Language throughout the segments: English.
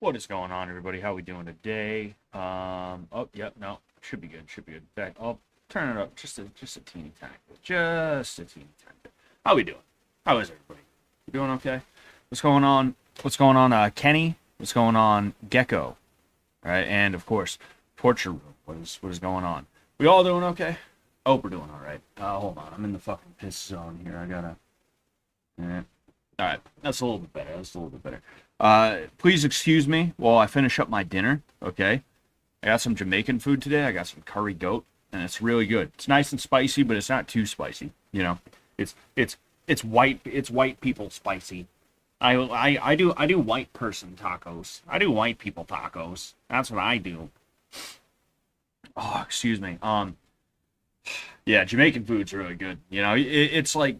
What is going on, everybody? How we doing today? Oh, yep, no, should be good, should be good. In fact, I'll turn it up just a teeny tiny bit, just a teeny tiny bit. How we doing? How is everybody? You doing okay? What's going on? What's going on, Kenny? What's going on, Gecko? All right, and of course, Torture Room. What is going on? We all doing okay? Oh, we're doing all right. Hold on, I'm in the fucking piss zone here. I gotta. Yeah. All right, that's a little bit better. That's a little bit better. Please excuse me while I finish up my dinner, okay? I got some Jamaican food today. I got some curry goat, and it's really good. It's nice and spicy, but it's not too spicy, you know? It's white people spicy. I do white person tacos. I do white people tacos. That's what I do. Oh, excuse me. Yeah, Jamaican food's really good. You know, it's like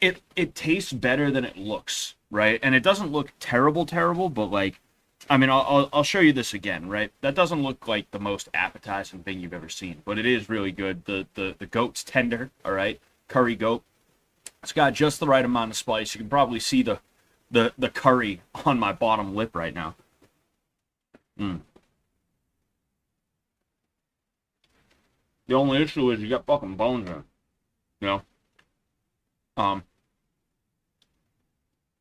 it tastes better than it looks, right? And it doesn't look terrible, but like, I mean, I'll show you this again, right? That doesn't look like the most appetizing thing you've ever seen, but it is really good. The goat's tender, all right? Curry goat. It's got just the right amount of spice. You can probably see the curry on my bottom lip right now. The only issue is you got fucking bones in it, you know? Um,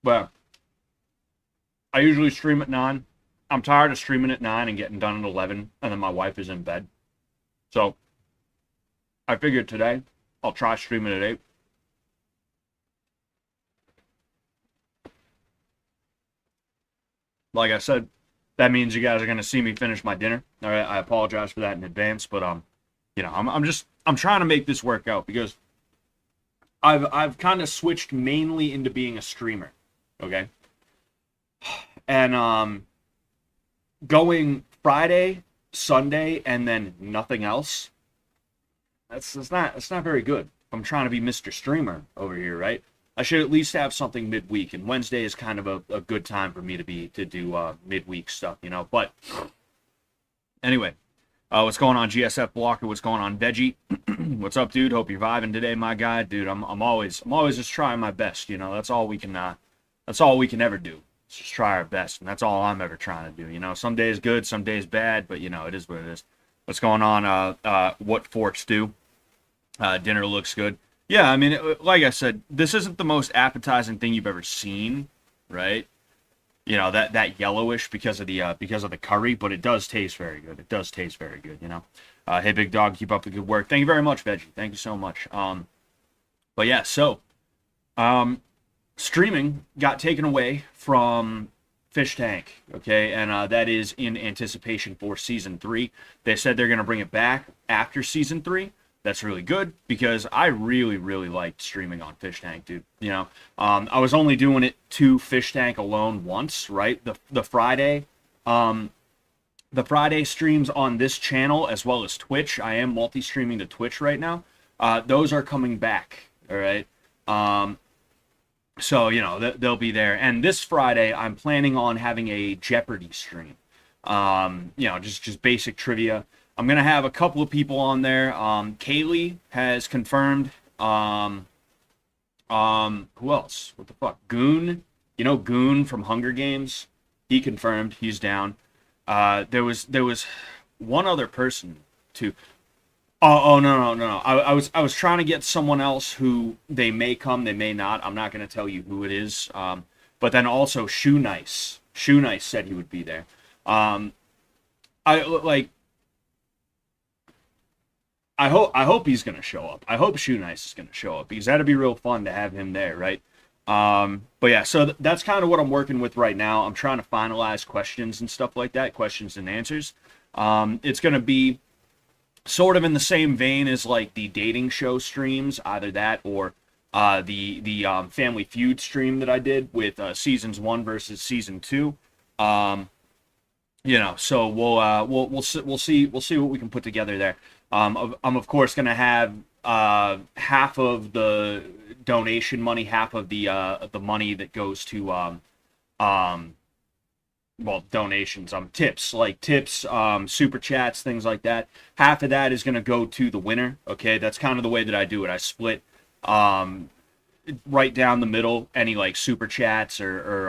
but I usually stream at 9. I'm tired of streaming at 9 and getting done at 11, and then my wife is in bed. So I figured today I'll try streaming at 8. Like I said, that means you guys are gonna see me finish my dinner. All right, I apologize for that in advance, but I'm trying to make this work out because I've kind of switched mainly into being a streamer, okay? And going Friday, Sunday, and then nothing else. It's not very good. I'm trying to be Mr. Streamer over here, right? I should at least have something midweek, and Wednesday is kind of a good time for me to do midweek stuff, you know. But anyway, what's going on, GSF Blocker? What's going on, Veggie? What's up, dude? Hope you're vibing today, my guy, dude. I'm always just trying my best, you know. That's all we can ever do. It's just try our best, and that's all I'm ever trying to do, you know. Some days good, some days bad, but you know, it is what it is. What's going on? What forks do? Dinner looks good. Yeah, I mean, like I said, this isn't the most appetizing thing you've ever seen, right? You know, that yellowish because of the curry, but it does taste very good. It does taste very good, you know. Hey, big dog, keep up the good work. Thank you very much, Veggie. Thank you so much. But yeah, so streaming got taken away from Fish Tank, okay, and that is in anticipation for season 3. They said they're gonna bring it back after season 3. That's really good because I really, really liked streaming on Fish Tank, dude. You know, I was only doing it to Fish Tank alone once, right? The Friday streams on this channel as well as Twitch. I am multi-streaming to Twitch right now. Those are coming back, all right? So, you know, they'll be there. And this Friday, I'm planning on having a Jeopardy stream. You know, just basic trivia. I'm going to have a couple of people on there. Kaylee has confirmed. Who else? What the fuck? Goon. You know Goon from Hunger Games? He confirmed. He's down. There was one other person too. Oh no. I was trying to get someone else who they may come, they may not. I'm not going to tell you who it is. But then also Shoe Nice. Shoe Nice said he would be there. I hope he's gonna show up. I hope Shoe Nice is gonna show up because that'd be real fun to have him there, right? But yeah, so that's kind of what I'm working with right now. I'm trying to finalize questions and stuff like that, questions and answers. It's gonna be sort of in the same vein as like the dating show streams, either that or the Family Feud stream that I did with seasons 1 versus season 2. You know, so we'll see what we can put together there. I'm of course gonna have half of the donation money, half of the money that goes to donations, tips, super chats, things like that. Half of that is gonna go to the winner. Okay, that's kind of the way that I do it. I split right down the middle any like super chats or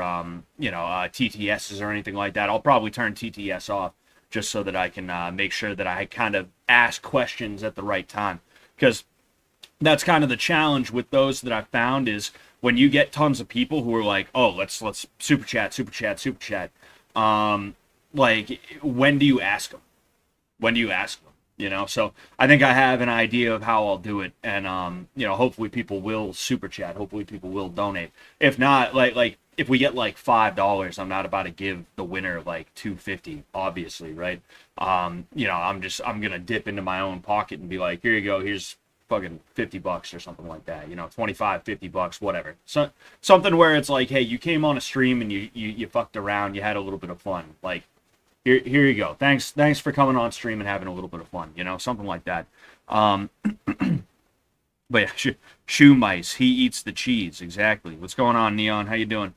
TTSs or anything like that. I'll probably turn TTS off just so that I can make sure that I kind of ask questions at the right time, because that's kind of the challenge with those that I've found is when you get tons of people who are like, oh, let's super chat, super chat, super chat. Like, when do you ask them? When do you ask them? So I think I have an idea of how I'll do it, and hopefully people will super chat. Hopefully people will donate. If not, like if we get like $5, I'm not about to give the winner like $2.50, obviously, right? I'm gonna dip into my own pocket and be like, here you go, here's fucking $50 or something like that, 25, $50, whatever. So something where it's like, hey, you came on a stream and you fucked around, you had a little bit of fun, like, here you go. Thanks for coming on stream and having a little bit of fun, something like that. But yeah, shoe mice, he eats the cheese, exactly. What's going on, Neon? How you doing?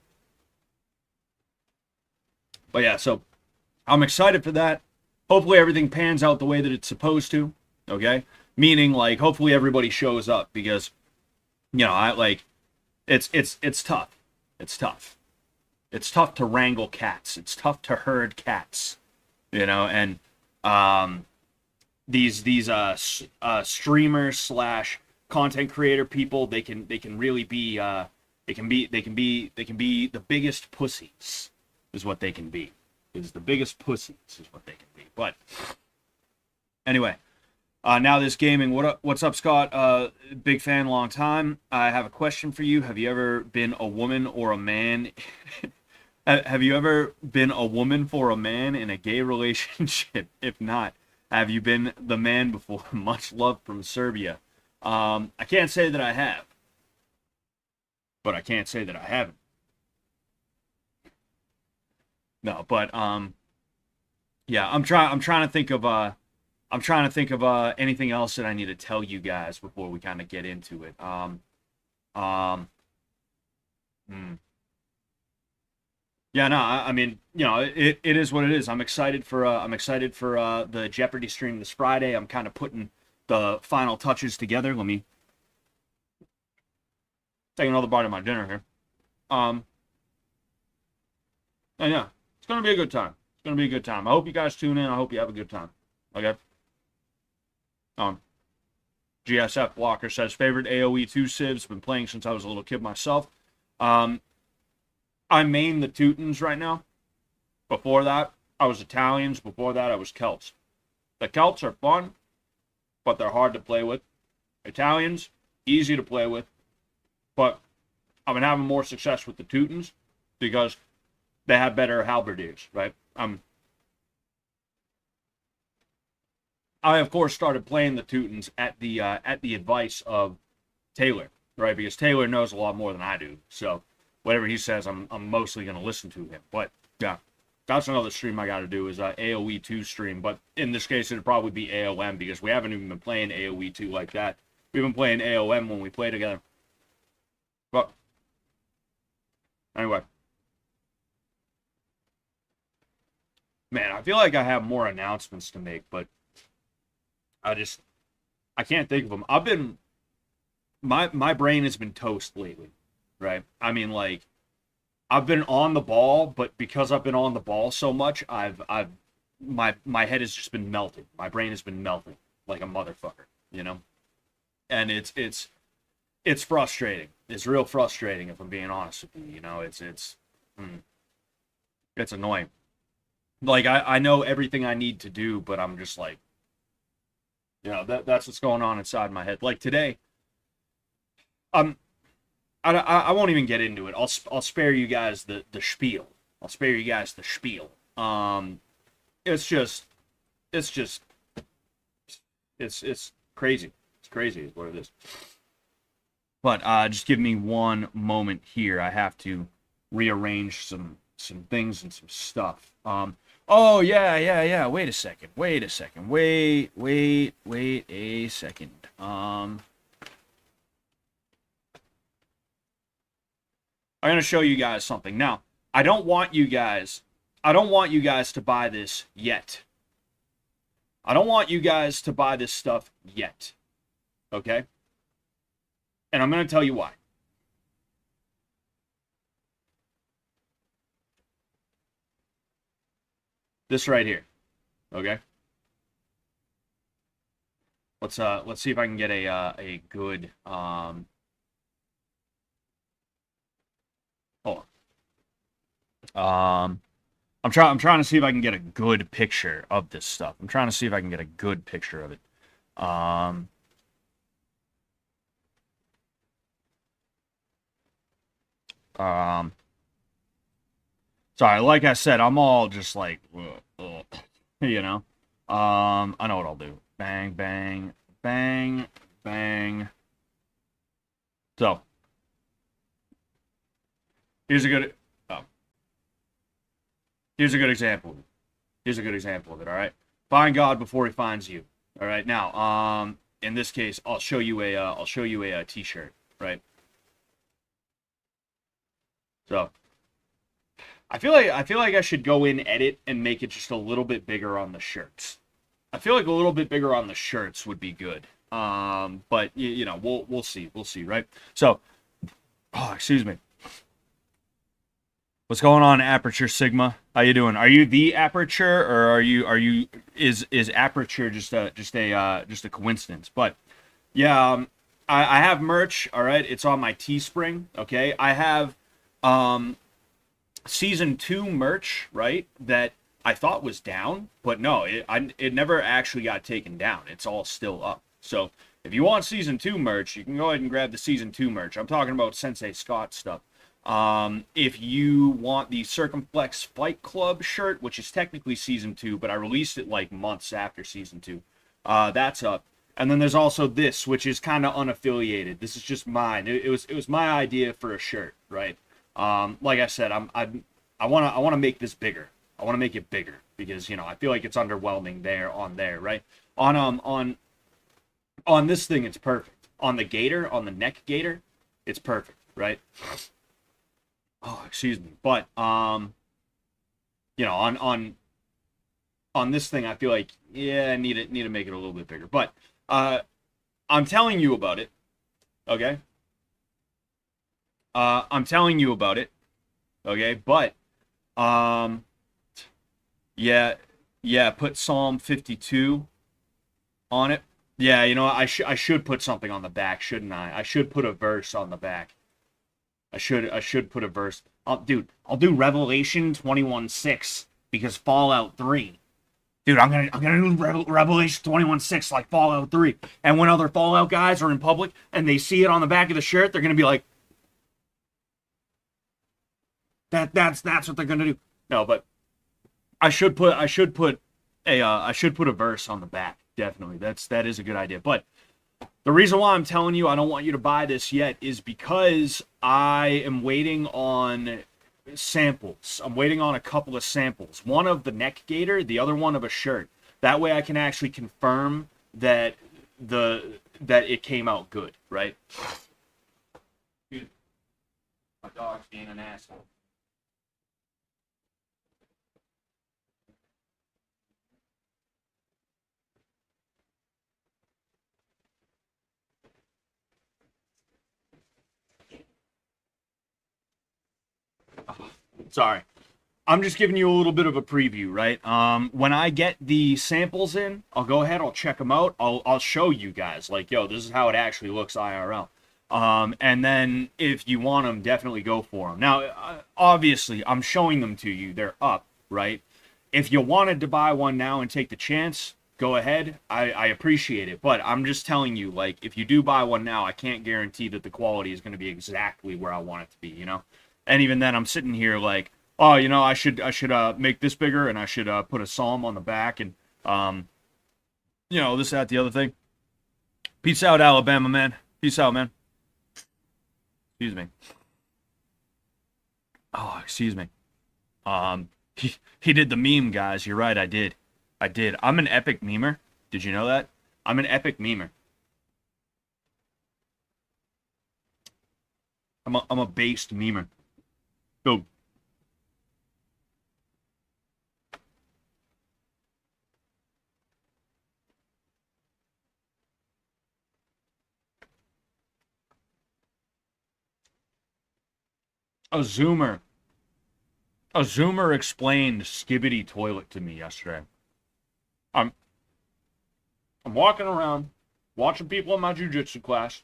But yeah, so I'm excited for that. Hopefully everything pans out the way that it's supposed to, okay? Meaning, like, hopefully everybody shows up, because, I like, it's tough. It's tough. It's tough to wrangle cats. It's tough to herd cats, and these streamer slash content creator people, they can really be they can be the biggest pussies, is what they can be. Is the biggest pussies is what they can be. But anyway, now this gaming. What's up, Scott? Big fan, long time. I have a question for you. Have you ever been a woman or a man? Have you ever been a woman for a man in a gay relationship? If not, have you been the man before? Much love from Serbia. I can't say that I have, but I can't say that I haven't. No, but yeah, I'm trying to think of anything else that I need to tell you guys before we kind of get into it. Yeah, no, I mean, it is what it is. I'm excited for the Jeopardy stream this Friday. I'm kind of putting the final touches together. Let me take another bite of my dinner here. And yeah, it's gonna be a good time. It's gonna be a good time. I hope you guys tune in. I hope you have a good time. Okay. GSF Blocker says favorite AOE 2 civs. Been playing since I was a little kid myself. I main the Teutons right now. Before that, I was Italians. Before that, I was Celts. The Celts are fun, but they're hard to play with. Italians, easy to play with, but I've been having more success with the Teutons because they have better halberdiers, right? I of course started playing the Teutons at the advice of Taylor, right? Because Taylor knows a lot more than I do, so whatever he says, I'm mostly going to listen to him. But yeah, that's another stream I got to do, is AOE 2 stream. But in this case, it'd probably be AOM, because we haven't even been playing AOE 2 like that. We've been playing AOM when we play together. But anyway, man, I feel like I have more announcements to make, but I can't think of them. My brain has been toast lately. Right. I mean, like, I've been on the ball, but because I've been on the ball so much, my head has just been melting. My brain has been melting like a motherfucker, And it's frustrating. It's real frustrating, if I'm being honest with you. It's annoying. Like, I know everything I need to do, but I'm just like, that's what's going on inside my head. Like today, I won't even get into it. I'll spare you guys the spiel. I'll spare you guys the spiel. It's crazy. It's crazy is what it is. But just give me one moment here. I have to rearrange some things and some stuff. Oh yeah. Wait a second. Wait a second. I'm going to show you guys something. Now, I don't want you guys to buy this yet. I don't want you guys to buy this stuff yet. Okay? And I'm going to tell you why. This right here. Okay. Let's see if I can get a good hold on. I'm trying to see if I can get a good picture of this stuff. I'm trying to see if I can get a good picture of it. Um um Sorry, like I said, I'm all just like you know. I know what I'll do. Bang bang bang bang. So, here's a good oh, here's a good example. Here's a good example of it, all right? Find God before he finds you. All right? Now, in this case, I'll show you a t-shirt, right? So, I feel like I should go in edit and make it just a little bit bigger on the shirts. I feel like a little bit bigger on the shirts would be good. But you know, we'll see. We'll see, right? So, oh, excuse me. What's going on, Aperture Sigma? How you doing? Are you the Aperture, or are you is Aperture just a coincidence? But yeah, I have merch. All right, it's on my Teespring. Okay, I have um season 2 merch, right? That I thought was down, but no, it never actually got taken down. It's all still up. So if you want season 2 merch, you can go ahead and grab the season 2 merch. I'm talking about Sensei Scott stuff. If you want the Circumflex Fight Club shirt, which is technically season 2, but I released it like months after season 2, that's up. And then there's also this, which is kind of unaffiliated. This is just mine. It was my idea for a shirt, right? Like I said, I want to make this bigger. I want to make it bigger because I feel like it's underwhelming there, right? On on this thing, it's perfect. On the gator, on the neck gator, it's perfect, right? Oh, excuse me. But on this thing, I feel like I need to make it a little bit bigger. But uh, I'm telling you about it. Okay. I'm telling you about it. Okay. But um, yeah, yeah. Put Psalm 52 on it. Yeah, I should put something on the back, shouldn't I? I should put a verse on the back. I should put a verse. Dude, I'll do Revelation 21:6 because Fallout 3. Dude, I'm gonna do Revelation 21:6 like Fallout 3. And when other Fallout guys are in public and they see it on the back of the shirt, they're gonna be like, that's what they're gonna do. No, but I should put a verse on the back. Definitely. That is a good idea. But the reason why I'm telling you I don't want you to buy this yet is because I am waiting on samples. I'm waiting on a couple of samples. One of the neck gaiter, the other one of a shirt. That way I can actually confirm that it came out good, right? Dude, my dog's being an asshole. Sorry. I'm just giving you a little bit of a preview, right? When I get the samples in, I'll go ahead, I'll check them out. I'll show you guys, like, yo, this is how it actually looks IRL. And then if you want them, definitely go for them. Now, obviously, I'm showing them to you. They're up, right? If you wanted to buy one now and take the chance, go ahead. I appreciate it. But I'm just telling you, like, if you do buy one now, I can't guarantee that the quality is going to be exactly where I want it to be? And even then, I'm sitting here like, oh, I should make this bigger, and I should put a psalm on the back, and this, that, the other thing. Peace out, Alabama, man. Peace out, man. Excuse me. Oh, excuse me. He did the meme, guys. You're right, I did. I did. I'm an epic memer. Did you know that? I'm an epic memer. I'm a based memer. Go. A zoomer. A Zoomer explained Skibbity Toilet to me yesterday. I'm I'm walking around, watching people in my jujitsu class,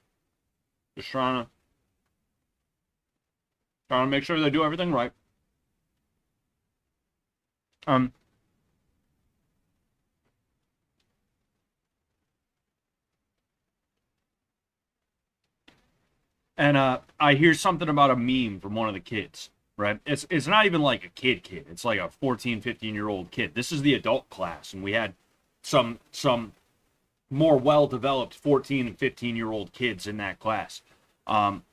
just trying to make sure they do everything right. Um, and I hear something about a meme from one of the kids. Right? It's not even like a kid. It's like a 14, 15-year-old kid. This is the adult class, and we had some more well-developed 14 and 15-year-old kids in that class. And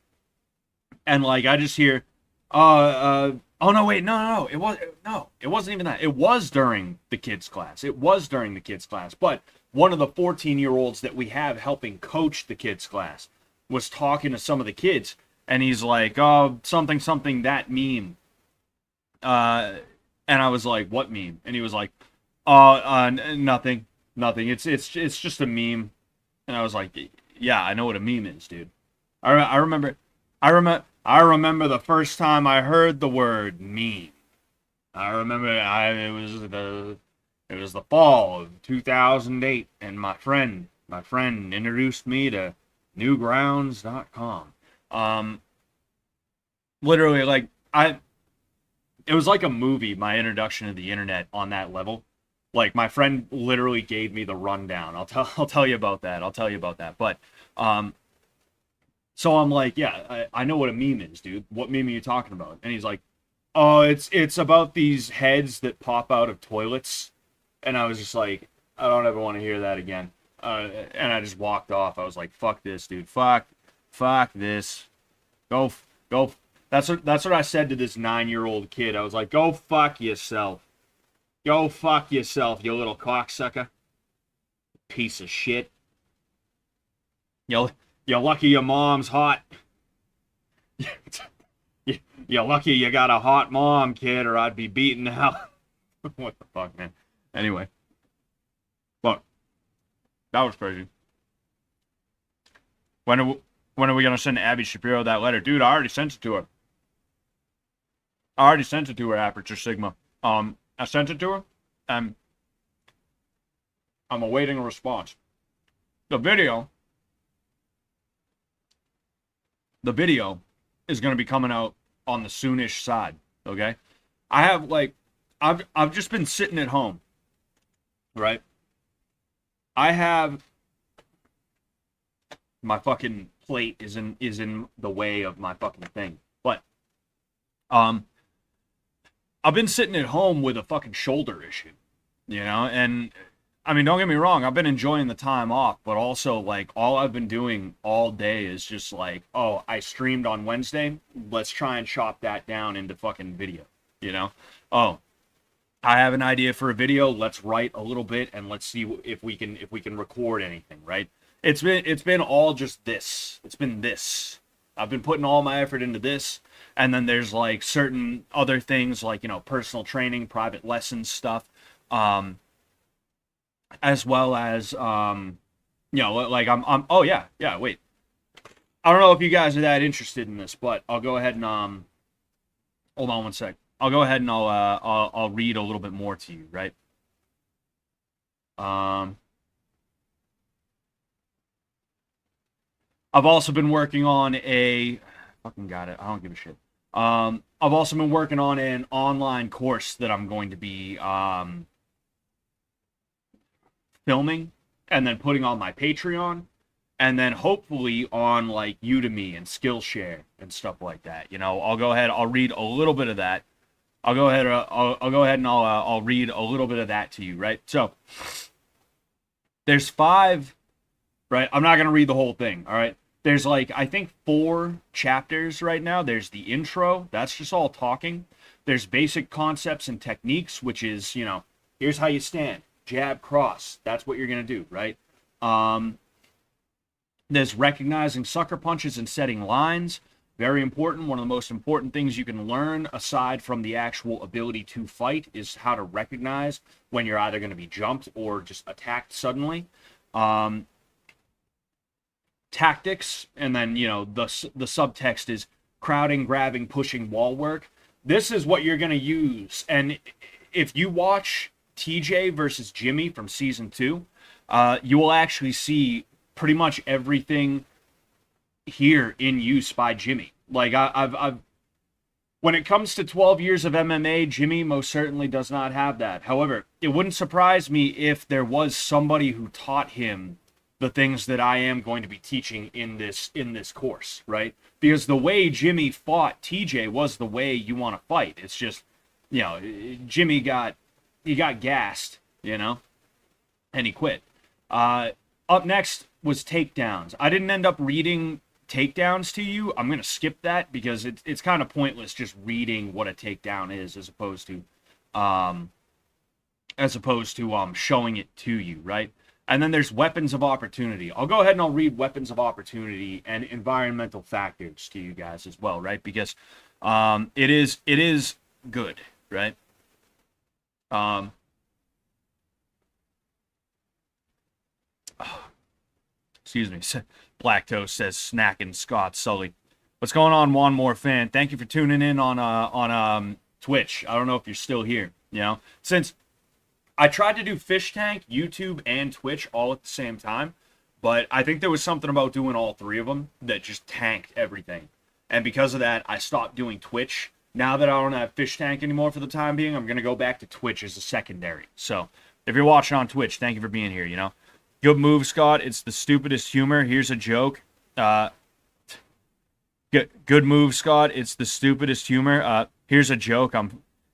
like I just hear, oh no, wait, no, it wasn't even that. It was during the kids class. It was during the kids class. But one of the 14-year-olds that we have helping coach the kids class was talking to some of the kids, and he's like, oh, something that meme. And I was like, what meme? And he was like, nothing. It's just a meme. And I was like, yeah, I know what a meme is, dude. I remember I remember the first time I heard the word meme. It was the fall of 2008, and my friend introduced me to newgrounds.com. Literally, like it was like a movie, my introduction to the internet on that level. Like my friend literally gave me the rundown. I'll tell you about that. But so I'm like, yeah, I know what a meme is, dude. What meme are you talking about? And he's like, oh, it's about these heads that pop out of toilets. And I was just like, I don't ever want to hear that again. And I just walked off. I was like, fuck this, dude. Fuck this. Go. That's what I said to this 9-year-old kid. I was like, go fuck yourself. Go fuck yourself, you little cocksucker. Piece of shit. You're lucky your mom's hot. You're lucky you got a hot mom, kid, or I'd be beaten out. What the fuck, man? Anyway. Look. That was crazy. When are we going to send Abby Shapiro that letter? Dude, I already sent it to her. Aperture Sigma. I sent it to her, and I'm awaiting a response. The video is going to be coming out on the soonish side, okay? I've just been sitting at home, right? I have my fucking plate is in the way of my fucking thing. But I've been sitting at home with a fucking shoulder issue, and I mean, don't get me wrong, I've been enjoying the time off, but also like all I've been doing all day is just like, oh, I streamed on Wednesday, let's try and chop that down into fucking video, Oh, I have an idea for a video, let's write a little bit and let's see if we can record anything, right? It's been all just this. It's been this. I've been putting all my effort into this. And then there's like certain other things like, personal training, private lessons stuff. As well as, like oh yeah, wait. I don't know if you guys are that interested in this, but I'll go ahead and, hold on one sec. I'll go ahead and I'll read a little bit more to you, right? I've also been working on fucking got it. I don't give a shit. I've also been working on an online course that I'm going to be filming and then putting on my Patreon and then hopefully on like Udemy and Skillshare and stuff like that. I'll go ahead. I'll read a little bit of that. I'll go ahead and I'll read a little bit of that to you, right? So there's 5, right? I'm not gonna read the whole thing, all right? There's like I think 4 chapters right now. There's the intro, that's just all talking. There's basic concepts and techniques, which is here's how you stand, jab, cross. That's what you're gonna do, right? There's recognizing sucker punches and setting lines. Very important. One of the most important things you can learn, aside from the actual ability to fight, is how to recognize when you're either going to be jumped or just attacked suddenly. Tactics, and then, the subtext is crowding, grabbing, pushing, wall work. this is what you're going to use. And if you watch TJ versus Jimmy from season 2, you will actually see pretty much everything here in use by Jimmy. Like I've when it comes to 12 years of MMA, Jimmy most certainly does not have that. However, it wouldn't surprise me if there was somebody who taught him the things that I am going to be teaching in this course, right? Because the way Jimmy fought TJ was the way you want to fight. It's just, Jimmy got gassed, and he quit. Up next was takedowns. I didn't end up reading takedowns to you. I'm gonna skip that because it's kind of pointless just reading what a takedown is as opposed to showing it to you, right? And then there's weapons of opportunity. I'll go ahead and I'll read weapons of opportunity and environmental factors to you guys as well, right? Because it is good, right? Excuse me. Black Toast says snacking Scott Sully. What's going on, One More Fan? Thank you for tuning in on Twitch. I don't know if you're still here. Since I tried to do Fish Tank, YouTube, and Twitch all at the same time, but I think there was something about doing all three of them that just tanked everything. And because of that, I stopped doing Twitch. Now that I don't have Fish Tank anymore for the time being, I'm going to go back to Twitch as a secondary. So if you're watching on Twitch, thank you for being here, Good move, Scott. It's the stupidest humor. Here's a joke. Good move, Scott. It's the stupidest humor. Here's a joke.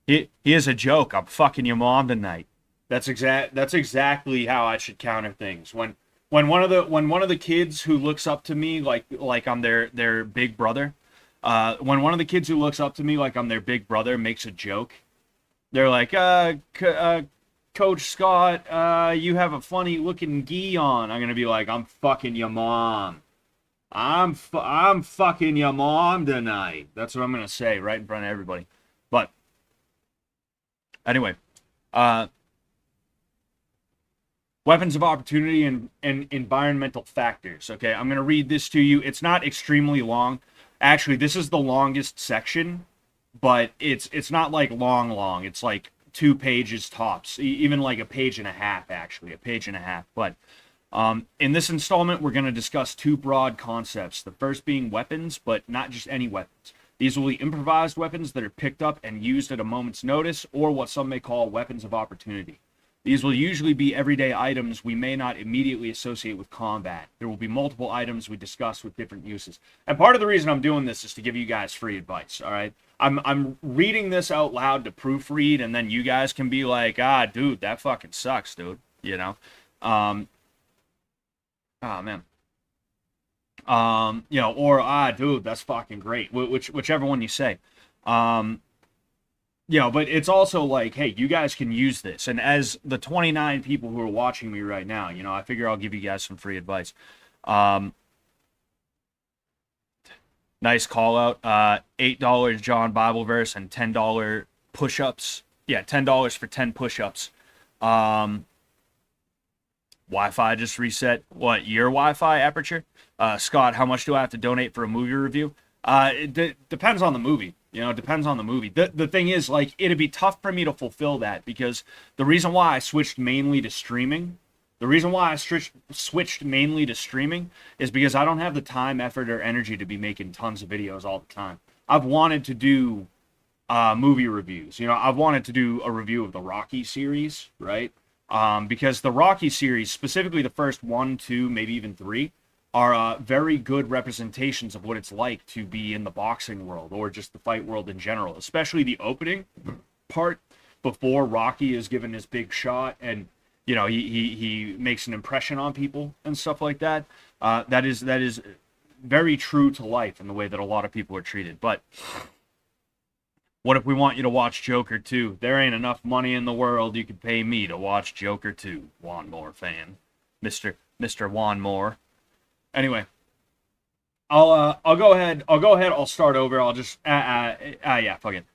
Here's a joke. I'm fucking your mom tonight. That's exactly how I should counter things. When one of the kids who looks up to me like I'm their big brother, when one of the kids who looks up to me like I'm their big brother makes a joke, they're like, Coach Scott, you have a funny looking gi on. I'm gonna be like, I'm fucking your mom. I'm fucking your mom tonight. That's what I'm gonna say right in front of everybody. But anyway, weapons of opportunity and environmental factors. Okay, I'm gonna read this to you. It's not extremely long. Actually, this is the longest section, but it's not like long. It's like 2 pages tops, even like a page and a half, actually, a page and a half. But in this installment, we're going to discuss 2 broad concepts. The first being weapons, but not just any weapons. These will be improvised weapons that are picked up and used at a moment's notice, or what some may call weapons of opportunity. These will usually be everyday items we may not immediately associate with combat. There will be multiple items we discuss with different uses. And part of the reason I'm doing this is to give you guys free advice, all right? I'm reading this out loud to proofread, and then you guys can be like, dude, that fucking sucks, dude, oh, man. Or, dude, that's fucking great, whichever one you say. But it's also like, hey, you guys can use this. And as the 29 people who are watching me right now, I figure I'll give you guys some free advice. Nice call out. $8 John Bible verse and $10 push-ups. Yeah, $10 for 10 push-ups. Wi-Fi just reset. What, your Wi-Fi aperture? Scott, how much do I have to donate for a movie review? It depends on the movie. It depends on the movie. The thing is, like, it'd be tough for me to fulfill that because the reason why I switched mainly to streaming is because I don't have the time, effort, or energy to be making tons of videos all the time. I've wanted to do movie reviews. I've wanted to do a review of the Rocky series, right? Because the Rocky series, specifically the first 1, 2, maybe even 3, are very good representations of what it's like to be in the boxing world or just the fight world in general, especially the opening part before Rocky is given his big shot and he makes an impression on people and stuff like that. That is very true to life in the way that a lot of people are treated. But what if we want you to watch Joker 2? There ain't enough money in the world you could pay me to watch Joker 2. One More Fan, Mr. One More. Anyway, I'll go ahead. I'll start over. I'll just fuck it.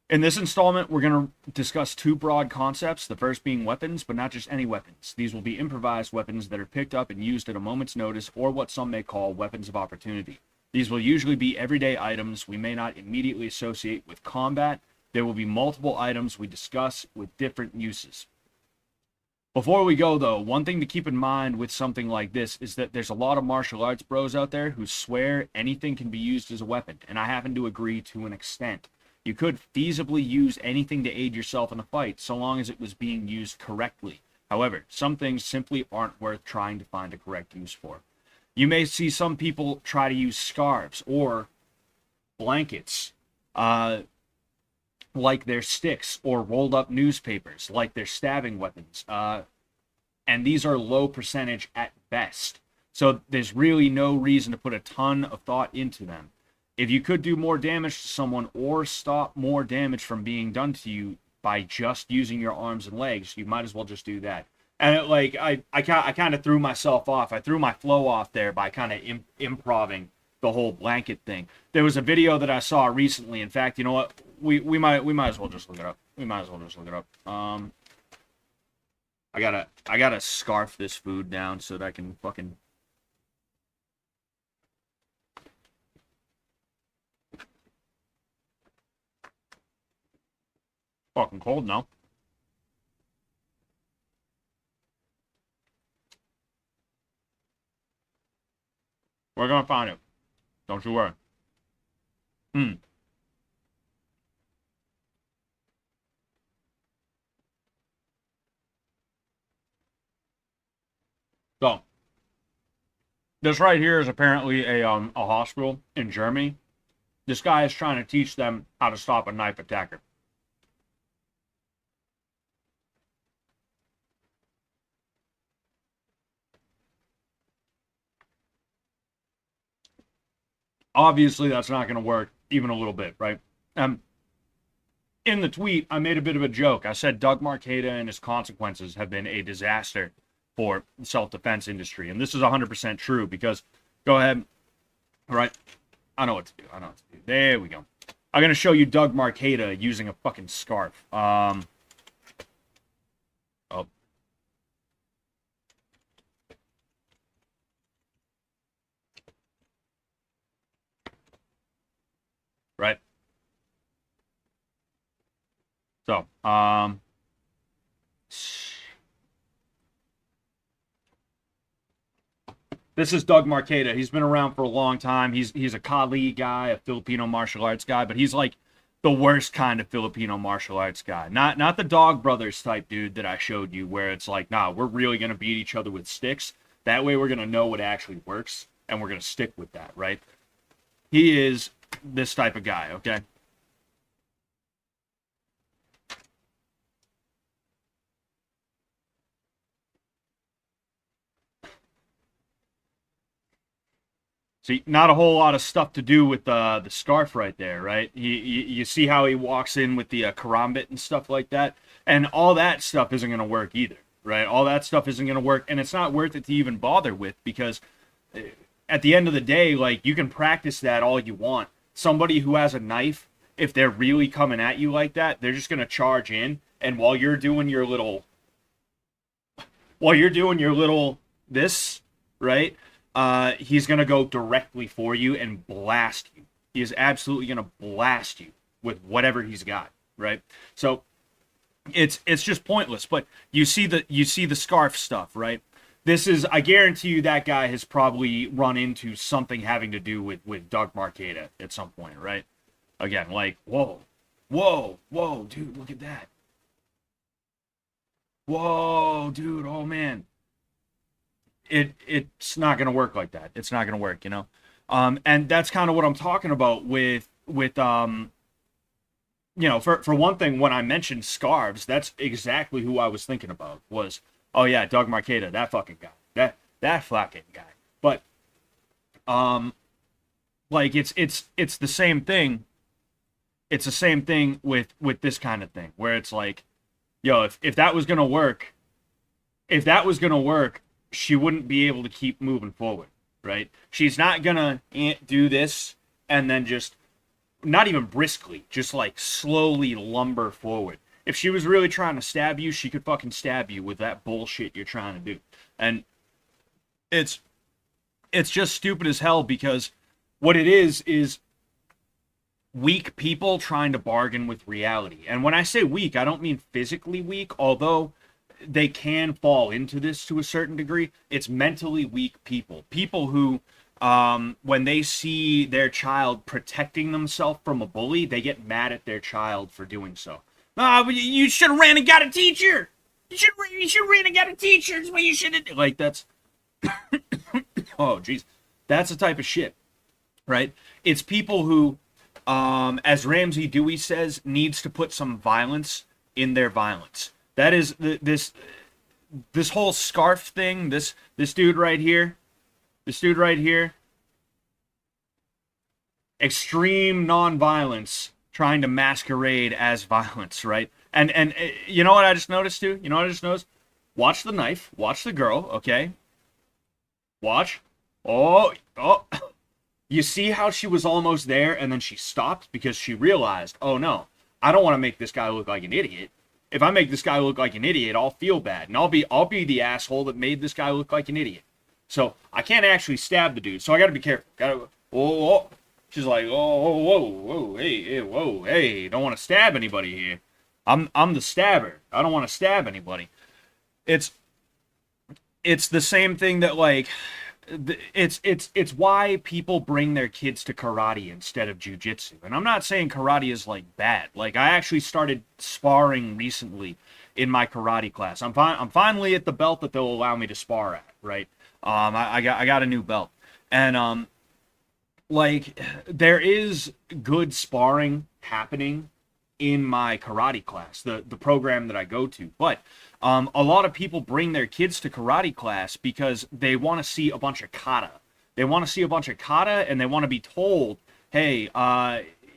In this installment, we're going to discuss 2 broad concepts, the first being weapons, but not just any weapons. These will be improvised weapons that are picked up and used at a moment's notice, or what some may call weapons of opportunity. These will usually be everyday items we may not immediately associate with combat. There will be multiple items we discuss with different uses. Before we go, though, one thing to keep in mind with something like this is that there's a lot of martial arts bros out there who swear anything can be used as a weapon, and I happen to agree to an extent. You could feasibly use anything to aid yourself in a fight, so long as it was being used correctly. However, some things simply aren't worth trying to find a correct use for. You may see some people try to use scarves or blankets like their sticks, or rolled up newspapers like their stabbing weapons. And these are low percentage at best. So there's really no reason to put a ton of thought into them. If you could do more damage to someone or stop more damage from being done to you by just using your arms and legs, you might as well just do that. And I kind of threw myself off. I threw my flow off there by kind of improving the whole blanket thing. There was a video that I saw recently. In fact, you know what? We might as well just look it up. I gotta scarf this food down so that I can fucking. Fucking cold now. We're gonna find it. Don't you worry. So, this right here is apparently a hospital in Germany. This guy is trying to teach them how to stop a knife attacker. Obviously, that's not going to work even a little bit, right? In the tweet, I made a bit of a joke. I said Doug Marqueta and his consequences have been a disaster for the self-defense industry. And this is 100% true because, go ahead, all right, I know what to do. There we go. I'm going to show you Doug Marqueta using a fucking scarf. Oh. Right. So, this is Doug Marqueta. He's been around for a long time. He's a Kali guy, a Filipino martial arts guy, but he's like the worst kind of Filipino martial arts guy. Not the Dog Brothers type dude that I showed you, where it's like, nah, we're really gonna beat each other with sticks. That way, we're gonna know what actually works, and we're gonna stick with that, right? He is this type of guy, okay? See, not a whole lot of stuff to do with the scarf right there, right? You see how he walks in with the karambit and stuff like that? And all that stuff isn't going to work either, right? All that stuff isn't going to work, and it's not worth it to even bother with because at the end of the day, like, you can practice that all you want. Somebody who has a knife, if they're really coming at you like that, they're just going to charge in, and while you're doing your little this, right? He's going to go directly for you and blast you. He is absolutely going to blast you with whatever he's got, right? So it's just pointless. But you see the scarf stuff, right? This is, I guarantee you, that guy has probably run into something having to do with Doug Marqueta at some point, right? Again, like, whoa, dude, look at that. Whoa, dude, oh man. It's not going to work like that. It's not going to work, you know? And that's kind of what I'm talking about with for one thing, when I mentioned scarves, that's exactly who I was thinking about was, oh yeah, Doug Marqueta, that fucking guy. That fucking guy. But, like, it's the same thing. It's the same thing with this kind of thing, where it's like, yo, if that was going to work, she wouldn't be able to keep moving forward, right? She's not gonna do this and then just, not even briskly, just like slowly lumber forward. If she was really trying to stab you, she could fucking stab you with that bullshit you're trying to do. And it's just stupid as hell because what it is weak people trying to bargain with reality. And when I say weak, I don't mean physically weak, although they can fall into this to a certain degree. It's mentally weak people. People who, when they see their child protecting themselves from a bully, they get mad at their child for doing so. Oh, but you should have ran and got a teacher. You should have ran and got a teacher. That's what you should have. Like, that's, oh, jeez. That's the type of shit, right? It's people who, as Ramsey Dewey says, needs to put some violence in their violence. That is this whole scarf thing. This dude right here, extreme nonviolence trying to masquerade as violence, right? And you know what I just noticed too? You know what I just noticed? Watch the knife. Watch the girl. Okay. Watch. Oh. You see how she was almost there and then she stopped because she realized, oh no, I don't want to make this guy look like an idiot. If I make this guy look like an idiot, I'll feel bad, and I'll be the asshole that made this guy look like an idiot. So I can't actually stab the dude. So I got to be careful. Whoa. She's like, oh, whoa, hey, don't want to stab anybody here. I'm the stabber. I don't want to stab anybody. It's the same thing that, like, it's why people bring their kids to karate instead of jiu-jitsu. And I'm not saying karate is, like, bad. Like, I actually started sparring recently in my karate class. I'm finally at the belt that they'll allow me to spar at, right? I got a new belt. And like, there is good sparring happening in my karate class, the program that I go to. But a lot of people bring their kids to karate class because they want to see a bunch of kata. They want to see a bunch of kata, and they want to be told, hey,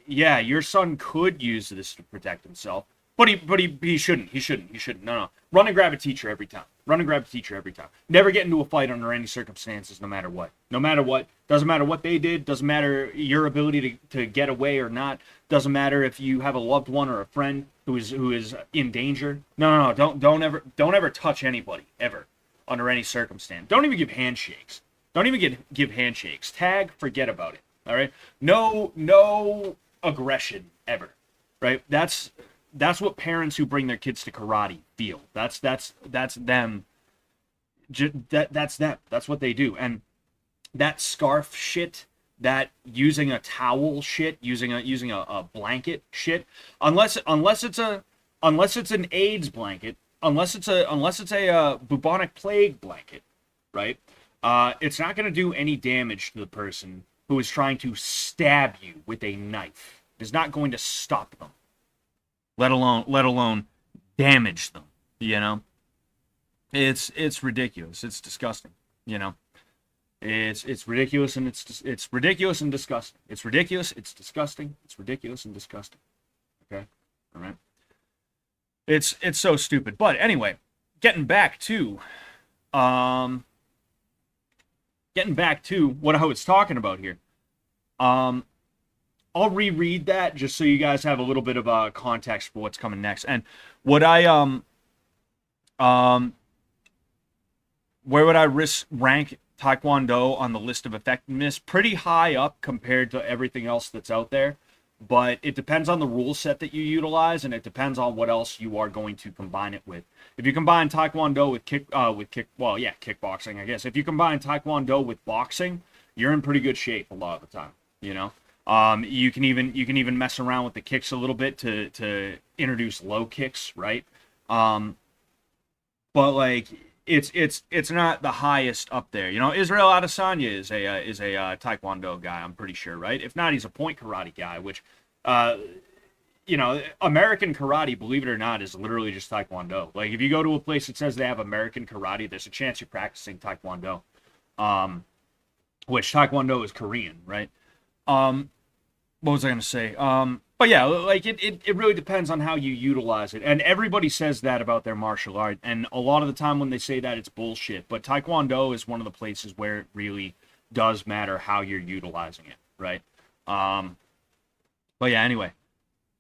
yeah, your son could use this to protect himself, but he shouldn't. No. Run and grab a teacher every time. Never get into a fight under any circumstances, no matter what. Doesn't matter what they did. Doesn't matter your ability to get away or not. Doesn't matter if you have a loved one or a friend who is in danger. No. Don't ever touch anybody ever under any circumstance. Don't even give handshakes. Give handshakes. Tag, forget about it. All right. No aggression ever. Right. That's what parents who bring their kids to karate feel. That's them. That's them. That's what they do. And that scarf shit, that using a towel shit, using a blanket shit, unless it's an AIDS blanket, unless it's a bubonic plague blanket, right? It's not going to do any damage to the person who is trying to stab you with a knife. It is not going to stop them. Let alone damage them, you know? It's ridiculous. It's disgusting, you know? It's ridiculous, and it's ridiculous and disgusting. It's ridiculous, it's disgusting. It's ridiculous and disgusting. Okay? All right? It's so stupid. But anyway, getting back to what I was talking about here. I'll reread that just so you guys have a little bit of context for what's coming next. And what where would I rank Taekwondo on the list of effectiveness? Pretty high up compared to everything else that's out there, but it depends on the rule set that you utilize, and it depends on what else you are going to combine it with. If you combine Taekwondo with kickboxing, I guess. If you combine Taekwondo with boxing, you're in pretty good shape a lot of the time, you know? You can even mess around with the kicks a little bit to introduce low kicks, right? But like it's not the highest up there. You know, Israel Adesanya is a Taekwondo guy, I'm pretty sure, right? If not, he's a point karate guy, which you know, American karate, believe it or not, is literally just Taekwondo. Like, if you go to a place that says they have American karate, there's a chance you're practicing Taekwondo. Which Taekwondo is Korean, right? What was I going to say? But yeah, like, it really depends on how you utilize it. And everybody says that about their martial art. And a lot of the time when they say that, it's bullshit. But Taekwondo is one of the places where it really does matter how you're utilizing it, right? But yeah, anyway.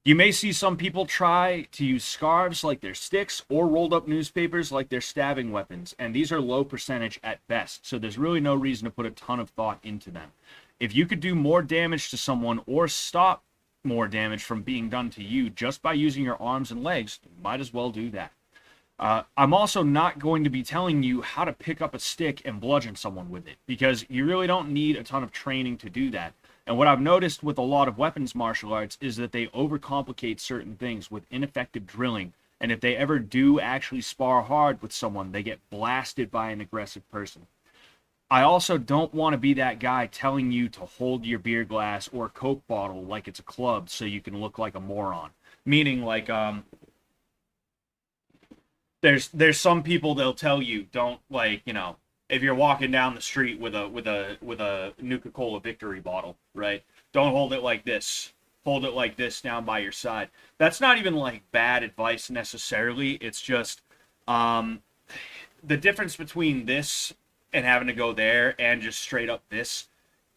You may see some people try to use scarves like they're sticks or rolled up newspapers like they're stabbing weapons. And these are low percentage at best. So there's really no reason to put a ton of thought into them. If you could do more damage to someone or stop more damage from being done to you just by using your arms and legs, you might as well do that. I'm also not going to be telling you how to pick up a stick and bludgeon someone with it, because you really don't need a ton of training to do that. And what I've noticed with a lot of weapons martial arts is that they overcomplicate certain things with ineffective drilling. And if they ever do actually spar hard with someone, they get blasted by an aggressive person. I also don't want to be that guy telling you to hold your beer glass or Coke bottle like it's a club so you can look like a moron. Meaning, like, there's some people, they'll tell you, don't, like, you know, if you're walking down the street with a Nuka-Cola Victory bottle, right? Don't hold it like this. Hold it like this down by your side. That's not even like bad advice necessarily. It's just the difference between this and having to go there and just straight up this,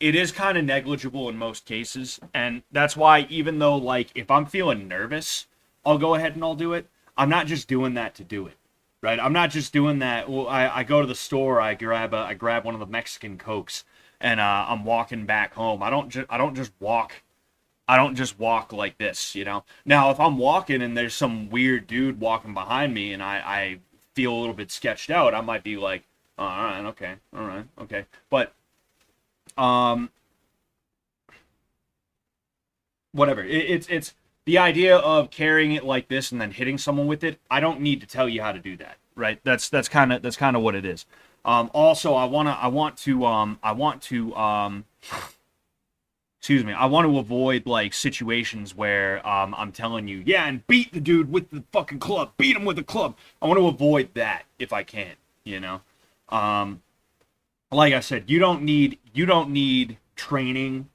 it is kind of negligible in most cases. And that's why, even though, like, if I'm feeling nervous, I'll go ahead and I'll do it. I'm not just doing that to do it, right? I'm not just doing that. Well, I go to the store, I grab one of the Mexican Cokes, and I'm walking back home. I don't just walk like this, you know. Now, if I'm walking and there's some weird dude walking behind me and I feel a little bit sketched out, I might be like, oh, all right, okay. But whatever. It's the idea of carrying it like this and then hitting someone with it. I don't need to tell you how to do that, right? That's kind of what it is. Also, I want to avoid, like, situations where I'm telling you, yeah, and beat the dude with the fucking club, beat him with the club. I want to avoid that if I can, you know. Like I said, you don't need training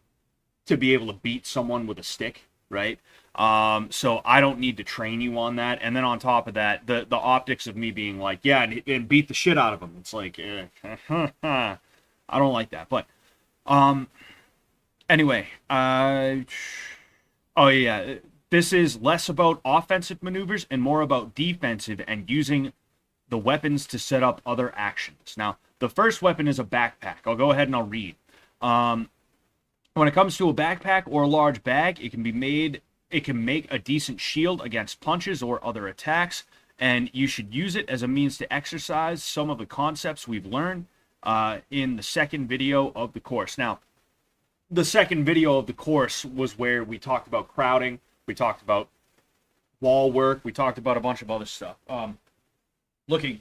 to be able to beat someone with a stick, right? So I don't need to train you on that. And then on top of that, the optics of me being like, yeah, and beat the shit out of him. It's like, I don't like that. But anyway, oh yeah, this is less about offensive maneuvers and more about defensive and using the weapons to set up other actions. Now, the first weapon is a backpack. I'll go ahead and I'll read. When it comes to a backpack or a large bag, it can make a decent shield against punches or other attacks, and you should use it as a means to exercise some of the concepts we've learned in the second video of the course. Now, the second video of the course was where we talked about crowding, we talked about wall work, we talked about a bunch of other stuff. Looking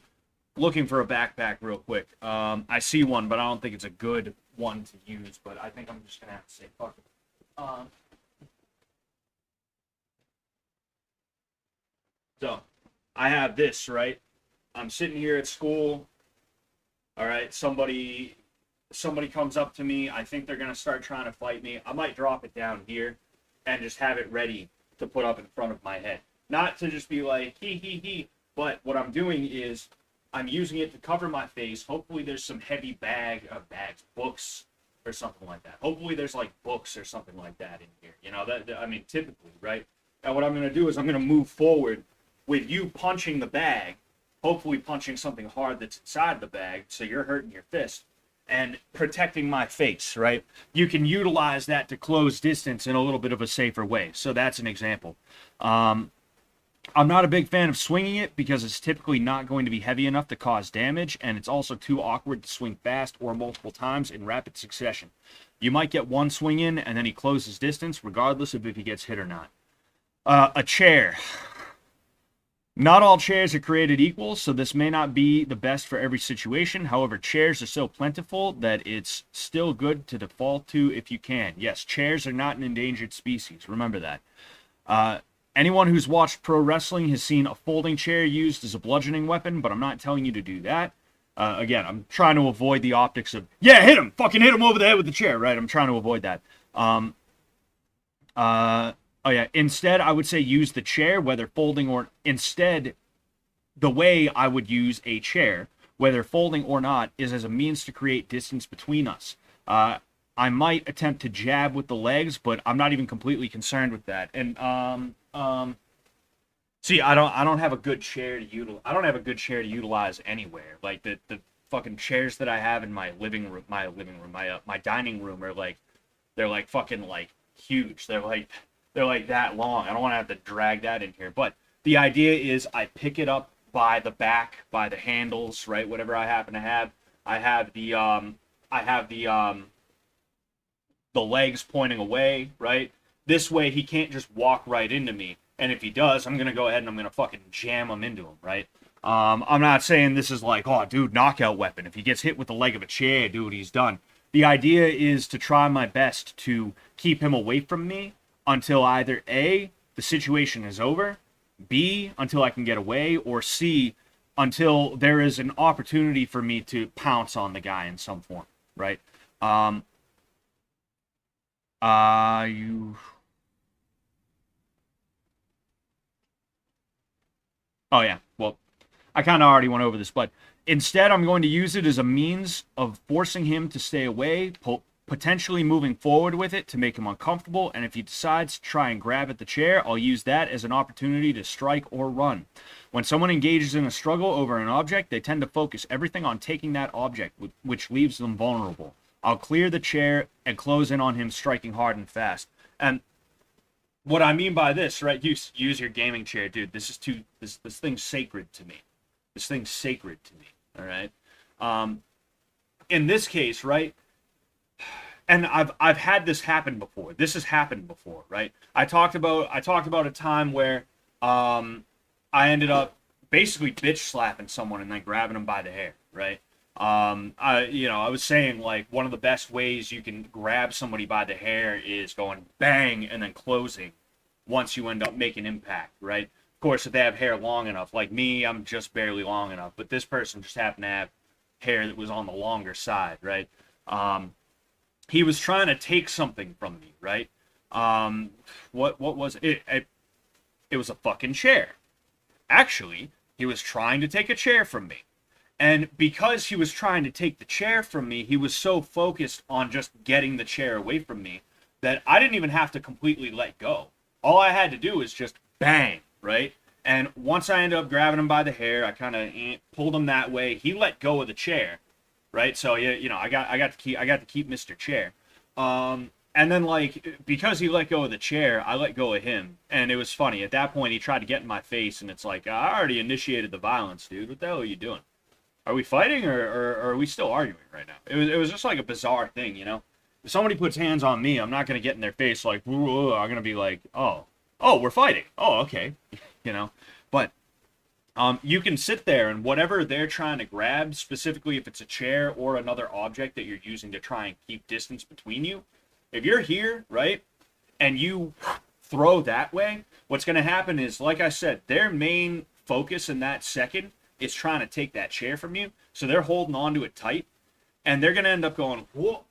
for a backpack real quick. I see one, but I don't think it's a good one to use, but I think I'm just gonna have to say fuck it. So, I have this, right? I'm sitting here at school. All right, somebody comes up to me. I think they're going to start trying to fight me. I might drop it down here and just have it ready to put up in front of my head. Not to just be like, he, but what I'm doing is I'm using it to cover my face. Hopefully there's some heavy bags, books, or something like that. Hopefully there's, like, books or something like that in here. You know, I mean, typically, right? And what I'm going to do is I'm going to move forward with you punching the bag, hopefully punching something hard that's inside the bag, so you're hurting your fist, and protecting my face, right? You can utilize that to close distance in a little bit of a safer way. So that's an example. I'm not a big fan of swinging it because it's typically not going to be heavy enough to cause damage, and it's also too awkward to swing fast or multiple times in rapid succession. You might get one swing in, and then he closes distance, regardless of if he gets hit or not. A chair. Not all chairs are created equal, so this may not be the best for every situation. However, chairs are so plentiful that it's still good to default to if you can. Yes, chairs are not an endangered species. Remember that. Anyone who's watched pro wrestling has seen a folding chair used as a bludgeoning weapon, but I'm not telling you to do that. Again, I'm trying to avoid the optics of, yeah, hit him! Fucking hit him over the head with the chair, right? I'm trying to avoid that. Oh yeah, instead I would say use the chair, whether folding or... Instead, the way I would use a chair, whether folding or not, is as a means to create distance between us. I might attempt to jab with the legs, but I'm not even completely concerned with that. And, see, I don't have a good chair to utilize. I don't have a good chair to utilize anywhere. Like, the fucking chairs that I have in my living room, my dining room are, like, They're like fucking like huge. They're like that long. I don't want to have to drag that in here. But the idea is I pick it up by the back, by the handles, right? Whatever I happen to have. I have the legs pointing away, right? This way he can't just walk right into me. And if he does, I'm gonna go ahead and I'm gonna fucking jam him into him, right? I'm not saying this is like, oh, dude, knockout weapon. If he gets hit with the leg of a chair, dude, he's done. The idea is to try my best to keep him away from me until either A, the situation is over, B, until I can get away, or C, until there is an opportunity for me to pounce on the guy in some form, right? You. Oh, yeah. Well, I kind of already went over this, but instead I'm going to use it as a means of forcing him to stay away, potentially moving forward with it to make him uncomfortable, and if he decides to try and grab at the chair, I'll use that as an opportunity to strike or run. When someone engages in a struggle over an object, they tend to focus everything on taking that object, which leaves them vulnerable. I'll clear the chair and close in on him, striking hard and fast. And what I mean by this, right? Use your gaming chair, dude. This thing's sacred to me. This thing's sacred to me. All right. In this case, right? And I've had this happen before. This has happened before, right? I talked about a time where I ended up basically bitch slapping someone and then grabbing them by the hair, right? I was saying like one of the best ways you can grab somebody by the hair is going bang and then closing once you end up making impact, right? Of course, if they have hair long enough, like me, I'm just barely long enough, but this person just happened to have hair that was on the longer side, right? He was trying to take something from me, right? What was it? It was a fucking chair. Actually, he was trying to take a chair from me. And because he was trying to take the chair from me, he was so focused on just getting the chair away from me that I didn't even have to completely let go. All I had to do was just bang, right? And once I ended up grabbing him by the hair, I kind of pulled him that way. He let go of the chair, right? So I got to keep Mr. Chair. And then like because he let go of the chair, I let go of him, and it was funny. At that point, he tried to get in my face, and it's like I already initiated the violence, dude. What the hell are you doing? Are we fighting or are we still arguing right now? It was just like a bizarre thing, you know? If somebody puts hands on me, I'm not going to get in their face like, whoa, I'm going to be like, oh, we're fighting. Oh, okay. You know? But you can sit there and whatever they're trying to grab, specifically if it's a chair or another object that you're using to try and keep distance between you, if you're here, right, and you throw that way, what's going to happen is, like I said, their main focus in that second is trying to take that chair from you. So they're holding on to it tight, and they're going to end up going, whoa,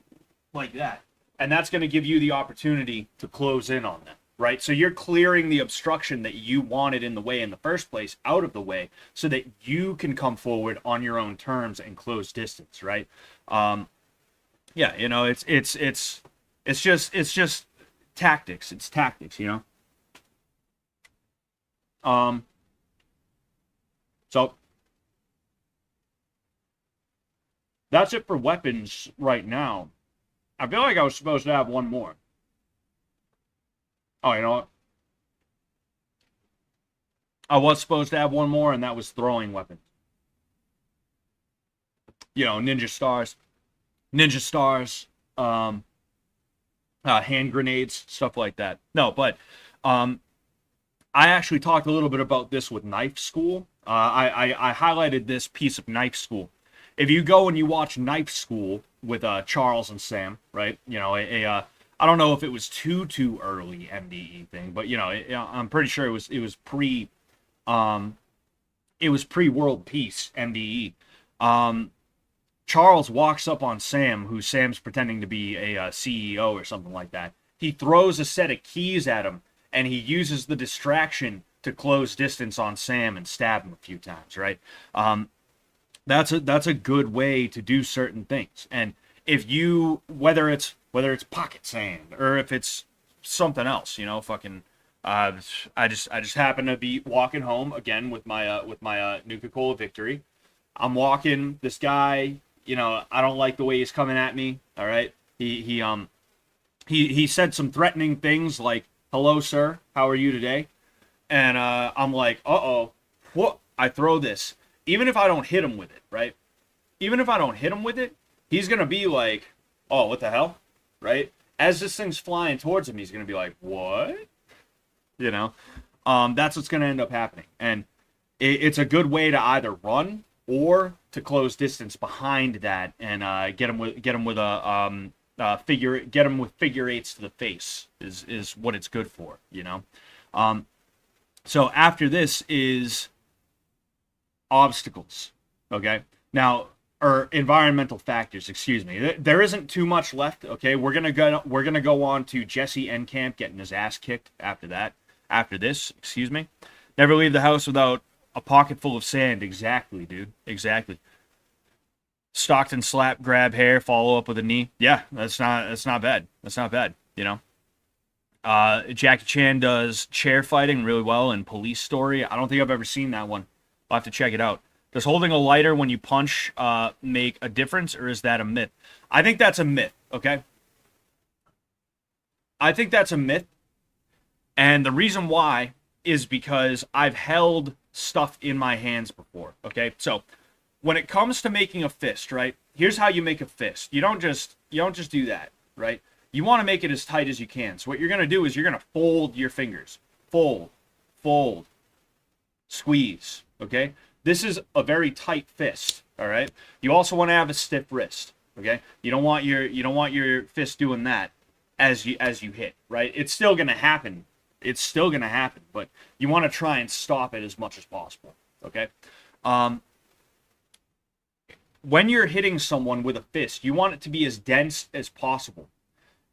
like that. And that's going to give you the opportunity to close in on them, right? So you're clearing the obstruction that you wanted in the way in the first place out of the way so that you can come forward on your own terms and close distance, right? Yeah, you know, it's just tactics. It's tactics, you know? So that's it for weapons right now. I feel like I was supposed to have one more. Oh, you know what? I was supposed to have one more, and that was throwing weapons. You know, ninja stars, hand grenades, stuff like that. No, but I actually talked a little bit about this with Knife School. I highlighted this piece of Knife School. If you go and you watch Knife School with Charles and Sam, right? You know, I don't know if it was too early MDE thing, but you know, I'm pretty sure it was pre World Peace MDE. Charles walks up on Sam, who Sam's pretending to be a CEO or something like that. He throws a set of keys at him, and he uses the distraction to close distance on Sam and stab him a few times, right? That's a good way to do certain things. And if you whether it's pocket sand or if it's something else, you know, fucking I just happen to be walking home again with my Nuka-Cola Victory. I'm walking, this guy, you know, I don't like the way he's coming at me, all right? He he said some threatening things like, "Hello, sir. How are you today?" And I'm like, "Uh-oh." What? I throw this. Even if I don't hit him with it, right? Even if I don't hit him with it, he's going to be like, "Oh, what the hell?" Right? As this thing's flying towards him, he's going to be like, "What?" You know? That's what's going to end up happening. And it's a good way to either run or to close distance behind that and get him with figure eights to the face is what it's good for, you know. So after this is obstacles, okay? Now, or environmental factors, excuse me. There isn't too much left, okay? We're gonna go on to Jesse Enkamp getting his ass kicked after that. After this, excuse me. Never leave the house without a pocket full of sand. Exactly, dude. Exactly. Stockton slap, grab hair, follow up with a knee. Yeah, that's not bad. That's not bad, you know. Jackie Chan does chair fighting really well in Police Story. I don't think I've ever seen that one. I'll have to check it out. Does holding a lighter when you punch make a difference, or is that a myth? I think that's a myth, okay? I think that's a myth. And the reason why is because I've held stuff in my hands before, okay? So when it comes to making a fist, right? Here's how you make a fist. You don't just do that, right? You want to make it as tight as you can. So what you're going to do is you're going to fold your fingers. Fold, fold, squeeze, okay? This is a very tight fist, all right? You also want to have a stiff wrist, okay? You don't want your fist doing that as you hit, right? It's still going to happen. It's still going to happen, but you want to try and stop it as much as possible, okay? When you're hitting someone with a fist, you want it to be as dense as possible.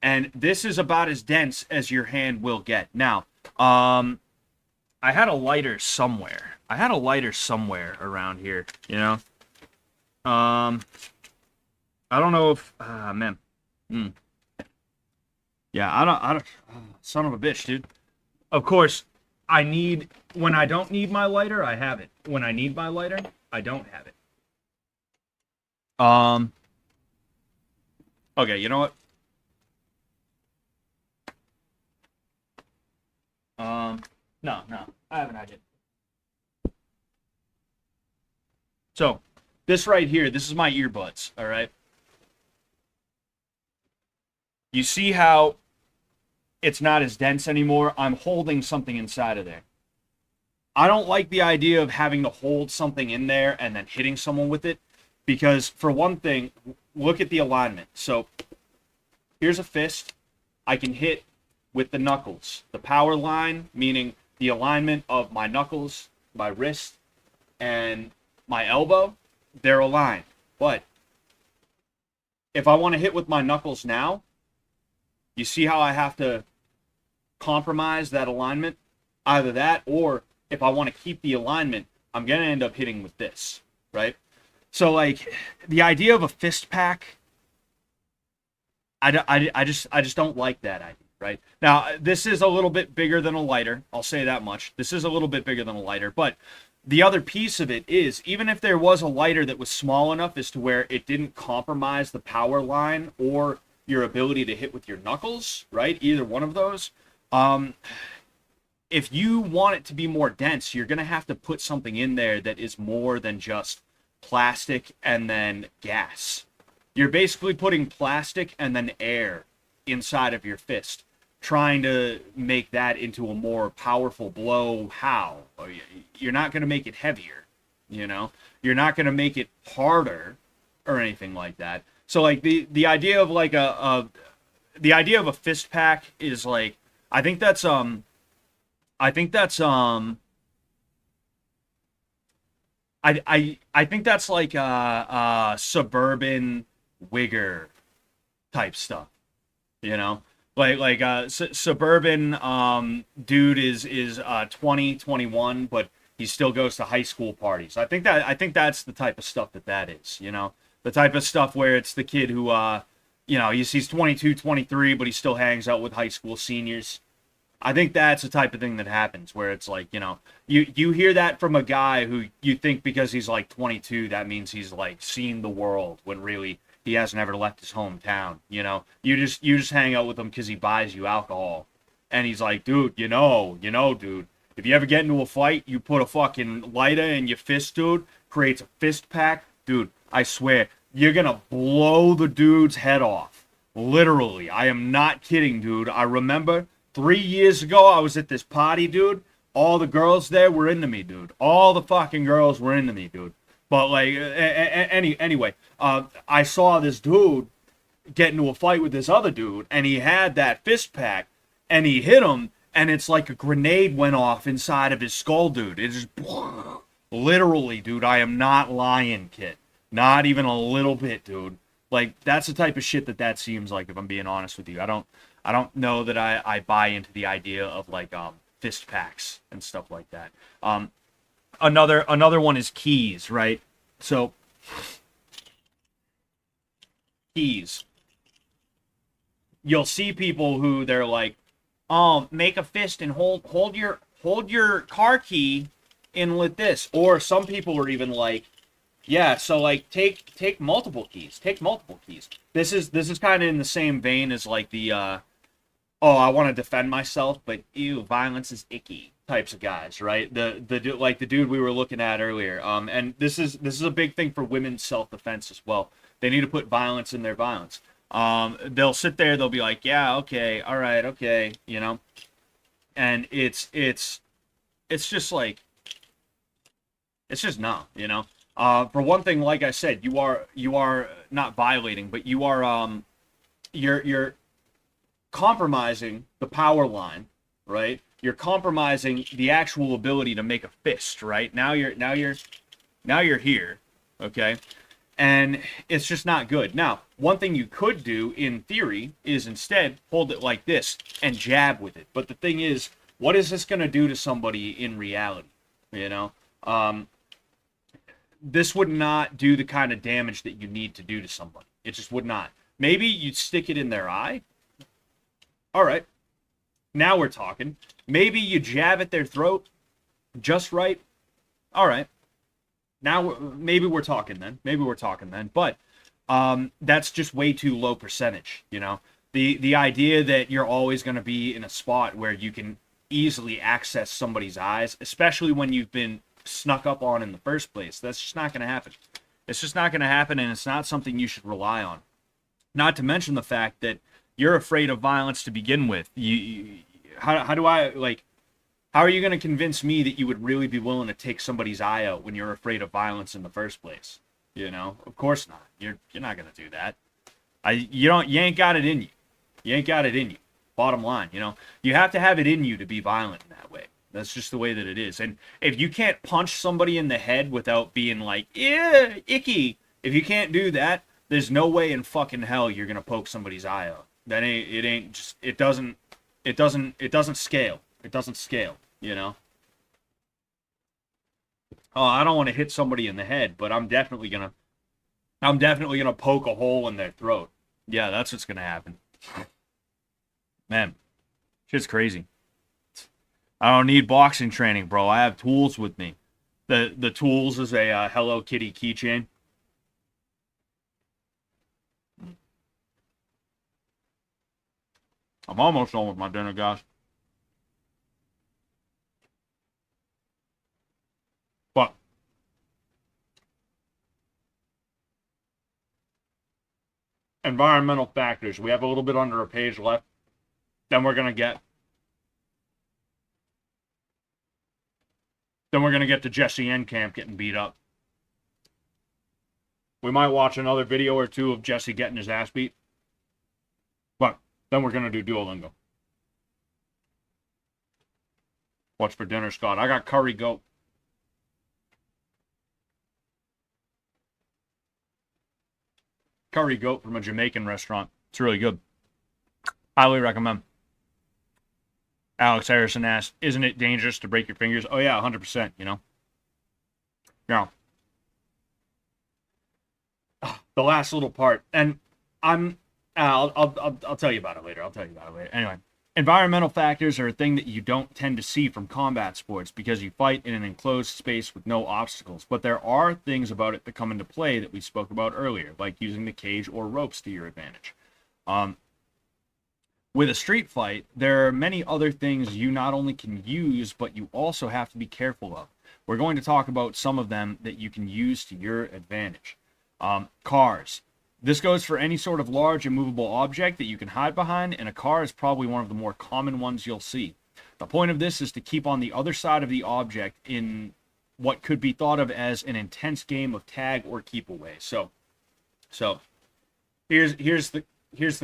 And this is about as dense as your hand will get. Now, I had a lighter somewhere. Around here, you know? I don't know if... man. Yeah, I don't... son of a bitch, dude. Of course, when I don't need my lighter, I have it. When I need my lighter, I don't have it. Okay, you know what? No, I haven't had it. So, this right here, this is my earbuds, all right? You see how it's not as dense anymore? I'm holding something inside of there. I don't like the idea of having to hold something in there and then hitting someone with it, because for one thing, look at the alignment. So, here's a fist. I can hit with the knuckles. The power line, meaning the alignment of my knuckles, my wrist, and my elbow, they're aligned. But if I want to hit with my knuckles now, you see how I have to compromise that alignment? Either that, or if I want to keep the alignment, I'm going to end up hitting with this, right? So, like, the idea of a fist pack, I just don't like that idea. Right? Now, this is a little bit bigger than a lighter. I'll say that much. This is a little bit bigger than a lighter. But the other piece of it is, even if there was a lighter that was small enough as to where it didn't compromise the power line or your ability to hit with your knuckles, right? Either one of those. If you want it to be more dense, you're going to have to put something in there that is more than just plastic and then gas. You're basically putting plastic and then air inside of your fist, trying to make that into a more powerful blow. How? You're not going to make it heavier, you know? You're not going to make it harder or anything like that. So, like, the idea of, like, the idea of a fist pack is, like, I think that's like suburban wigger type stuff. You know, suburban dude is 20, 21, but he still goes to high school parties. I think that's the type of stuff that is, you know, the type of stuff where it's the kid who, you know, he's 22, 23, but he still hangs out with high school seniors. I think that's the type of thing that happens where it's like, you know, you hear that from a guy who you think because he's like 22, that means he's like seen the world, when really he hasn't ever left his hometown. You know, you just hang out with him because he buys you alcohol, and he's like, dude, dude. If you ever get into a fight, you put a fucking lighter in your fist, dude. Creates a fist pack, dude. I swear, you're gonna blow the dude's head off. Literally, I am not kidding, dude. I remember 3 years ago, I was at this party, dude. All the girls there were into me, dude. All the fucking girls were into me, dude. But like, anyway, I saw this dude get into a fight with this other dude, and he had that fist pack, and he hit him, and it's like a grenade went off inside of his skull, dude. It just literally, dude. I am not lying, kid. Not even a little bit, dude. Like, that's the type of shit that seems like, if I'm being honest with you. I don't know that I buy into the idea of like fist packs and stuff like that. Another one is keys, right? So keys. You'll see people who they're like, "Oh, make a fist and hold your car key in with this." Or some people are even like, yeah, so like take multiple keys. Take multiple keys. This is kind of in the same vein as like the oh, I want to defend myself, but ew, violence is icky types of guys, right? The dude we were looking at earlier. And this is a big thing for women's self-defense as well. They need to put violence in their violence. They'll sit there, they'll be like, yeah, okay, all right, okay, you know. And it's just like, it's just not, you know. For one thing, like I said, you are not violating, but you're compromising the power line, right? You're compromising the actual ability to make a fist, right? Now you're here, okay? And it's just not good. Now, one thing you could do in theory is instead hold it like this and jab with it. But the thing is, what is this going to do to somebody in reality? You know, this would not do the kind of damage that you need to do to somebody. It just would not. Maybe you'd stick it in their eye. All right. Now we're talking. Maybe you jab at their throat just right. All right. Now maybe we're talking then. Maybe we're talking then. But that's just way too low percentage, you know. The idea that you're always going to be in a spot where you can easily access somebody's eyes, especially when you've been snuck up on in the first place, that's just not going to happen. It's just not going to happen, and it's not something you should rely on. Not to mention the fact that you're afraid of violence to begin with. How are you going to convince me that you would really be willing to take somebody's eye out when you're afraid of violence in the first place? You know, of course not. You're not going to do that. You ain't got it in you. You ain't got it in you. Bottom line, you know, you have to have it in you to be violent in that way. That's just the way that it is. And if you can't punch somebody in the head without being like, yeah, icky, if you can't do that, there's no way in fucking hell you're going to poke somebody's eye out. It doesn't scale. It doesn't scale, you know? Oh, I don't want to hit somebody in the head, but I'm definitely gonna poke a hole in their throat. Yeah, that's what's gonna happen. Man, shit's crazy. I don't need boxing training, bro. I have tools with me. The tools is a Hello Kitty keychain. I'm almost done with my dinner, guys. But environmental factors. We have a little bit under a page left. Then we're gonna get to Jesse Enkamp getting beat up. We might watch another video or two of Jesse getting his ass beat. But then we're gonna do Duolingo. What's for dinner, Scott? I got curry goat. Curry goat from a Jamaican restaurant. It's really good. Highly recommend. Alex Harrison asked, isn't it dangerous to break your fingers? Oh yeah, 100%, you know. Yeah. The last little part. And I'll tell you about it later. Anyway, Environmental factors are a thing that you don't tend to see from combat sports because you fight in an enclosed space with no obstacles. But there are things about it that come into play that we spoke about earlier, like using the cage or ropes to your advantage. With a street fight, there are many other things you not only can use, but you also have to be careful of. We're going to talk about some of them that you can use to your advantage. Cars. This goes for any sort of large immovable object that you can hide behind, and a car is probably one of the more common ones you'll see. The point of this is to keep on the other side of the object in what could be thought of as an intense game of tag or keep away. So here's the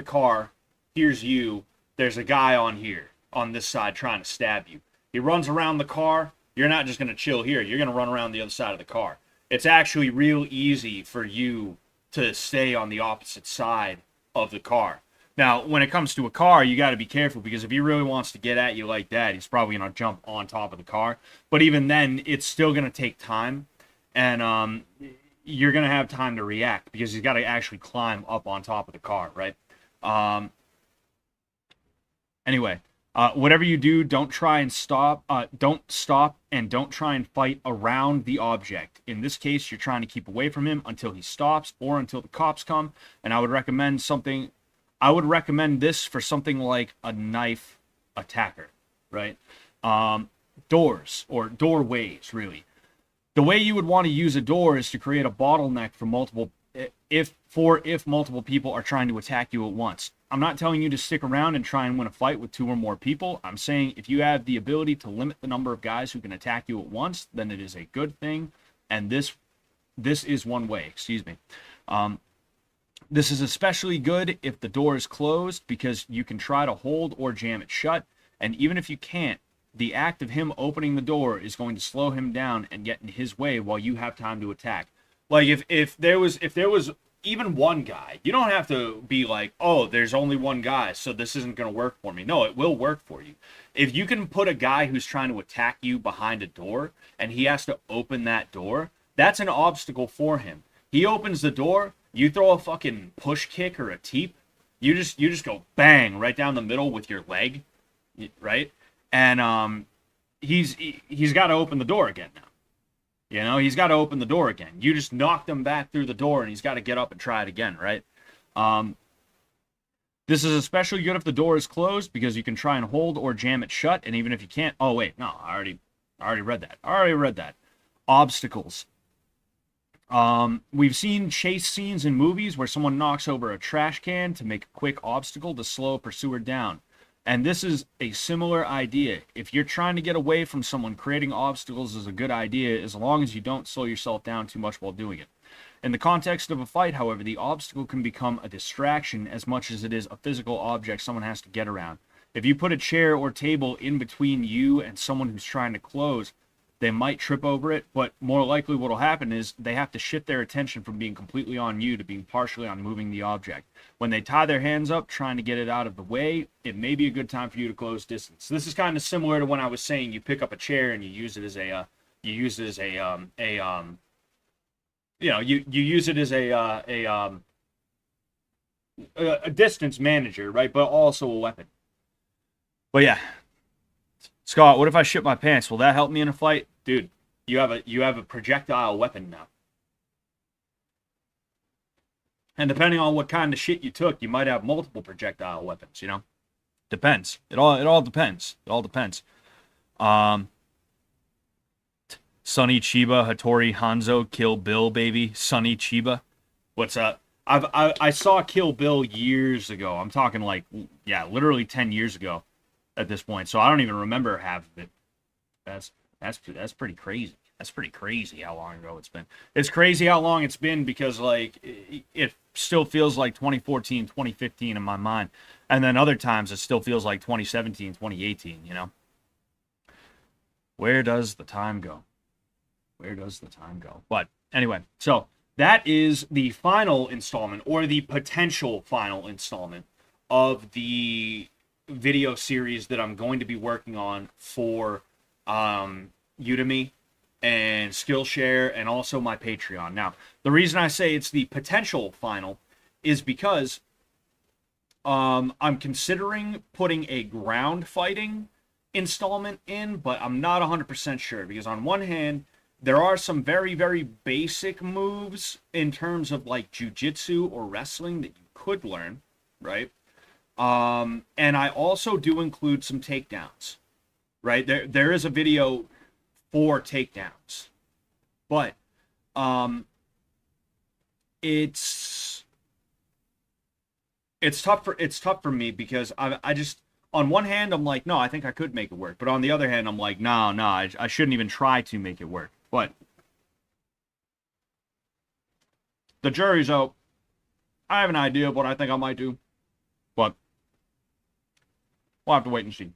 car. Here's you. There's a guy on here, on this side, trying to stab you. He runs around the car. You're not just going to chill here. You're going to run around the other side of the car. It's actually real easy for you to stay on the opposite side of the car. Now, when it comes to a car, you got to be careful because if he really wants to get at you like that, he's probably going to jump on top of the car. But even then, it's still going to take time, and you're going to have time to react because he's got to actually climb up on top of the car, right? Anyway, whatever you do, don't try and stop. Don't stop and don't try and fight around the object. In this case, you're trying to keep away from him until he stops or until the cops come. And I would recommend this for something like a knife attacker, right? Doors or doorways, really. The way you would want to use a door is to create a bottleneck for multiple people are trying to attack you at once. I'm not telling you to stick around and try and win a fight with 2 or more people. I'm saying if you have the ability to limit the number of guys who can attack you at once, then it is a good thing. And this is one way, excuse me. This is especially good if the door is closed because you can try to hold or jam it shut. And even if you can't, the act of him opening the door is going to slow him down and get in his way while you have time to attack. Like if there was even one guy, you don't have to be like, oh, there's only one guy, so this isn't going to work for me. No, it will work for you. If you can put a guy who's trying to attack you behind a door and he has to open that door, that's an obstacle for him. He opens the door, you throw a fucking push kick or a teep, you just go bang right down the middle with your leg, right? And he's got to open the door again now. You know, he's got to open the door again. You just knocked him back through the door, and he's got to get up and try it again, right? This is especially good if the door is closed because you can try and hold or jam it shut, and even if you can't... Oh, wait, no, I already read that. Obstacles. We've seen chase scenes in movies where someone knocks over a trash can to make a quick obstacle to slow a pursuer down. And this is a similar idea. If you're trying to get away from someone, creating obstacles is a good idea as long as you don't slow yourself down too much while doing it. In the context of a fight, however, the obstacle can become a distraction as much as it is a physical object someone has to get around. If you put a chair or table in between you and someone who's trying to close, they might trip over it, but more likely what will happen is they have to shift their attention from being completely on you to being partially on moving the object. When they tie their hands up trying to get it out of the way, it may be a good time for you to close distance. This is kind of similar to when I was saying you pick up a chair and you use it as a distance manager, right? But also a weapon. But yeah. Scott, what if I shit my pants? Will that help me in a fight? Dude, you have a projectile weapon now. And depending on what kind of shit you took, you might have multiple projectile weapons, you know? Depends. It all depends. It all depends. Sonny Chiba, Hattori Hanzo, Kill Bill, baby. Sonny Chiba. What's up? I saw Kill Bill years ago. I'm talking like, yeah, literally 10 years ago at this point. So I don't even remember half of it. That's pretty crazy. That's pretty crazy how long ago it's been. It's crazy how long it's been because, like, it still feels like 2014, 2015 in my mind. And then other times it still feels like 2017, 2018, you know? Where does the time go? Where does the time go? But anyway, so that is the final installment, or the potential final installment, of the video series that I'm going to be working on for Udemy and Skillshare and also my Patreon. Now, the reason I say it's the potential final is because I'm considering putting a ground fighting installment in, but I'm not 100% sure because on one hand, there are some very, very basic moves in terms of like jujitsu or wrestling that you could learn, right? And I also do include some takedowns, right? There is a video for takedowns, but um, it's it's tough for me because I just on one hand I'm like no I think I could make it work, but on the other hand I'm like no I shouldn't even try to make it work. But the jury's out. I have an idea of what I think I might do, but we'll have to wait and see.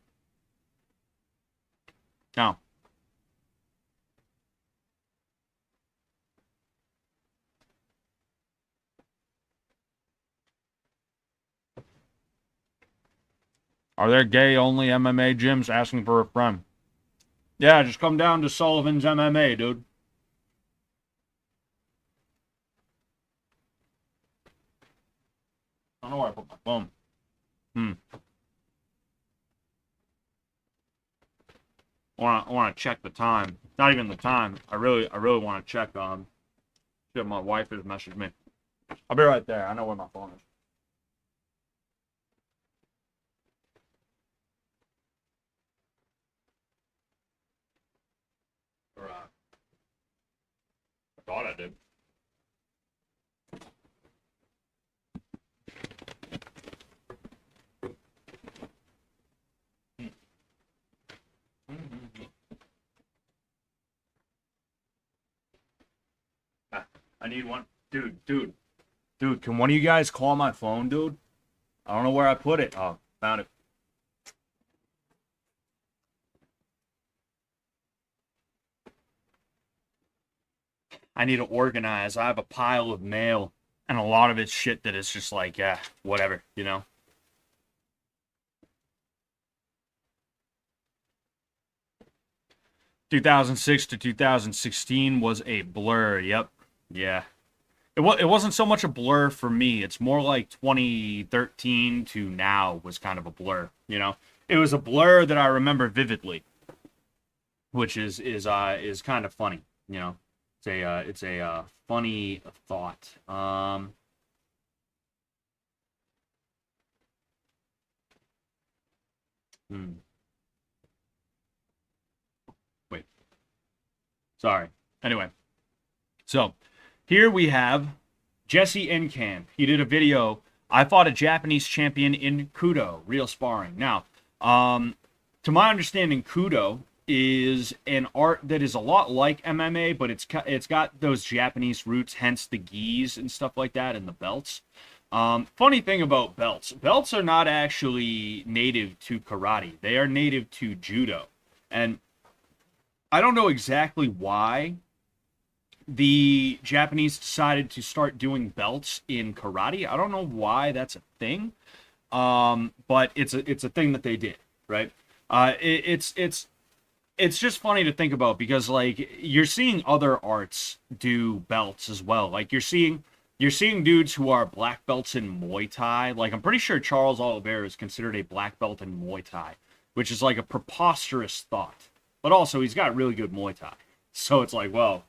Now, are there gay only MMA gyms asking for a friend? Yeah, just come down to Sullivan's MMA, dude. I don't know where I put my phone. Hmm. I want to check the time. Not even the time. I really want to check shit, my wife has messaged me. I'll be right there. I know where my phone is. Or, I thought I did. I need one. Dude, can one of you guys call my phone, dude? I don't know where I put it. Oh, found it. I need to organize. I have a pile of mail, and a lot of it's shit that is just like, yeah, whatever, you know? 2006 to 2016 was a blur. Yep. Yeah. It wasn't so much a blur for me. It's more like 2013 to now was kind of a blur, you know? It was a blur that I remember vividly, which is kind of funny, you know? It's a funny thought. Hmm. Wait. Sorry. Anyway, so here we have Jesse Enkamp. He did a video. I fought a Japanese champion in Kudo, real sparring. Now, to my understanding, Kudo is an art that is a lot like MMA, but it's got those Japanese roots, hence the gis and stuff like that, and the belts. Funny thing about belts, belts are not actually native to karate. They are native to judo, and I don't know exactly why the Japanese decided to start doing belts in karate. I don't know why that's a thing, but it's a thing that they did, right? It's just funny to think about because like you're seeing other arts do belts as well. Like you're seeing dudes who are black belts in Muay Thai. Like I'm pretty sure Charles Oliveira is considered a black belt in Muay Thai, which is like a preposterous thought. But also he's got really good Muay Thai. So it's like, well,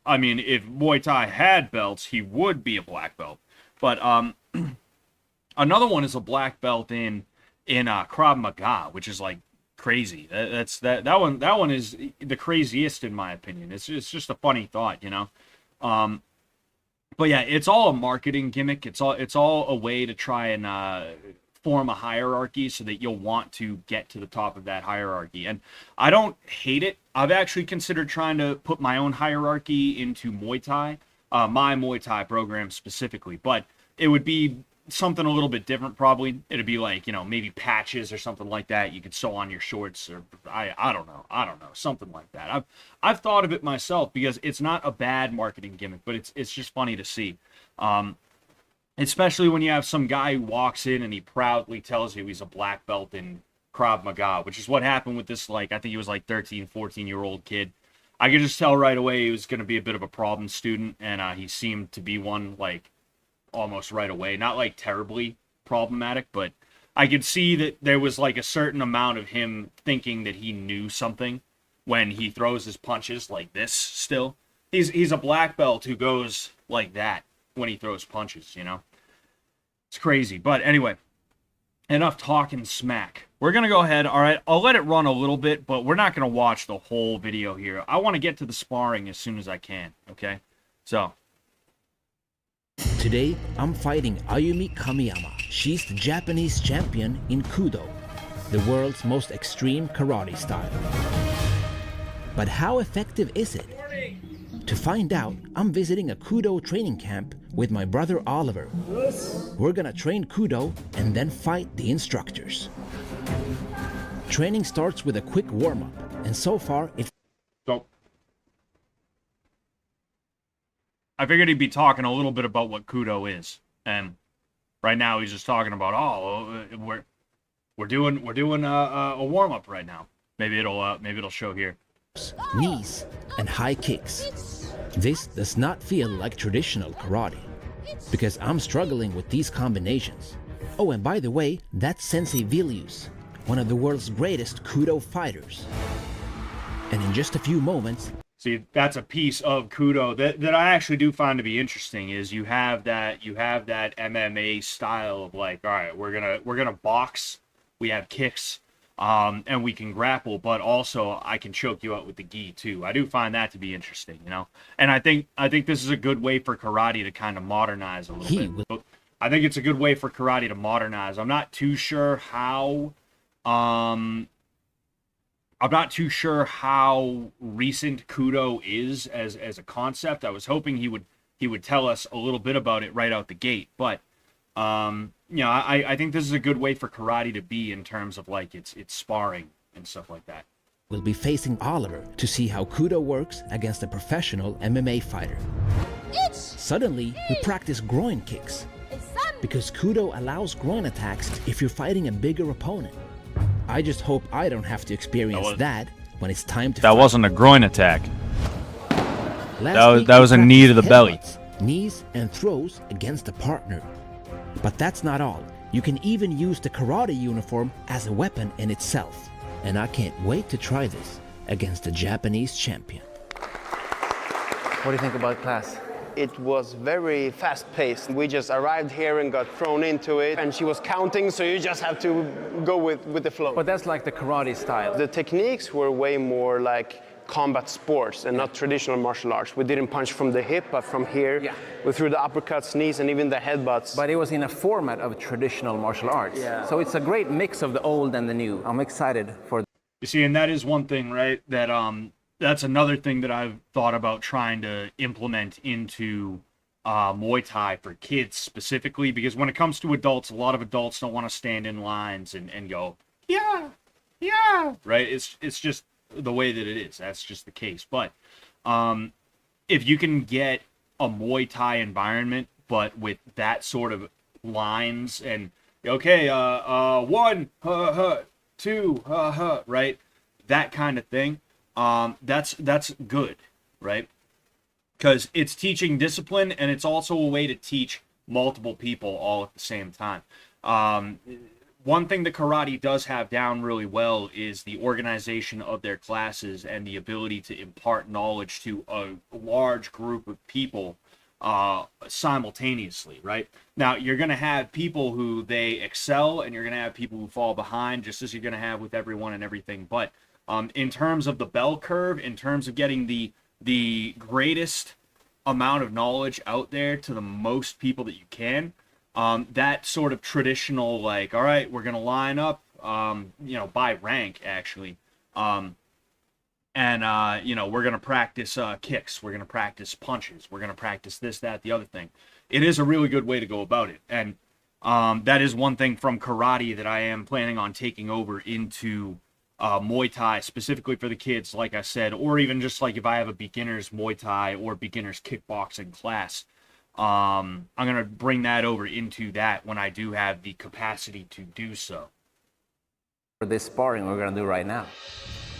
I mean, if Muay Thai had belts, he would be a black belt. But another one is a black belt in Krav Maga, which is like crazy. That one is the craziest in my opinion. It's just a funny thought, you know. Um, but yeah, it's all a marketing gimmick. It's all a way to try and form a hierarchy so that you'll want to get to the top of that hierarchy. And I don't hate it. I've actually considered trying to put my own hierarchy into Muay Thai, my Muay Thai program specifically, but it would be something a little bit different probably. It'd be like, you know, maybe patches or something like that you could sew on your shorts or I don't know, something like that. I've thought of it myself because it's not a bad marketing gimmick, but it's just funny to see. Um, Especially when you have some guy who walks in and he proudly tells you he's a black belt in Krav Maga, which is what happened with this, like, I think he was like 13, 14-year-old kid. I could just tell right away he was going to be a bit of a problem student, and he seemed to be one, like, almost right away. Not, like, terribly, problematic, but I could see that there was like a certain amount of him thinking that he knew something when he throws his punches like this still. He's a black belt who goes like that when he throws punches, you know? It's crazy. But anyway, enough talking smack. We're going to go ahead. All right, I'll let it run a little bit, but we're not going to watch the whole video here. I want to get to the sparring as soon as I can, okay? So. Today, I'm fighting Ayumi Kamiyama. She's the Japanese champion in Kudo, the world's most extreme karate style. But how effective is it? To find out, I'm visiting a Kudo training camp with my brother Oliver. We're gonna train Kudo and then fight the instructors. Training starts with a quick warm-up, and so far it's... So, I figured he'd be talking a little bit about what Kudo is, and right now he's just talking about, we're doing a warm-up right now. Maybe it'll show here. Knees and high kicks. This does not feel like traditional karate, because I'm struggling with these combinations. Oh, and by the way, that's Sensei Vilius, one of the world's greatest Kudo fighters. And in just a few moments... See, that's a piece of Kudo that I actually do find to be interesting, is you have that MMA style of like, all right, we're gonna box, we have kicks, and we can grapple, but also I can choke you out with the gi too. I do find that to be interesting, you know. And I think this is a good way for karate to kind of modernize a little bit. I think it's a good way for karate to modernize. I'm not too sure how recent Kudo is as a concept. I was hoping he would tell us a little bit about it right out the gate, but you know, I think this is a good way for karate to be in terms of like its sparring and stuff like that. We'll be facing Oliver to see how Kudo works against a professional MMA fighter. Suddenly, we practice groin kicks, because Kudo allows groin attacks if you're fighting a bigger opponent. I just hope I don't have to experience that when it's time to fight. That wasn't a groin attack. That was a knee to the belly. Knees and throws against a partner. But that's not all. You can even use the karate uniform as a weapon in itself. And I can't wait to try this against the Japanese champion. What do you think about class? It was very fast-paced. We just arrived here and got thrown into it, and she was counting, so you just have to go with the flow. But that's like the karate style. The techniques were way more like combat sports and not traditional martial arts. We didn't punch from the hip, but from here. Yeah. We threw the uppercuts, knees, and even the headbutts. But it was in a format of traditional martial arts. Yeah. So it's a great mix of the old and the new. I'm excited for... You see, and that is one thing, right? That's another thing that I've thought about trying to implement into Muay Thai for kids specifically, because when it comes to adults, a lot of adults don't want to stand in lines and go, yeah, right? It's just the way that it is. That's just the case. But if you can get a Muay Thai environment, but with that sort of lines and, okay, 1, two, right? That kind of thing. That's good, right? Because it's teaching discipline, and it's also a way to teach multiple people all at the same time. One thing that karate does have down really well is the organization of their classes and the ability to impart knowledge to a large group of people simultaneously, right? Now, you're going to have people who they excel, and you're going to have people who fall behind, just as you're going to have with everyone and everything. But in terms of the bell curve, in terms of getting the greatest amount of knowledge out there to the most people that you can, that sort of traditional, like, all right, we're going to line up, by rank, actually. We're going to practice kicks. We're going to practice punches. We're going to practice this, that, the other thing. It is a really good way to go about it. And that is one thing from karate that I am planning on taking over into Muay Thai, specifically for the kids, like I said, or even just like if I have a beginner's Muay Thai or beginner's kickboxing class. I'm going to bring that over into that when I do have the capacity to do so. For this sparring we're going to do right now.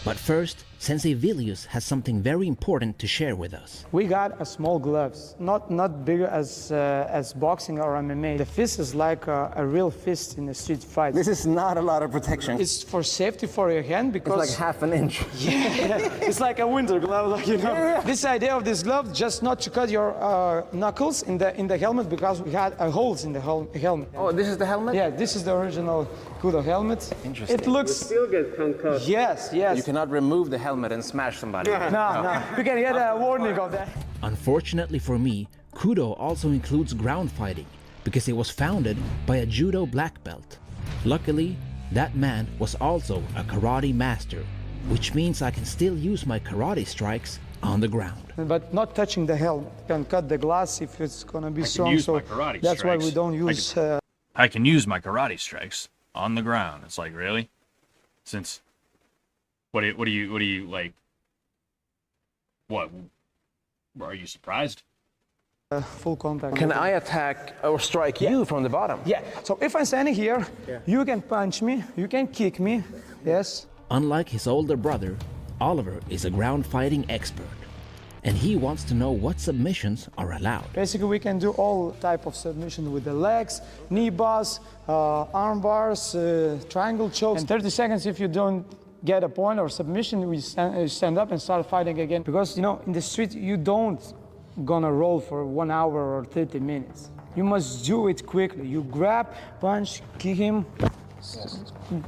But first, Sensei Vilius has something very important to share with us. We got a small gloves, not bigger as boxing or MMA. The fist is like a real fist in a street fight. This is not a lot of protection. It's for safety for your hand because It's like half an inch. it's like a winter glove, like, you know. Yeah. This idea of this glove, just not to cut your knuckles in the helmet, because we had holes in the helmet. Oh, this is the helmet? Yeah, this is the original Kudo helmet. Interesting. It looks. Still get concussed. Yes. You cannot remove the helmet and smash somebody. No. You can get a warning of that. Unfortunately for me, Kudo also includes ground fighting because it was founded by a judo black belt. Luckily, that man was also a karate master, which means I can still use my karate strikes on the ground. But not touching the helmet. You can cut the glass if it's gonna be strong. use So my karate that's why we strikes. don't use. I can use my karate strikes on the ground. It's like, really? Since what do you like? What? Are you surprised? Full contact. Can I attack or strike you from the bottom? Yeah. So if I'm standing here, you can punch me, you can kick me. Yes. Unlike his older brother, Oliver is a ground fighting expert, and he wants to know what submissions are allowed. Basically, we can do all type of submission with the legs, knee bars, arm bars, triangle chokes. In 30 seconds, if you don't get a point or submission, we stand up and start fighting again. Because, you know, in the street, you don't gonna roll for 1 hour or 30 minutes. You must do it quickly. You grab, punch, kick him,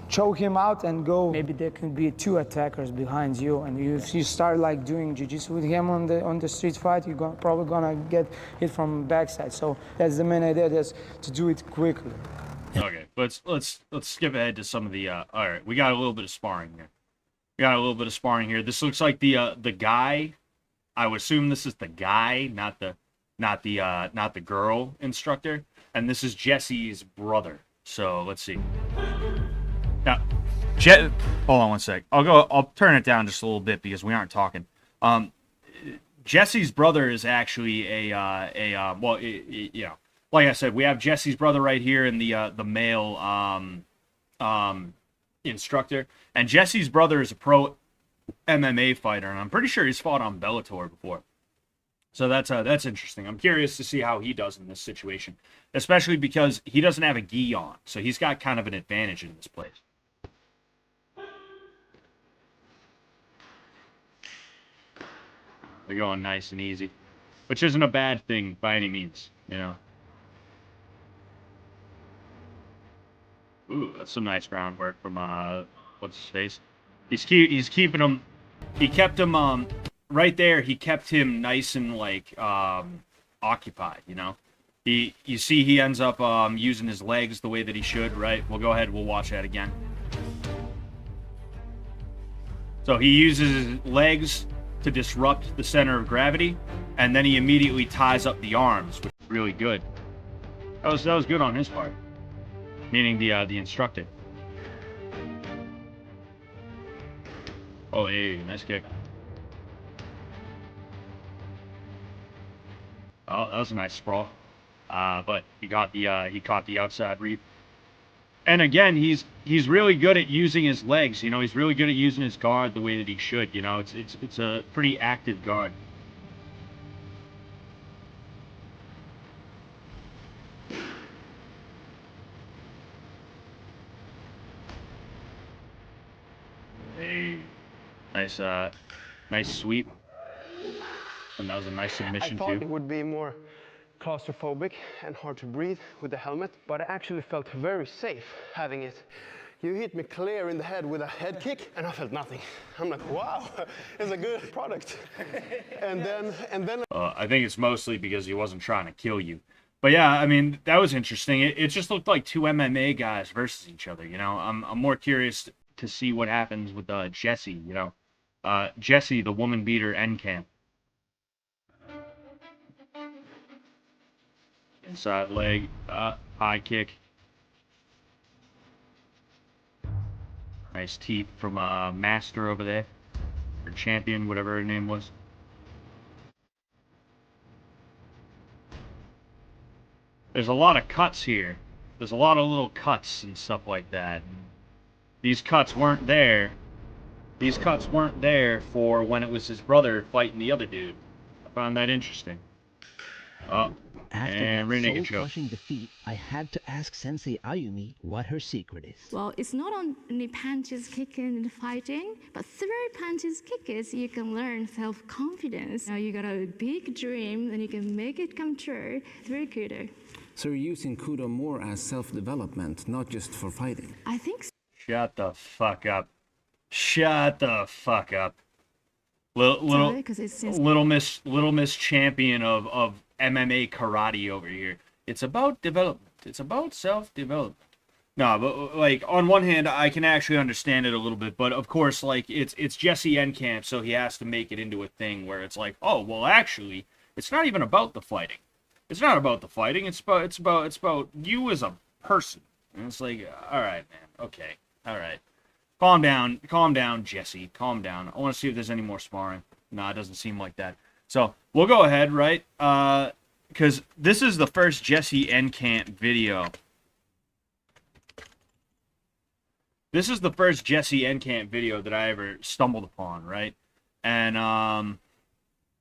choke him out and go. Maybe there can be 2 attackers behind you, and if you start like doing jiu-jitsu with him on the street fight, you're probably gonna get hit from backside. So that's the main idea, that's to do it quickly. Okay, let's skip ahead to some of the. All right, we got a little bit of sparring here. This looks like the guy. I would assume this is the guy, not the girl instructor, and this is Jesse's brother. So let's see. Now, hold on one sec. I'll turn it down just a little bit because we aren't talking. Jesse's brother is actually you know, like I said, we have Jesse's brother right here in the male instructor, and Jesse's brother is a pro MMA fighter, and I'm pretty sure he's fought on Bellator before. So that's interesting. I'm curious to see how he does in this situation, especially because he doesn't have a gi on, so he's got kind of an advantage in this place. They're going nice and easy, which isn't a bad thing by any means, you know. Ooh, that's some nice groundwork from what's his face? He's keeping him. He kept him right there. He kept him nice and like occupied. You know, you see he ends up using his legs the way that he should. Right? We'll go ahead. We'll watch that again. So he uses his legs to disrupt the center of gravity, and then he immediately ties up the arms, which is really good. That was good on his part, meaning the instructor. Oh, hey, nice kick. Oh, that was a nice sprawl. But he caught the outside reef. And again, he's really good at using his legs. You know, he's really good at using his guard the way that he should. You know, it's a pretty active guard. Hey, nice sweep. And that was a nice submission I thought too. it would be more claustrophobic and hard to breathe with the helmet, but I actually felt very safe having it. You hit me clear in the head with a head kick, and I felt nothing. I'm like, wow, it's a good product. And then. I think it's mostly because he wasn't trying to kill you. But yeah, I mean, that was interesting. It just looked like 2 MMA guys versus each other. You know, I'm more curious to see what happens with Jesse. You know, Jesse, the woman beater, Enkamp. Inside leg, high kick. Nice teep from Master over there, or Champion, whatever her name was. There's a lot of cuts here. There's a lot of little cuts and stuff like that. These cuts weren't there These cuts weren't there for when it was his brother fighting the other dude. I found that interesting. Oh, After and rear that naked choke. soul-crushing defeat, I had to ask Sensei Ayumi what her secret is. Well, it's not only punches, kicking, and fighting, but through punches, kicks, you can learn self-confidence. Now you got a big dream, and you can make it come true through Kudo. So you're using Kudo more as self-development, not just for fighting. I think so. Shut the fuck up. Shut the fuck up. Little Miss Champion of MMA karate over here. It's about development. It's about self-development. No, but like on one hand, I can actually understand it a little bit, but of course, like it's Jesse Enkamp, so he has to make it into a thing where it's like, oh, well, actually, it's not even about the fighting. It's not about the fighting. It's about you as a person. And it's like, all right, man, okay, all right. Calm down, Jesse. Calm down. I want to see if there's any more sparring. No, it doesn't seem like that. So we'll go ahead, right? Because this is the first Jesse Enkamp video. This is the first Jesse Enkamp video that I ever stumbled upon, right? And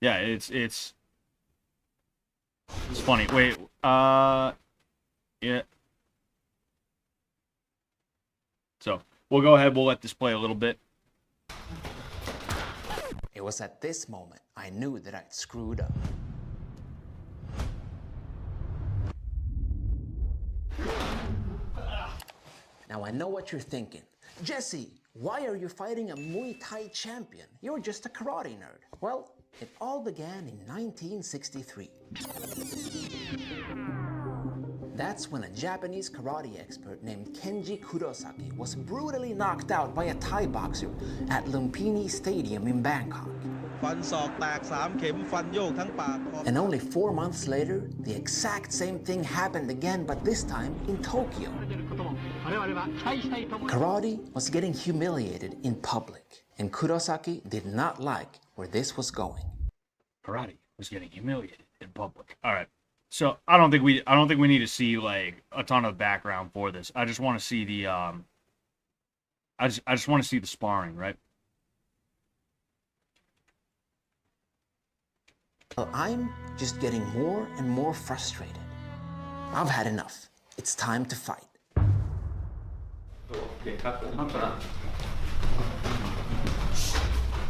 yeah, it's funny. Wait, yeah. So we'll go ahead. We'll let this play a little bit. It was at this moment I knew that I'd screwed up. Now I know what you're thinking. Jesse, why are you fighting a Muay Thai champion? You're just a karate nerd. Well, it all began in 1963. That's when a Japanese karate expert named Kenji Kurosaki was brutally knocked out by a Thai boxer at Lumpini Stadium in Bangkok. And only 4 months later, the exact same thing happened again, but this time in Tokyo. Karate was getting humiliated in public, and Kurosaki did not like where this was going. Karate was getting humiliated in public. All right. So I don't think we need to see like a ton of background for this. I just want to see the I just want to see the sparring, right? Well, I'm just getting more and more frustrated. I've had enough. It's time to fight.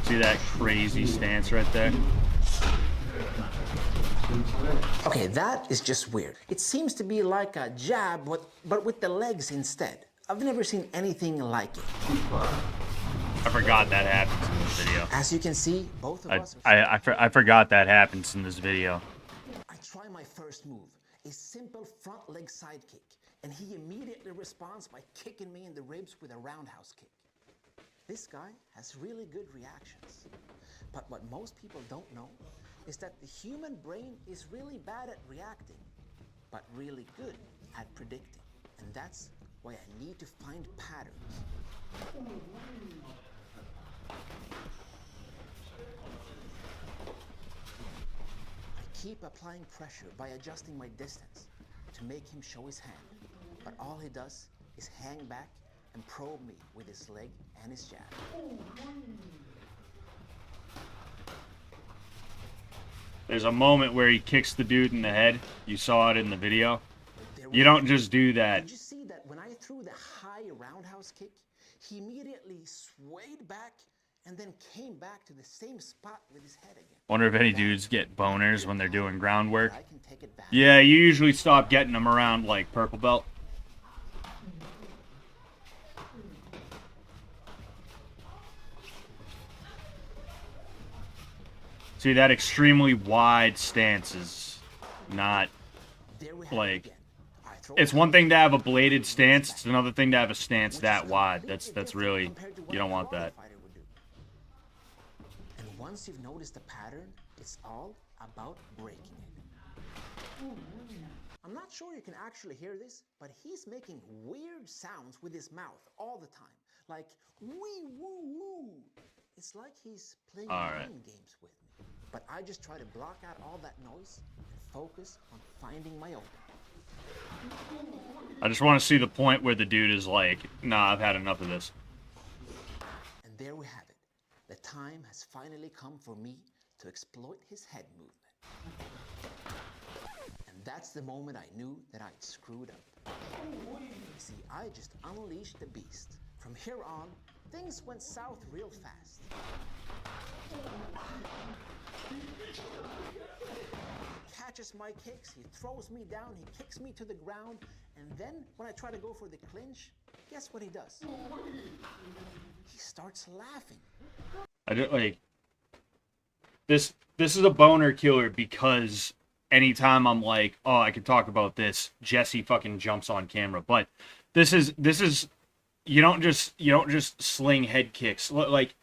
See that crazy stance right there? Okay, that is just weird. It seems to be like a jab, but with the legs instead. I've never seen anything like it. I forgot that happens in this video. As you can see, both of us are... I forgot that happens in this video. I try my first move, a simple front leg side kick, and he immediately responds by kicking me in the ribs with a roundhouse kick. This guy has really good reactions. But what most people don't know is that the human brain is really bad at reacting, but really good at predicting. And that's why I need to find patterns. I keep applying pressure by adjusting my distance to make him show his hand. But all he does is hang back and probe me with his leg and his jab. There's a moment where he kicks the dude in the head. You saw it in the video. You don't just do that. Did you see that when I threw the high roundhouse kick, he immediately swayed back and then came back to the same spot with his head again? Wonder if any dudes get boners when they're doing groundwork. I can take it back. Yeah, you usually stop getting them around like purple belt. See, that extremely wide stance is not like... It's one thing to have a bladed stance, it's another thing to have a stance that wide. That's really... You don't want that. And once you've noticed the pattern, it's all about breaking it. I'm not sure you can actually hear this, but he's making weird sounds with his mouth all the time. Like, wee woo woo. It's like he's playing mind games with me. But I just try to block out all that noise and focus on finding my opening. I just want to see the point where the dude is like, nah, I've had enough of this. And there we have it. the time has finally come for me to exploit his head movement. And that's the moment I knew that I'd screwed up. See, I just unleashed the beast. From here on, things went south real fast. Catches my kicks, he throws me down, he kicks me to the ground, and then when I try to go for the clinch, guess what he does? He starts laughing. I don't like this. This is a boner killer because anytime I'm like, oh, I could talk about this, Jesse fucking jumps on camera. But this is you don't just sling head kicks. Like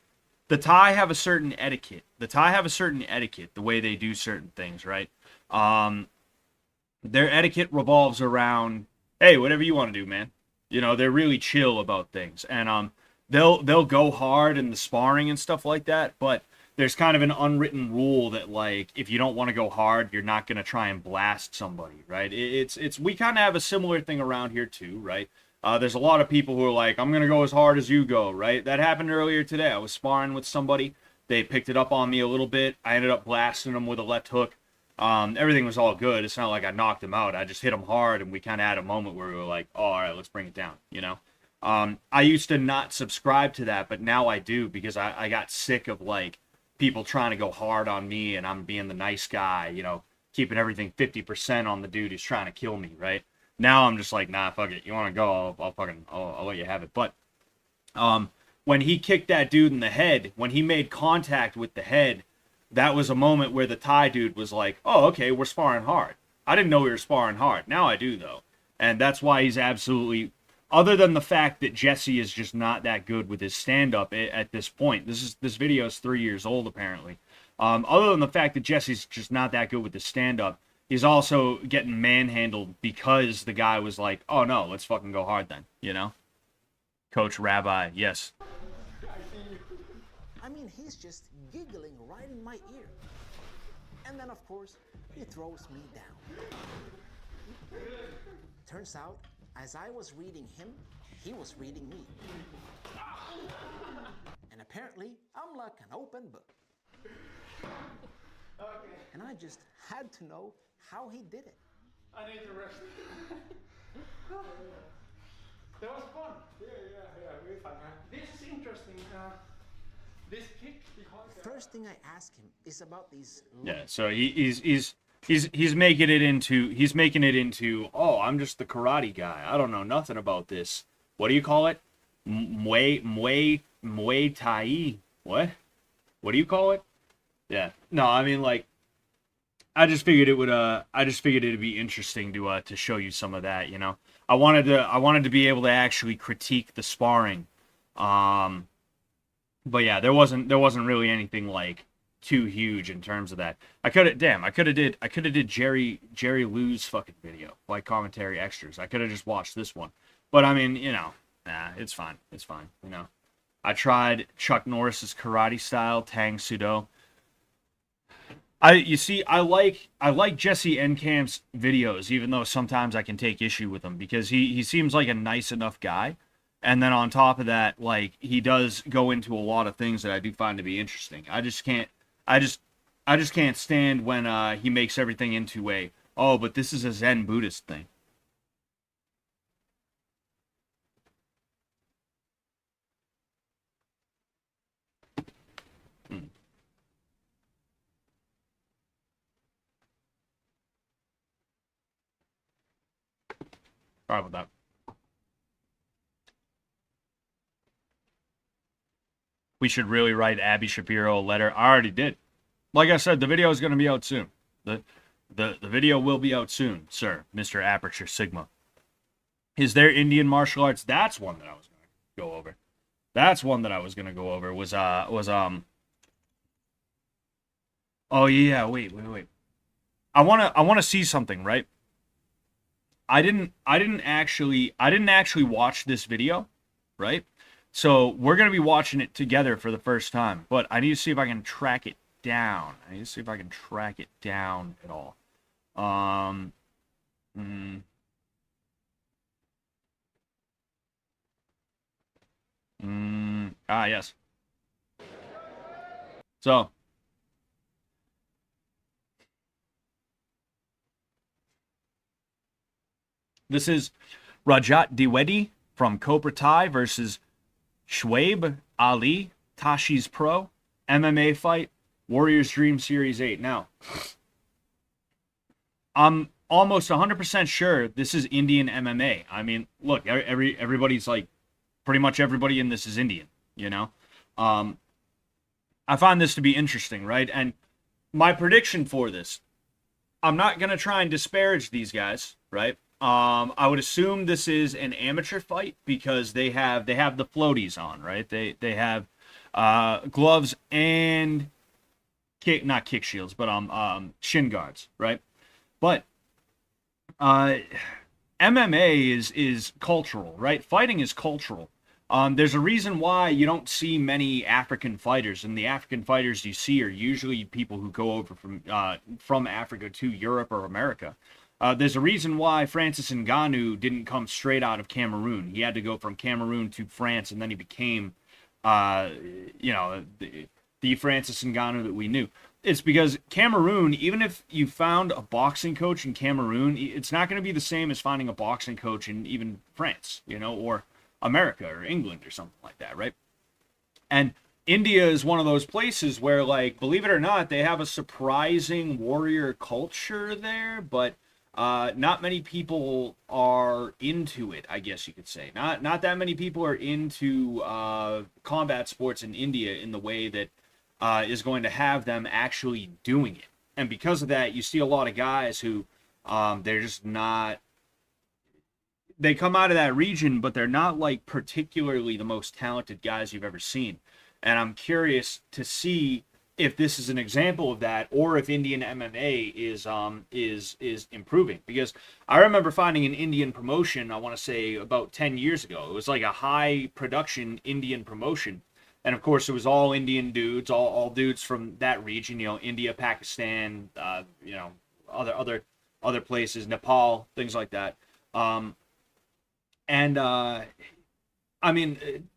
the Thai have a certain etiquette. The way they do certain things, right? Their etiquette revolves around, hey, whatever you want to do, man. You know, they're really chill about things, and they'll go hard in the sparring and stuff like that, but there's kind of an unwritten rule that, like, if you don't want to go hard, you're not going to try and blast somebody, right? It's we kind of have a similar thing around here too, right? There's a lot of people who are like, I'm going to go as hard as you go, right? That happened earlier today. I was sparring with somebody. They picked it up on me a little bit. I ended up blasting them with a left hook. Everything was all good. It's not like I knocked him out. I just hit him hard, and we kind of had a moment where we were like, oh, all right, let's bring it down, you know? I used to not subscribe to that, but now I do because I got sick of, like, people trying to go hard on me and I'm being the nice guy, you know, keeping everything 50% on the dude who's trying to kill me, right? Now I'm just like, nah, fuck it. You want to go, I'll let you have it. But when he kicked that dude in the head, when he made contact with the head, that was a moment where the Thai dude was like, oh, okay, we're sparring hard. I didn't know we were sparring hard. Now I do, though. And that's why he's absolutely... Other than the fact that Jesse is just not that good with his stand-up at this point. This video is 3 years old, apparently. Other than the fact that Jesse's just not that good with his stand-up, he's also getting manhandled because the guy was like, oh, no, let's fucking go hard then, you know? Coach Rabbi, yes. I mean, he's just giggling right in my ear. And then, of course, he throws me down. Turns out, as I was reading him, he was reading me. And apparently, I'm like an open book. And I just had to know how he did it. I need to rest. That was fun. Yeah, really fun. This is interesting. This kick behind The first thing I ask him is about these. Yeah, so he's making it into, oh, I'm just the karate guy. I don't know nothing about this. What do you call it? Muay Thai. What? What do you call it? Yeah. No, I mean, like, I just figured it'd be interesting to show you some of that, you know. I wanted to be able to actually critique the sparring. But yeah, there wasn't really anything like too huge in terms of that. I could have did Jerry Lou's fucking video, like commentary extras. I could have just watched this one. But I mean, you know, nah, it's fine, you know. I tried Chuck Norris's karate style, Tang Sudo. I like Jesse Enkamp's videos, even though sometimes I can take issue with him because he seems like a nice enough guy. And then on top of that, like, he does go into a lot of things that I do find to be interesting. I just can't stand when he makes everything into a, oh, but this is a Zen Buddhist thing. Sorry about that. We should really write Abby Shapiro a letter. I already did. Like I said, the video is going to be out soon. The video will be out soon, sir, Mr. Aperture Sigma. Is there Indian martial arts? That's one that I was going to go over. Oh yeah, wait. I want to see something, right? I didn't actually watch this video, right? So we're going to be watching it together for the first time, but I need to see if I can track it down. At all. Yes. So this is Rajat Dwivedi from Cobra Thai versus Shoaib Ali, Tashi's Pro, MMA fight, Warriors Dream Series 8. Now, I'm almost 100% sure this is Indian MMA. I mean, look, everybody's like, pretty much everybody in this is Indian, you know? I find this to be interesting, right? And my prediction for this, I'm not going to try and disparage these guys, right? I would assume this is an amateur fight because they have the floaties on, right? They have gloves and not kick shields, but shin guards, right? But MMA is cultural, right? Fighting is cultural. There's a reason why you don't see many African fighters, and the African fighters you see are usually people who go over from Africa to Europe or America. There's a reason why Francis Ngannou didn't come straight out of Cameroon. He had to go from Cameroon to France, and then he became, the Francis Ngannou that we knew. It's because Cameroon, even if you found a boxing coach in Cameroon, it's not going to be the same as finding a boxing coach in even France, or America or England or something like that, right? And India is one of those places where, like, believe it or not, they have a surprising warrior culture there, but not many people are into it, I guess you could say. Not that many people are into combat sports in India in the way that is going to have them actually doing it. And because of that, you see a lot of guys who they're just not. They come out of that region, but they're not like particularly the most talented guys you've ever seen. And I'm curious to see if this is an example of that, or if Indian MMA is improving. Because I remember finding an Indian promotion, I want to say about 10 years ago. It was like a high production Indian promotion. And of course, it was all Indian dudes, all dudes from that region, India, Pakistan, other places, Nepal, things like that. I mean,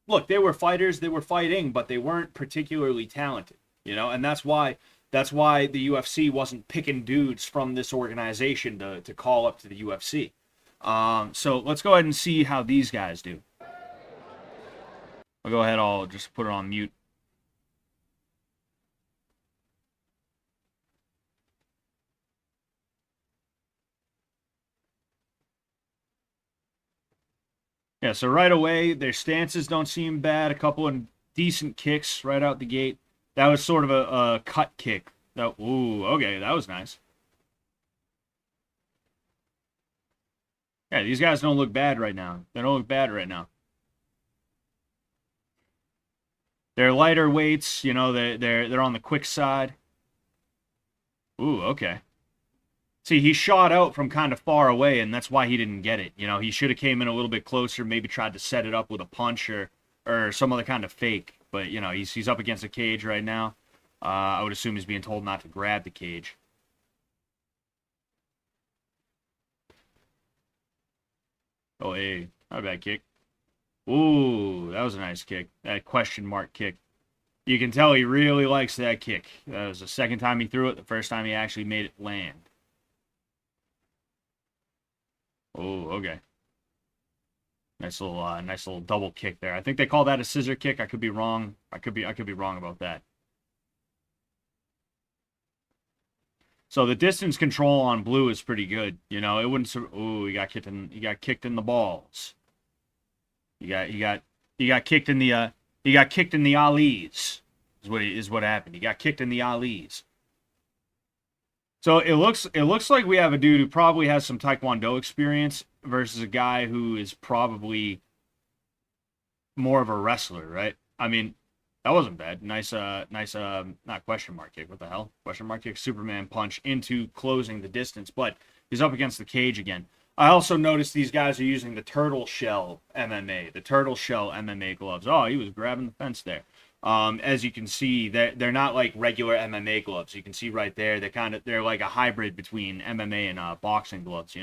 look, they were fighters, they were fighting, but they weren't particularly talented, and that's why the UFC wasn't picking dudes from this organization to call up to the UFC. So let's go ahead and see how these guys do. I'll go ahead, I'll just put it on mute. Yeah, so right away, their stances don't seem bad. A couple of decent kicks right out the gate. That was sort of a cut kick. Ooh, okay, that was nice. Yeah, these guys don't look bad right now. They don't look bad right now. They're lighter weights, they're on the quick side. Ooh, okay. See, he shot out from kind of far away, and that's why he didn't get it. He should have came in a little bit closer, maybe tried to set it up with a punch or some other kind of fake. But, he's up against a cage right now. I would assume he's being told not to grab the cage. Oh, hey, not a bad kick. Ooh, that was a nice kick. That question mark kick. You can tell he really likes that kick. That was the second time he threw it, the first time he actually made it land. Oh, okay. Nice little double kick there. I think they call that a scissor kick. I could be wrong. I could be wrong about that. So the distance control on blue is pretty good. It wouldn't. Ooh, he got kicked in the balls. He got kicked in the Ali's. Is what happened. He got kicked in the Ali's. So it looks like we have a dude who probably has some Taekwondo experience versus a guy who is probably more of a wrestler, right? I mean, that wasn't bad. Nice, not question mark kick. What the hell? Question mark kick, Superman punch into closing the distance, but he's up against the cage again. I also noticed these guys are using the turtle shell MMA gloves. Oh, he was grabbing the fence there. As you can see, they're not like regular MMA gloves. You can see right there, they're like a hybrid between MMA and boxing gloves.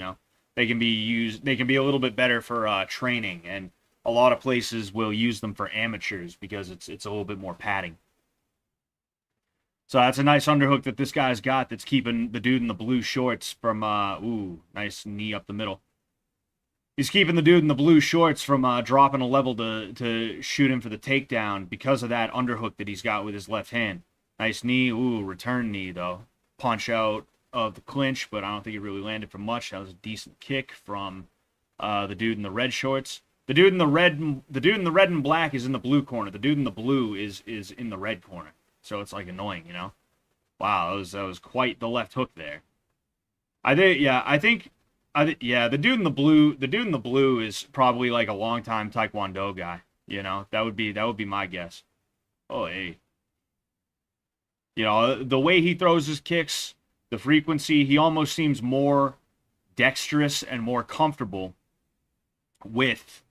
They can be a little bit better for training, and a lot of places will use them for amateurs because it's a little bit more padding. So that's a nice underhook that this guy's got that's keeping the dude in the blue shorts from, ooh, nice knee up the middle. He's keeping the dude in the blue shorts from dropping a level to shoot him for the takedown because of that underhook that he's got with his left hand. Nice knee. Ooh, return knee, though. Punch out of the clinch, but I don't think it really landed for much. That was a decent kick from the dude in the red shorts. The dude in the red and black is in the blue corner. The dude in the blue is in the red corner. So it's like annoying, you know? Wow, that was quite the left hook there. I think the dude in the blue is probably like a longtime Taekwondo guy. You know, that would be my guess. Oh, hey. You know, the way he throws his kicks, the frequency, he almost seems more dexterous and more comfortable with,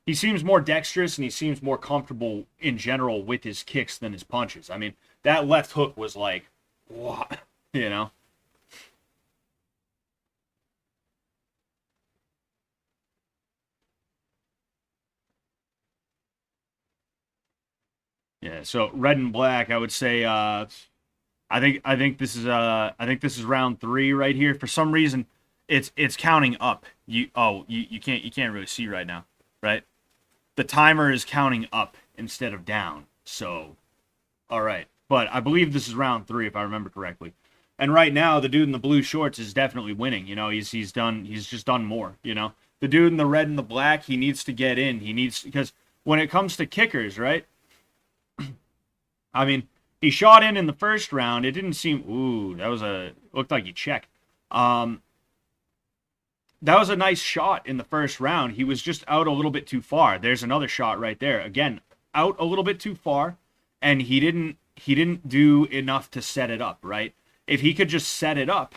he seems more dexterous and he seems more comfortable in general with his kicks than his punches. I mean, that left hook was like, what? You know? Yeah, so red and black, I would say I think this is round 3 right here. For some reason, it's counting up. You can't really see right now, right? The timer is counting up instead of down. So, all right. But I believe this is round 3 if I remember correctly. And right now, the dude in the blue shorts is definitely winning. You know, he's just done more. You know, the dude in the red and the black, he needs to get in. Because when it comes to kickers, right? I mean, he shot in the first round. It didn't seem. Ooh, looked like he checked. That was a nice shot in the first round. He was just out a little bit too far. There's another shot right there. Again, out a little bit too far, and he didn't do enough to set it up, right? If he could just set it up,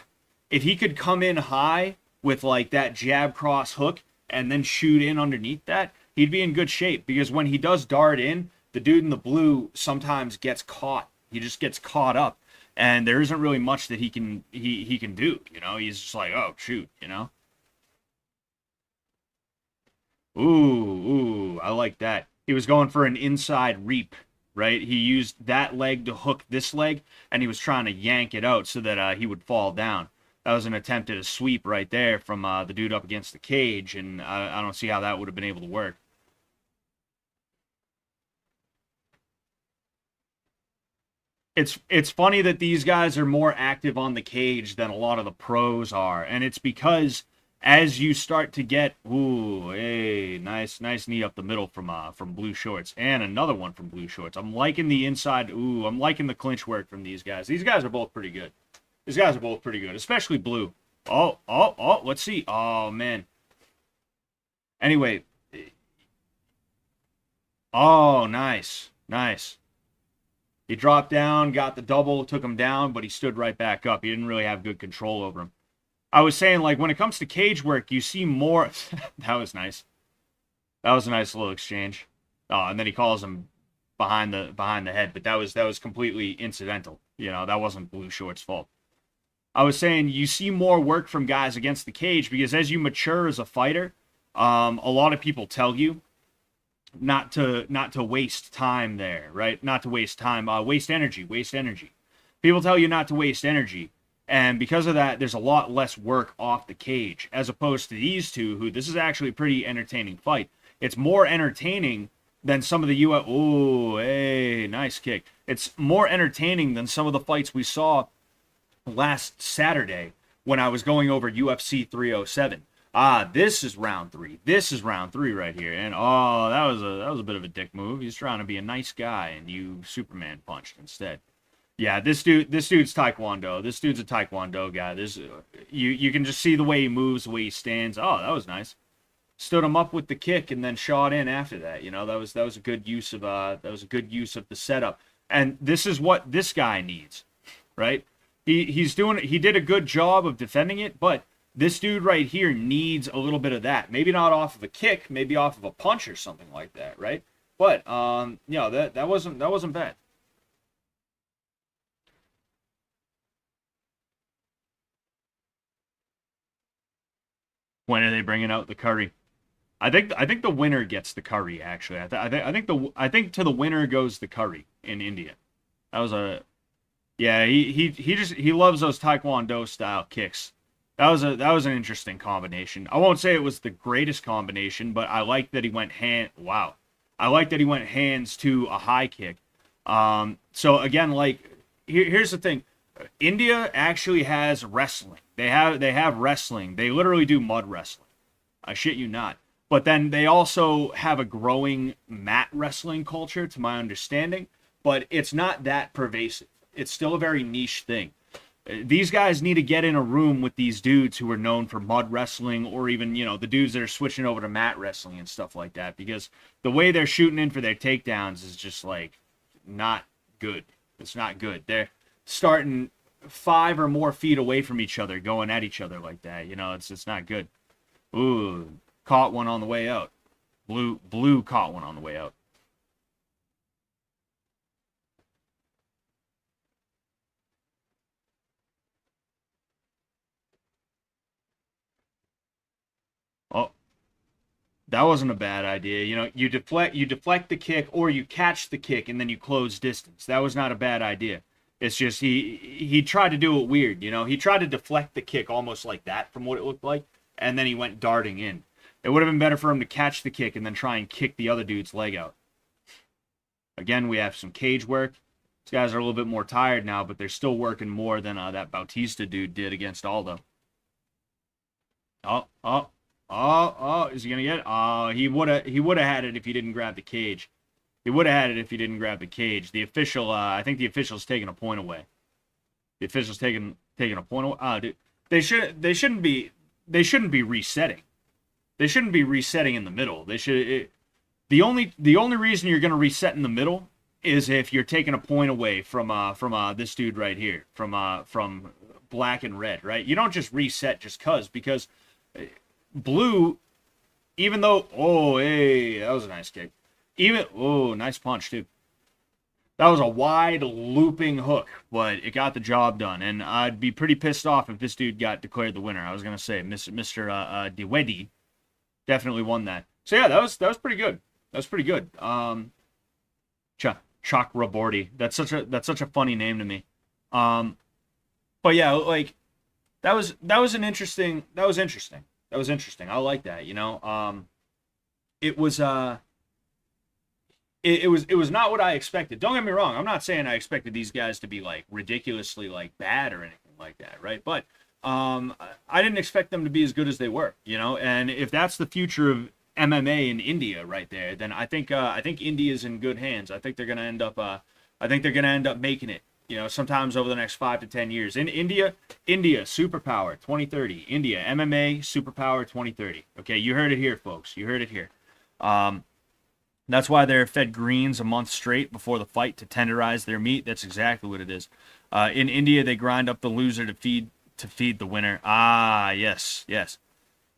if he could come in high with like that jab cross hook and then shoot in underneath that, he'd be in good shape. Because when he does dart in, the dude in the blue sometimes gets caught. He just gets caught up, and there isn't really much that he can do. You know, he's just like, oh shoot, you know. Ooh, I like that. He was going for an inside reap, right? He used that leg to hook this leg, and he was trying to yank it out so that he would fall down. That was an attempt at a sweep right there from the dude up against the cage, and I don't see how that would have been able to work. It's funny that these guys are more active on the cage than a lot of the pros are, and it's because as you start to get, ooh, hey, nice knee up the middle from blue shorts, and another one from blue shorts. I'm liking the inside. Ooh, I'm liking the clinch work from these guys. These guys are both pretty good. Especially blue. Oh, let's see. Oh man. Anyway. Oh, nice. He dropped down, got the double, took him down, but he stood right back up. He didn't really have good control over him. I was saying, like, when it comes to cage work, you see more. That was nice. That was a nice little exchange. Oh, and then he calls him behind the head, but that was completely incidental. You know, that wasn't blue shorts' fault. I was saying you see more work from guys against the cage because as you mature as a fighter, a lot of people tell you not to waste time there, right? Not to waste time, waste energy. People tell you not to waste energy. And because of that, there's a lot less work off the cage, as opposed to these two, who this is actually a pretty entertaining fight. It's more entertaining than some of the oh, hey, nice kick. It's more entertaining than some of the fights we saw last Saturday when I was going over UFC 307. This is round 3. This is round 3 right here. And that was a bit of a dick move. He's trying to be a nice guy, and you Superman punched instead. Yeah, this dude's Taekwondo. This dude's a Taekwondo guy. You can just see the way he moves, the way he stands. Oh, that was nice. Stood him up with the kick and then shot in after that. You know, that was a good use of the setup. And this is what this guy needs, right? He did a good job of defending it, but this dude right here needs a little bit of that. Maybe not off of a kick, maybe off of a punch or something like that, right? But that wasn't bad. When are they bringing out the curry? I think the winner gets the curry. Actually, I think to the winner goes the curry in India. That was a yeah. He loves those Taekwondo style kicks. That was an interesting combination. I won't say it was the greatest combination, but I like that he went Wow, I like that he went hands to a high kick. So again, like here's the thing. India actually has wrestling. They have wrestling. They literally do mud wrestling. I shit you not. But then they also have a growing mat wrestling culture, to my understanding. But it's not that pervasive. It's still a very niche thing. These guys need to get in a room with these dudes who are known for mud wrestling, or even, you know, the dudes that are switching over to mat wrestling and stuff like that, because the way they're shooting in for their takedowns is just like not good. It's not good. They're starting 5 or more feet away from each other, going at each other like that. You know, it's not good. Ooh, caught one on the way out. Blue caught one on the way out. Oh, that wasn't a bad idea. You know, you deflect the kick, or you catch the kick and then you close distance. That was not a bad idea. It's just he tried to do it weird, you know. He tried to deflect the kick almost like that from what it looked like, and then he went darting in. It would have been better for him to catch the kick and then try and kick the other dude's leg out. Again, we have some cage work. These guys are a little bit more tired now, but they're still working more than that Bautista dude did against Aldo. Is he gonna get it? He would have had it if he didn't grab the cage. He would have had it if he didn't grab the cage. The official, I think the official's taking a point away. The official's taking a point away. Dude, they shouldn't be resetting. They shouldn't be resetting in the middle. They should. The only reason you're gonna reset in the middle is if you're taking a point away from this dude right here, from black and red, right? You don't just reset just because blue, even though, oh, hey, that was a nice kick. Nice punch, too. That was a wide looping hook, but it got the job done. And I'd be pretty pissed off if this dude got declared the winner. I was going to say, Mr. Dewedi definitely won that. So, yeah, that was pretty good. That was pretty good. Chakraborty. That's such a funny name to me. But yeah, like that was interesting. I like that, you know. It was not what I expected. Don't get me wrong. I'm not saying I expected these guys to be like ridiculously like bad or anything like that, right? But I didn't expect them to be as good as they were, you know. And if that's the future of MMA in India right there, then I think India's in good hands. I think they're gonna end up making it, you know, sometimes over the next 5 to 10 years. In India superpower 2030. India MMA superpower 2030. Okay, you heard it here, folks. You heard it here. That's why they're fed greens a month straight before the fight to tenderize their meat. That's exactly what it is. In India, they grind up the loser to feed the winner. Ah, yes.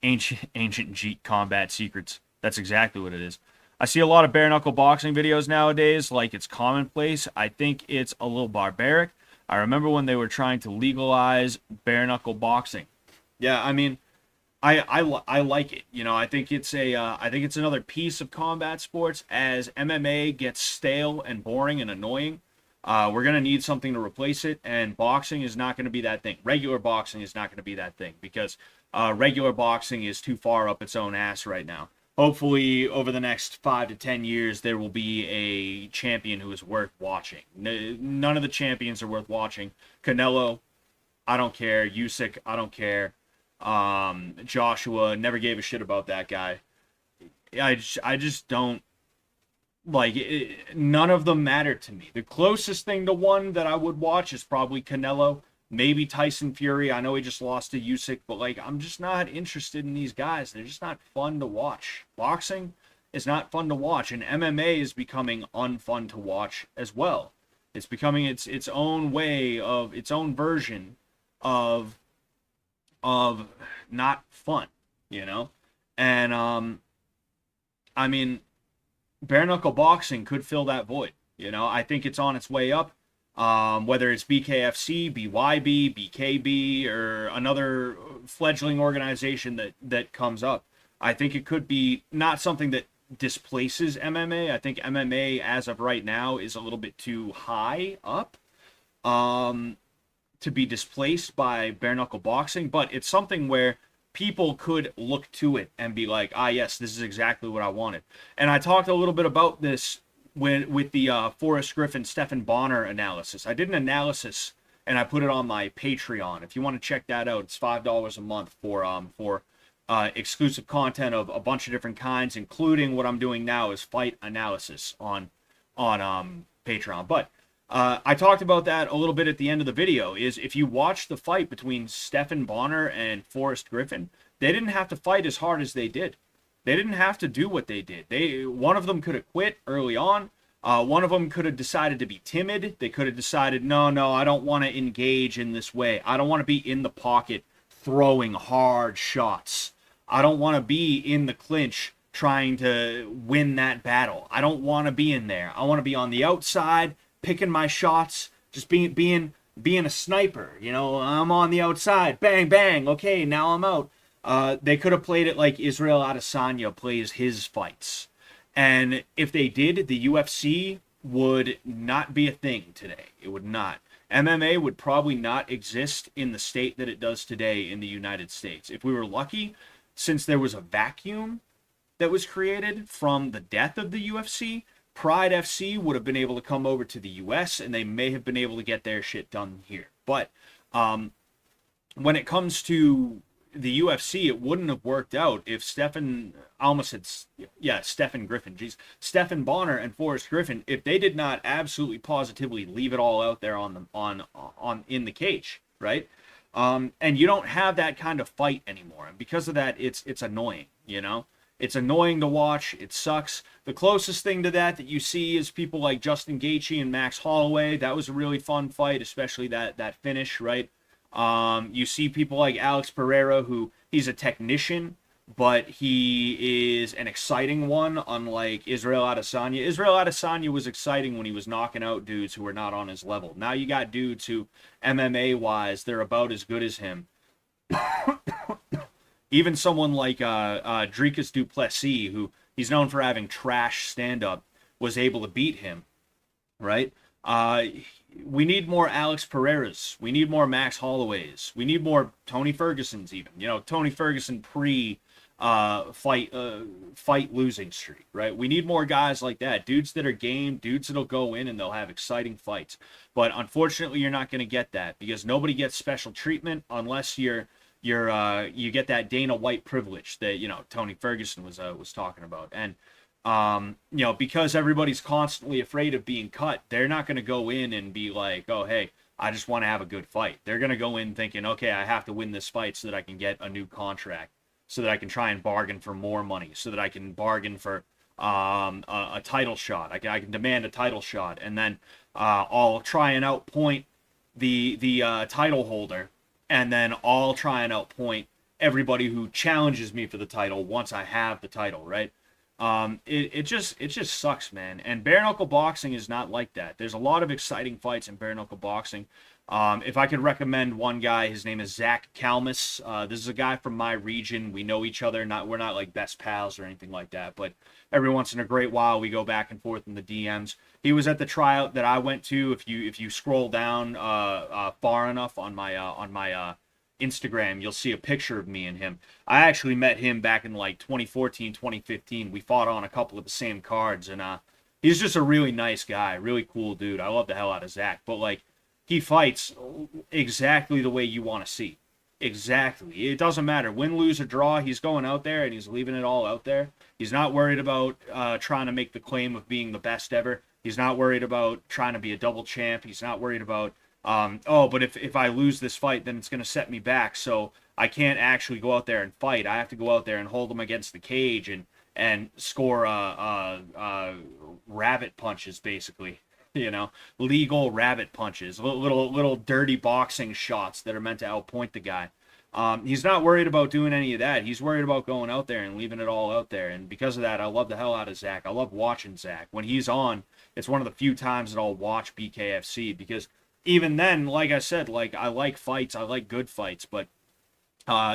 Ancient Jeet combat secrets. That's exactly what it is. I see a lot of bare knuckle boxing videos nowadays, like it's commonplace. I think it's a little barbaric. I remember when they were trying to legalize bare knuckle boxing. Yeah, I mean, I like it. You know, I think it's another piece of combat sports. As MMA gets stale and boring and annoying, we're gonna need something to replace it, and boxing is not gonna be that thing. Regular boxing is not gonna be that thing, because regular boxing is too far up its own ass right now. Hopefully, over the next 5 to 10 years, there will be a champion who is worth watching. None of the champions are worth watching. Canelo, I don't care. Usyk, I don't care. Joshua, never gave a shit about that guy. I just don't like it. None of them matter to me. The closest thing to one that I would watch is probably Canelo. Maybe Tyson Fury. I know he just lost to Usyk, but like, I'm just not interested in these guys. They're just not fun to watch. Boxing is not fun to watch, and MMA is becoming unfun to watch as well. It's becoming its own way of its own version of not fun, you know? And I mean, bare knuckle boxing could fill that void. You know, I think it's on its way up. Whether it's BKFC, BYB, BKB, or another fledgling organization that comes up. I think it could be not something that displaces MMA. I think MMA as of right now is a little bit too high up to be displaced by bare knuckle boxing, but it's something where people could look to it and be like, ah, yes, this is exactly what I wanted. And I talked a little bit about this with the Forrest Griffin, Stephan Bonner analysis. I did an analysis and I put it on my Patreon. If you want to check that out, it's $5 a month for exclusive content of a bunch of different kinds, including what I'm doing now is fight analysis on Patreon. But I talked about that a little bit at the end of the video, is if you watch the fight between Stephan Bonner and Forrest Griffin, they didn't have to fight as hard as they did. They didn't have to do what they did. One of them could have quit early on. One of them could have decided to be timid. They could have decided, no, I don't want to engage in this way. I don't want to be in the pocket throwing hard shots. I don't want to be in the clinch trying to win that battle. I don't want to be in there. I want to be on the outside, picking my shots, just being a sniper. You know, I'm on the outside, bang, bang. Okay, now I'm out. They could have played it like Israel Adesanya plays his fights. And if they did, the UFC would not be a thing today. It would not. MMA would probably not exist in the state that it does today in the United States. If we were lucky, since there was a vacuum that was created from the death of the UFC, Pride FC would have been able to come over to the US and they may have been able to get their shit done here. But when it comes to the UFC, it wouldn't have worked out if Stephan Griffin, Stephan Bonner and Forrest Griffin, if they did not absolutely positively leave it all out there on in the cage, right? And you don't have that kind of fight anymore, and because of that, it's annoying. You know, it's annoying to watch. It sucks. The closest thing to that you see is people like Justin Gaethje and Max Holloway. That was a really fun fight, especially that finish, right? You see people like Alex Pereira, who he's a technician, but he is an exciting one, unlike Israel Adesanya. Israel Adesanya was exciting when he was knocking out dudes who were not on his level. Now you got dudes who, MMA-wise, they're about as good as him. Even someone like Dricus du Plessis, who he's known for having trash stand-up, was able to beat him, right? We need more Alex Pereiras. We need more Max Holloways. We need more Tony Fergusons even. You know, Tony Ferguson fight losing streak, right? We need more guys like that. Dudes that are game, dudes that'll go in and they'll have exciting fights. But unfortunately, you're not going to get that because nobody gets special treatment unless you get that Dana White privilege that, you know, Tony Ferguson was talking about. And you know, because everybody's constantly afraid of being cut, they're not going to go in and be like, oh, hey, I just want to have a good fight. They're going to go in thinking, okay, I have to win this fight so that I can get a new contract, so that I can try and bargain for more money, so that I can bargain for a title shot. I can demand a title shot, and then I'll try and outpoint the title holder, and then I'll try and outpoint everybody who challenges me for the title once I have the title, right? It just sucks, man. And bare knuckle boxing is not like that. There's a lot of exciting fights in bare knuckle boxing. If I could recommend one guy, his name is Zach Kalmus. This is a guy from my region. We know each other. We're not like best pals or anything like that, but every once in a great while we go back and forth in the DMs. He was at the tryout that I went to. If you scroll down far enough on my Instagram, you'll see a picture of me and him. I actually met him back in like 2014, 2015. We fought on a couple of the same cards, and he's just a really nice guy, really cool dude. I love the hell out of Zach, but like he fights exactly the way you want to see. Exactly. It doesn't matter. Win, lose, or draw, he's going out there and he's leaving it all out there. He's not worried about trying to make the claim of being the best ever. He's not worried about trying to be a double champ. He's not worried about but if I lose this fight, then it's going to set me back, so I can't actually go out there and fight. I have to go out there and hold them against the cage and score rabbit punches, basically. You know, legal rabbit punches, little dirty boxing shots that are meant to outpoint the guy. He's not worried about doing any of that. He's worried about going out there and leaving it all out there. And because of that, I love the hell out of Zach. I love watching Zach. When he's on, it's one of the few times that I'll watch BKFC, because even then, like I said, like I like fights, I like good fights, but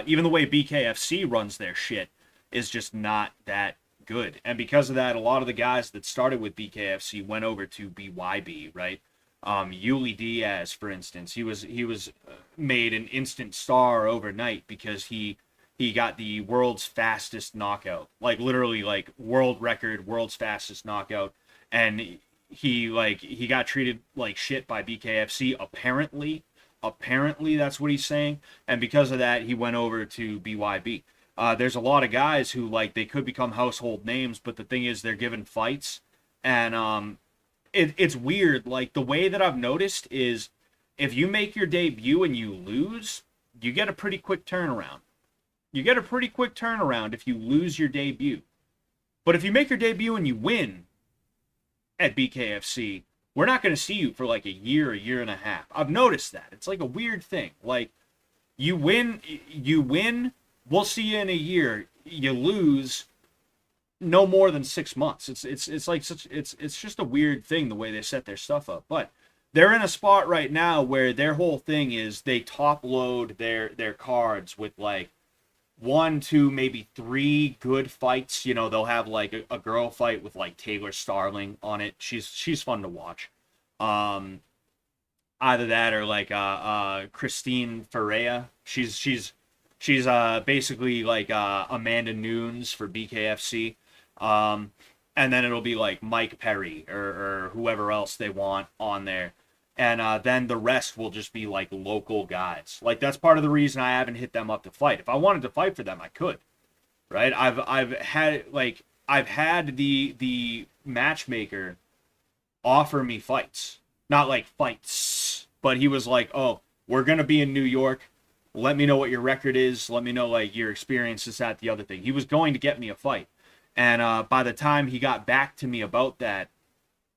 even the way BKFC runs their shit, is just not that good. And because of that, a lot of the guys that started with BKFC went over to BYB, right? Yuli Diaz, for instance, he was made an instant star overnight because he got the world's fastest knockout, like literally like world record, world's fastest knockout, and he got treated like shit by BKFC. Apparently that's what he's saying, and because of that, he went over to BYB. There's a lot of guys who like they could become household names, but the thing is they're given fights, and it's weird. Like the way that I've noticed is if you make your debut and you lose, you get a pretty quick turnaround. You get a pretty quick turnaround if you lose your debut. But if you make your debut and you win at BKFC, we're not going to see you for like a year and a half. I've noticed that. It's like a weird thing. Like you win, we'll see you in a year. You lose, no more than 6 months. It's like it's just a weird thing the way they set their stuff up. But they're in a spot right now where their whole thing is they top load their cards with like 1, 2, maybe 3 good fights. You know, they'll have like a girl fight with like Taylor Starling on it. She's fun to watch. Either that or like Christine Ferreira. She's basically like Amanda Nunes for BKFC. And then it'll be like Mike Perry or whoever else they want on there. And then the rest will just be like local guys. Like that's part of the reason I haven't hit them up to fight. If I wanted to fight for them, I could. Right? I've had the matchmaker offer me fights. Not like fights, but he was like, "Oh, we're going to be in New York. Let me know what your record is. Let me know like your experiences at the other thing." He was going to get me a fight. And by the time he got back to me about that,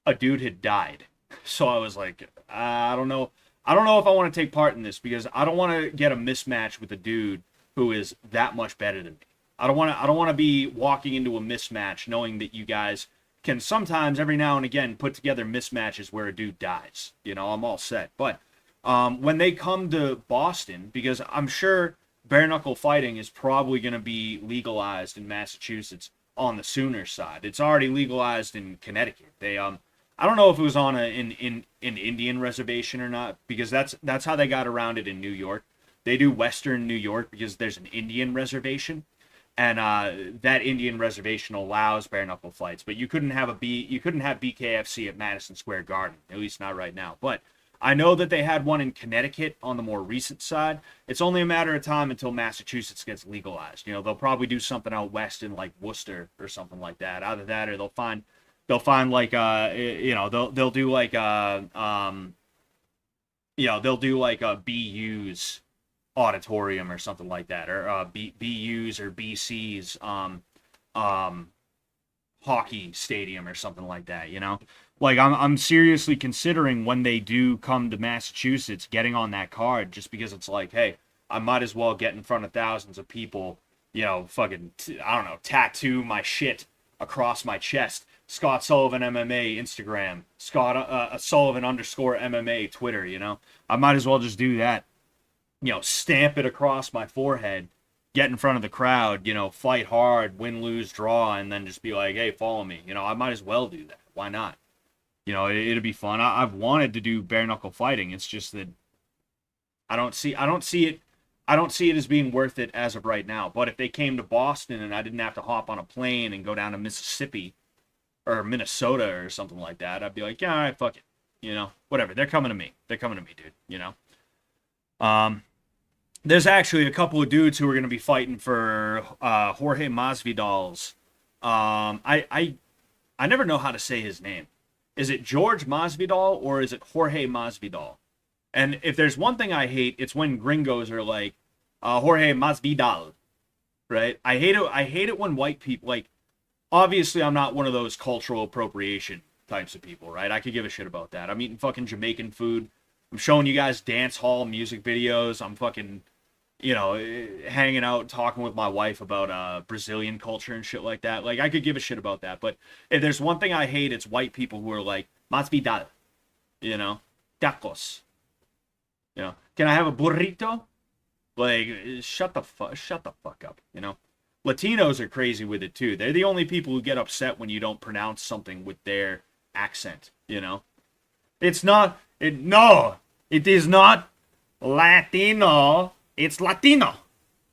a dude had died. So I was like, I don't know. I don't know if I want to take part in this because I don't want to get a mismatch with a dude who is that much better than me. I don't want to be walking into a mismatch knowing that you guys can sometimes every now and again put together mismatches where a dude dies. You know, I'm all set. But when they come to Boston, because I'm sure bare knuckle fighting is probably going to be legalized in Massachusetts on the Sooner side. It's already legalized in Connecticut. They I don't know if it was on an Indian reservation or not, because that's how they got around it in New York. They do Western New York because there's an Indian reservation, and that Indian reservation allows bare knuckle fights. But you couldn't have BKFC at Madison Square Garden, at least not right now. But I know that they had one in Connecticut on the more recent side. It's only a matter of time until Massachusetts gets legalized. You know, they'll probably do something out west in like Worcester or something like that. Either that or they'll find like they'll do like they'll do like a BU's auditorium or something like that, or BU's or BC's hockey stadium or something like that, you know? Like I'm seriously considering when they do come to Massachusetts getting on that card, just because it's like, hey, I might as well get in front of thousands of people, you know, fucking I don't know, tattoo my shit across my chest. Scott Sullivan MMA Instagram, Scott Sullivan _MMA Twitter, you know? I might as well just do that. You know, stamp it across my forehead, get in front of the crowd, you know, fight hard, win, lose, draw, and then just be like, hey, follow me. You know, I might as well do that. Why not? You know, it'll be fun. I've wanted to do bare knuckle fighting. It's just that I don't see it as being worth it as of right now. But if they came to Boston and I didn't have to hop on a plane and go down to Mississippi or Minnesota or something like that, I'd be like, yeah, all right, fuck it. You know, whatever. They're coming to me. They're coming to me, dude. You know? There's actually a couple of dudes who are going to be fighting for Jorge Masvidal's. I never know how to say his name. Is it George Masvidal or is it Jorge Masvidal? And if there's one thing I hate, it's when gringos are like, Jorge Masvidal, right? I hate it when white people, like, obviously I'm not one of those cultural appropriation types of people, right? I could give a shit about that. I'm eating fucking Jamaican food. I'm showing you guys dance hall music videos. I'm fucking, you know, hanging out, talking with my wife about Brazilian culture and shit like that. Like, I could give a shit about that. But if there's one thing I hate, it's white people who are like, Masvidal, you know, tacos. You know, can I have a burrito? Like, shut the fuck up, you know? Latinos are crazy with it too. They're the only people who get upset when you don't pronounce something with their accent, you know? It's not no, it is not Latino. It's Latino.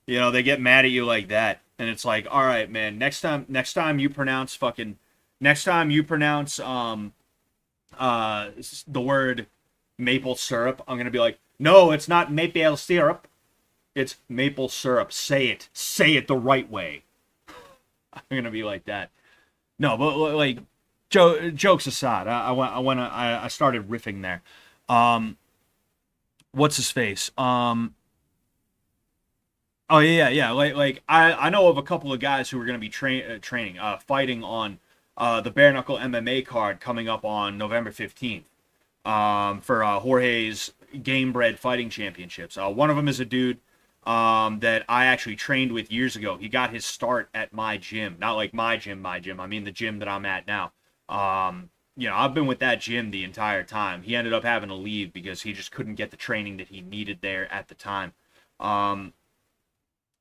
You know, they get mad at you like that. And it's like, all right, man, next time you pronounce the word maple syrup, I'm gonna be like, no, it's not maple syrup. It's maple syrup. Say it. Say it the right way. I'm gonna be like that. No, but like, jokes aside, I started riffing there. What's his face? Oh yeah. Like I know of a couple of guys who are gonna be fighting on the bare knuckle MMA card coming up on November 15th. For Jorge's Game Bred Fighting Championships. One of them is a dude that I actually trained with years ago. He got his start at my gym. Not like my gym. I mean the gym that I'm at now. You know, I've been with that gym the entire time. He ended up having to leave because he just couldn't get the training that he needed there at the time.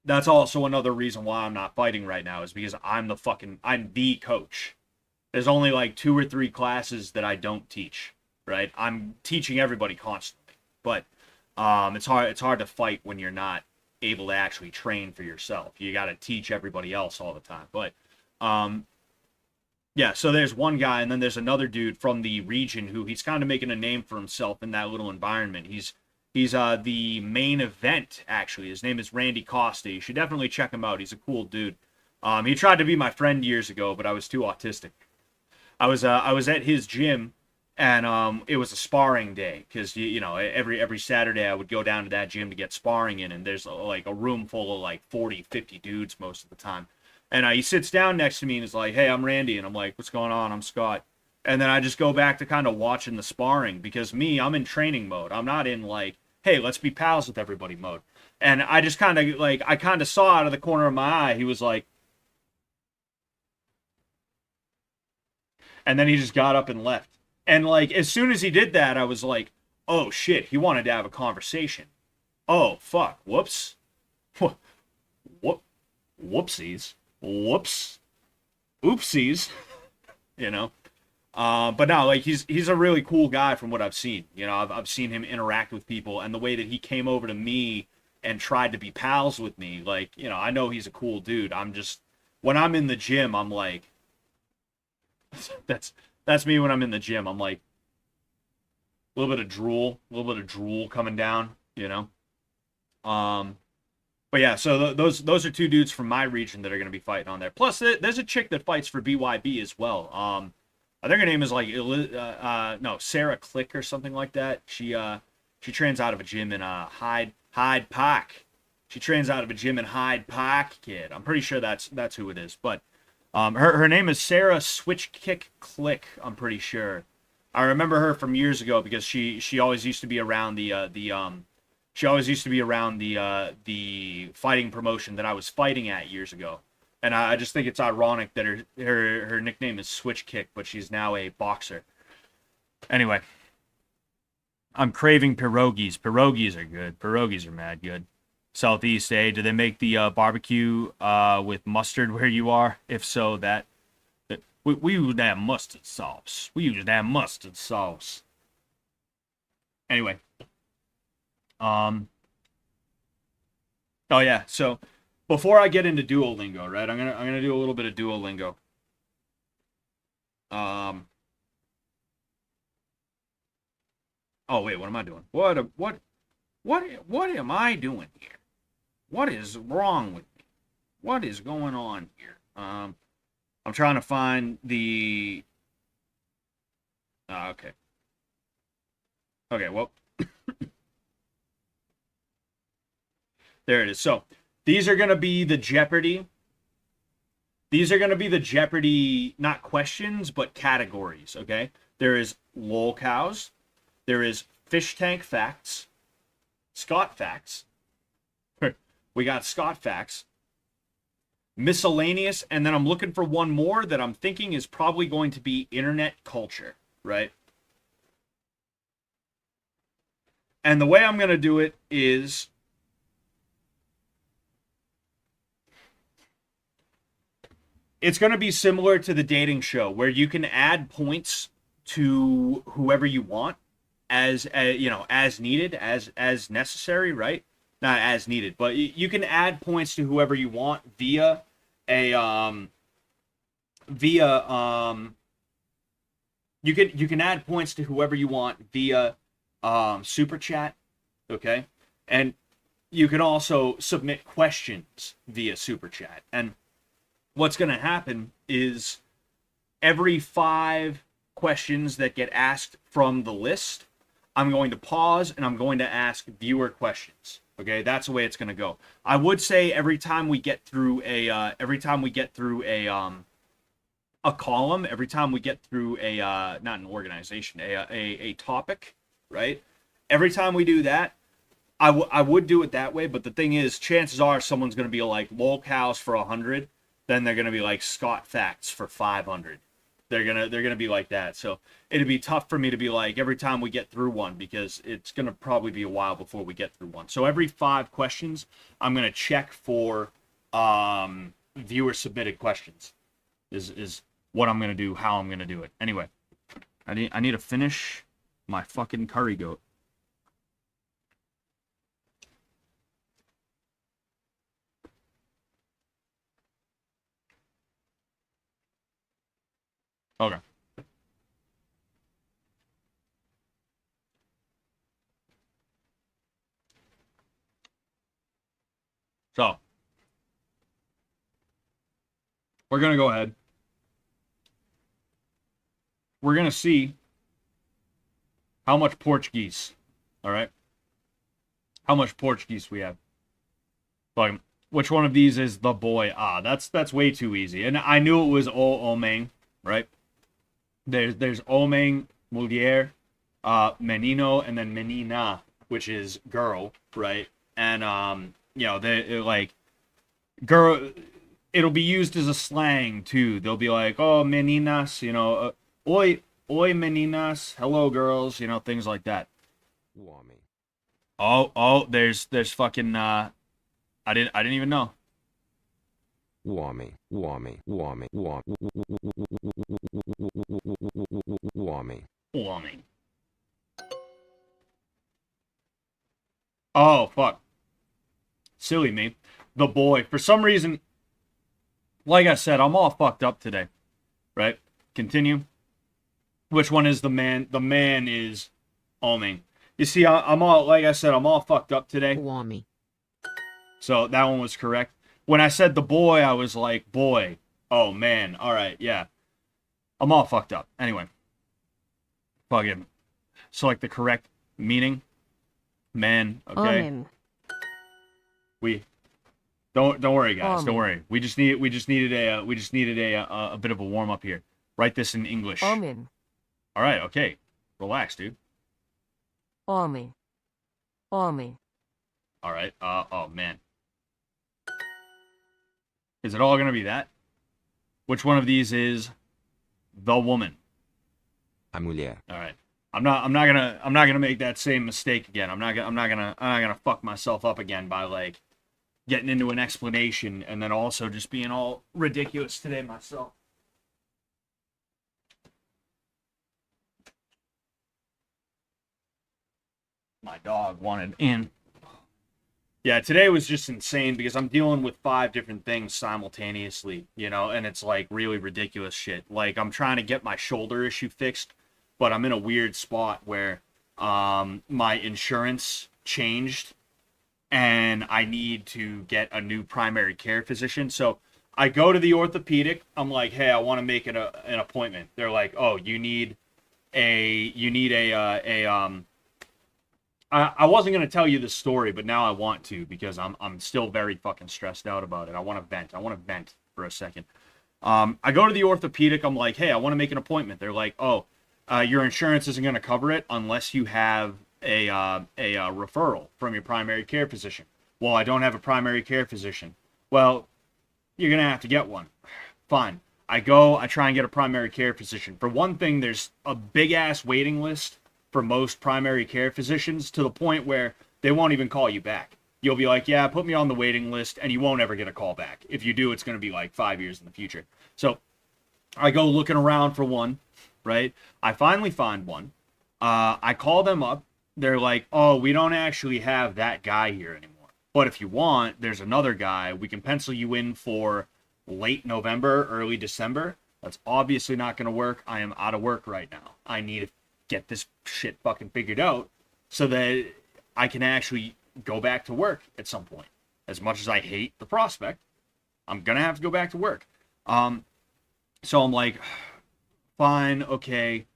That's also another reason why I'm not fighting right now, is because I'm the coach. There's only like 2 or 3 classes that I don't teach, right? I'm teaching everybody constantly, but it's hard to fight when you're not able to actually train for yourself. You got to teach everybody else all the time. But yeah, so there's one guy, and then there's another dude from the region who he's kind of making a name for himself in that little environment. He's the main event, actually. His name is Randy Costa. You should definitely check him out. He's a cool dude. He tried to be my friend years ago, but I was too autistic. I was at his gym, and it was a sparring day, because you know, every Saturday I would go down to that gym to get sparring in, and there's like a room full of like 40-50 dudes most of the time. And he sits down next to me and is like, hey, I'm Randy. And I'm like, what's going on? I'm Scott. And then I just go back to kind of watching the sparring, because I'm in training mode. I'm not in like, hey, let's be pals with everybody mode. And I just kind of like, I kind of saw out of the corner of my eye, he was like, and then he just got up and left. And like, as soon as he did that, I was like, oh shit, he wanted to have a conversation. Oh, fuck. Whoops. Whoopsies. Whoops. Oopsies. You know? But no, like, he's a really cool guy from what I've seen. You know, I've seen him interact with people, and the way that he came over to me and tried to be pals with me, like, you know, I know he's a cool dude. I'm just, when I'm in the gym, I'm like, that's me when I'm in the gym. I'm like, a little bit of drool coming down, you know? But yeah, so those are 2 dudes from my region that are going to be fighting on there. Plus, there's a chick that fights for BYB as well. I think her name is like Sarah Click or something like that. She trains out of a gym in Hyde Park. She trains out of a gym in Hyde Park, kid. I'm pretty sure that's who it is. But her name is Sarah Switchkick Click. I'm pretty sure. I remember her from years ago because she always used to be around the fighting promotion that I was fighting at years ago. And I just think it's ironic that her nickname is Switch Kick, but she's now a boxer. Anyway, I'm craving pierogies. Pierogies are good. Pierogies are mad good. Southeast, eh? Do they make the barbecue with mustard where you are? If so, we use that mustard sauce. Anyway. Oh yeah, so before I get into Duolingo, right? I'm gonna do a little bit of Duolingo. Oh wait, what am I doing? What am I doing here? What is wrong with me? What is going on here? I'm trying to find the. Okay. Okay. Well. There it is. So these are going to be the Jeopardy. These are going to be the Jeopardy, not questions, but categories, okay? There is lol cows. There is fish tank facts. Scott facts. We got Scott facts. Miscellaneous. And then I'm looking for one more that I'm thinking is probably going to be internet culture, right? And the way I'm going to do it is... it's going to be similar to the dating show where you can add points to whoever you want as you know, as needed, as necessary, right? Not as needed, but you can add points to whoever you want via a you can add points to whoever you want via super chat, okay? And you can also submit questions via super chat. And what's going to happen is every 5 questions that get asked from the list, I'm going to pause and I'm going to ask viewer questions. Okay, that's the way it's going to go. I would say every time we get through a column, every time we get through a not an organization, a topic, right? Every time we do that, I would do it that way, but the thing is, chances are someone's going to be like lolcows for 100, then they're going to be like Scott facts for 500. They're gonna be like that. So it'd be tough for me to be like every time we get through one, because it's gonna probably be a while before we get through one. So every 5 questions, I'm gonna check for viewer submitted questions. Is what I'm gonna do, how I'm gonna do it. Anyway, I need to finish my fucking curry goat. Okay. So, we're going to go ahead. We're going to see how much Portuguese, all right? How much Portuguese we have. Like, which one of these is the boy? Ah, that's way too easy. And I knew it was o homem, right? There's homem, mulher, menino, and then menina, which is girl, right? And you know, they like girl. It'll be used as a slang too. They'll be like, "Oh, meninas," you know, "Oi, meninas," "Hello, girls," you know, things like that. Warming. Oh, there's fucking I didn't even know. Warming. Warming. Oh, fuck. Silly me. The boy. For some reason, like I said, I'm all fucked up today. Right? Continue. Which one is the man? The man is homing. You see, I'm all, like I said, I'm all fucked up today. So that one was correct. When I said the boy, I was like, boy. Oh, man. All right, yeah. I'm all fucked up. Anyway. Fuck him. Select the correct meaning. Man, okay. We don't worry, guys. Don't worry. We just needed a bit of a warm up here. Write this in English. All right, okay. Relax, dude. All right. Oh man. Is it all gonna be that? Which one of these is the woman? A mulher. All right. I'm not gonna make that same mistake again. I'm not gonna fuck myself up again by like getting into an explanation and then also just being all ridiculous today myself. My dog wanted in. Yeah, today was just insane because I'm dealing with 5 different things simultaneously, you know, and it's like really ridiculous shit. Like I'm trying to get my shoulder issue fixed, but I'm in a weird spot where my insurance changed and I need to get a new primary care physician. So I go to the orthopedic. I'm like, hey, I want to make an appointment. They're like, oh, I wasn't going to tell you this story, but now I want to because I'm still very fucking stressed out about it. I want to vent for a second. I go to the orthopedic. I'm like, hey, I want to make an appointment. They're like, oh, your insurance isn't going to cover it unless you have a referral from your primary care physician. Well, I don't have a primary care physician. Well, you're going to have to get one. Fine. I try and get a primary care physician. For one thing, there's a big-ass waiting list for most primary care physicians to the point where they won't even call you back. you'll be like, yeah, put me on the waiting list, and you won't ever get a call back. If you do, it's going to be like 5 years in the future. So I go looking around for one, right? I finally find one. I call them up. They're like, oh, we don't actually have that guy here anymore. But if you want, there's another guy. We can pencil you in for late November, early December. That's obviously not going to work. I am out of work right now. I need to get this shit fucking figured out so that I can actually go back to work at some point. As much as I hate the prospect, I'm going to have to go back to work. So I'm like, fine, okay.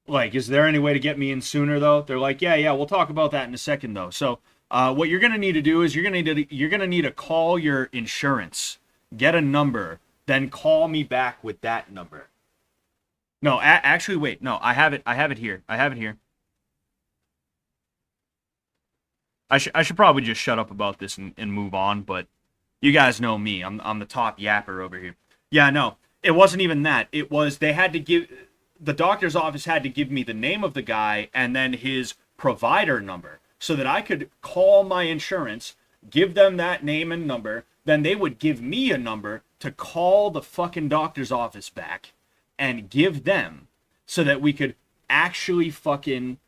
Like, is there any way to get me in sooner, though? They're like, yeah, we'll talk about that in a second, though. So what you're going to need to do is you're going to need to call your insurance, get a number, then call me back with that number. No, actually, wait. No, I have it here. I should probably just shut up about this and move on, but you guys know me. I'm the top yapper over here. Yeah, no, it wasn't even that. It was the doctor's office had to give me the name of the guy and then his provider number so that I could call my insurance, give them that name and number, then they would give me a number to call the fucking doctor's office back and give them so that we could actually fucking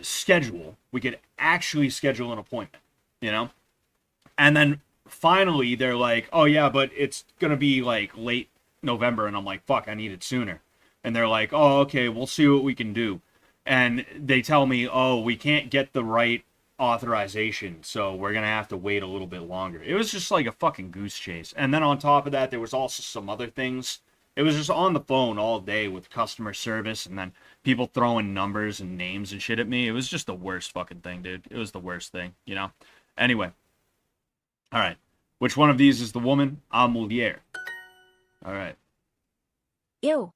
schedule an appointment, you know? And then finally they're like, oh yeah, but it's gonna be like late November, and I'm like, fuck, I need it sooner. And they're like, oh, okay, we'll see what we can do. And they tell me, oh, we can't get the right authorization, so we're gonna have to wait a little bit longer. It was just like a fucking goose chase. And then on top of that, there was also some other things. It was just on the phone all day with customer service, and then people throwing numbers and names and shit at me. It was just the worst fucking thing, dude. It was the worst thing, you know? Anyway. All right. Which one of these is the woman? A mulher. All right. Eu.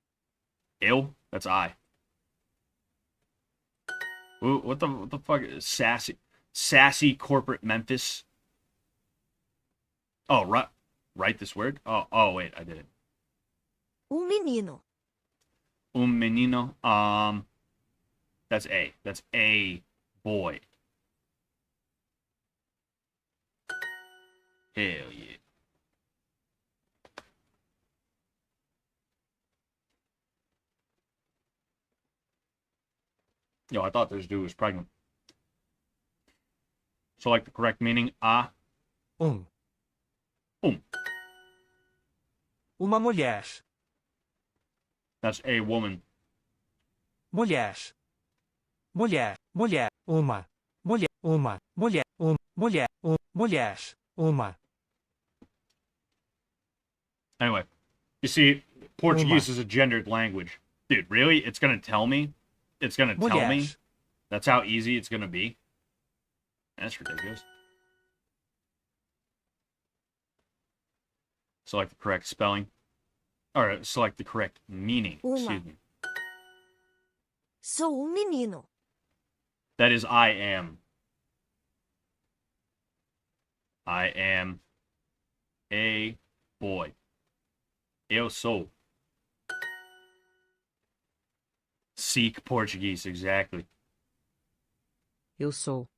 Ill? That's I. Ooh, what the fuck is sassy corporate Memphis? Oh, write this word? Oh, wait, I did it. Menino. Menino. That's A. That's a boy. Hell yeah. Yo, I thought this dude was pregnant. Select the correct meaning. A. Uma mulher. That's a woman. Mulher. Mulher. Mulher. Uma. Mulher. Uma. Mulher. Mulher. Mulher. Uma. Anyway, you see, Portuguese is a gendered language. Dude, really? It's going to tell me? It's going to tell me? That's how easy it's going to be? That's ridiculous. Select the correct spelling. Or select the correct meaning. Excuse me. Sou menino. That is I am. I am a boy. Eu sou. Seek Portuguese, exactly. Eu sou.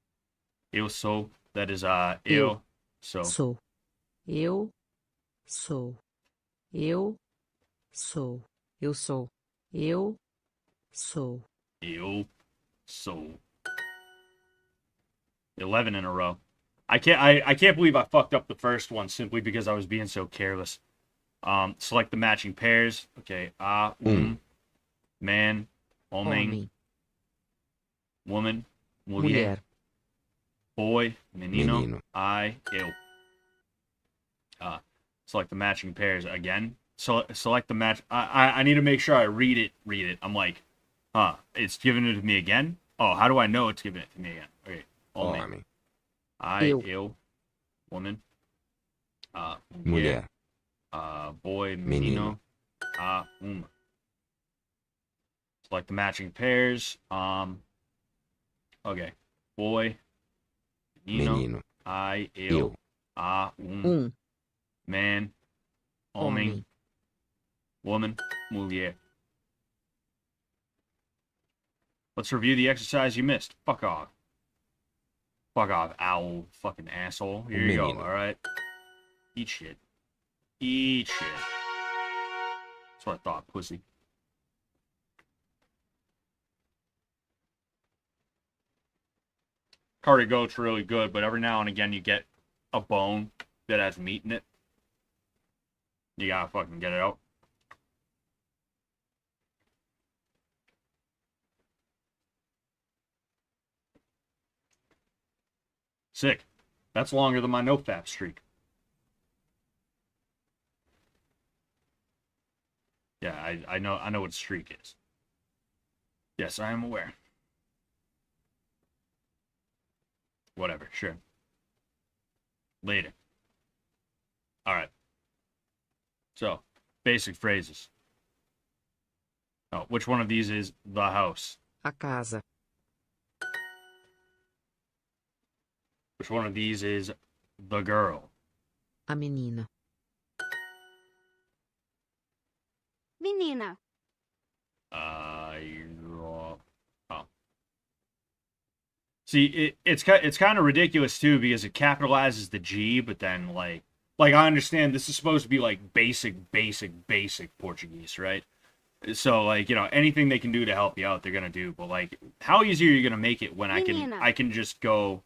Eu sou. That is eu sou. Sou. Eu sou. Eu sou. Eu sou. Eu sou. Eu sou. 11 in a row. I can't believe I fucked up the first one simply because I was being so careless. Select the matching pairs. Okay. Man, homem, woman, mulher, boy, menino, eu. Select the matching pairs again. So select the match. I need to make sure I read it. I'm like, it's giving it to me again? Oh, how do I know it's giving it to me again? Okay. Homem. Eu. Woman. Mulher. Boy, menino. Select the matching pairs. Okay. Boy, menino, eu, man, homem, woman, mulher. Let's review the exercise you missed. Fuck off. Fuck off, owl, fucking asshole. Here you go, alright? Eat shit. Eat shit. That's what I thought, pussy. Curry goat's really good, but every now and again you get a bone that has meat in it. You gotta fucking get it out. Sick. That's longer than my no-fap streak. Yeah, I know what streak is. Yes, I am aware. Whatever, sure. Later. Alright. So, basic phrases. Oh, which one of these is the house? A casa. Which one of these is the girl? A menina. Menina. Oh. See, it's kind of ridiculous too because it capitalizes the G, but then like I understand this is supposed to be like basic Portuguese, right? So like, you know, anything they can do to help you out, they're gonna do. But like, how easy are you gonna make it when I can just go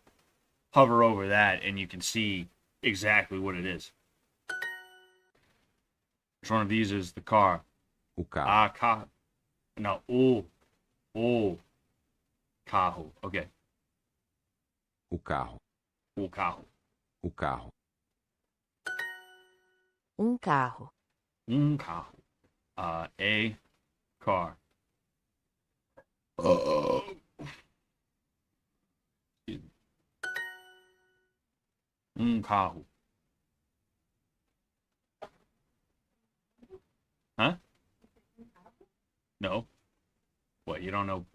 hover over that and you can see exactly what it is? Which one of these is the car? O carro. Car. No, carro. Okay. O carro. O carro. O carro. Carro. Carro. A car. Carro. Huh? No. What, you don't know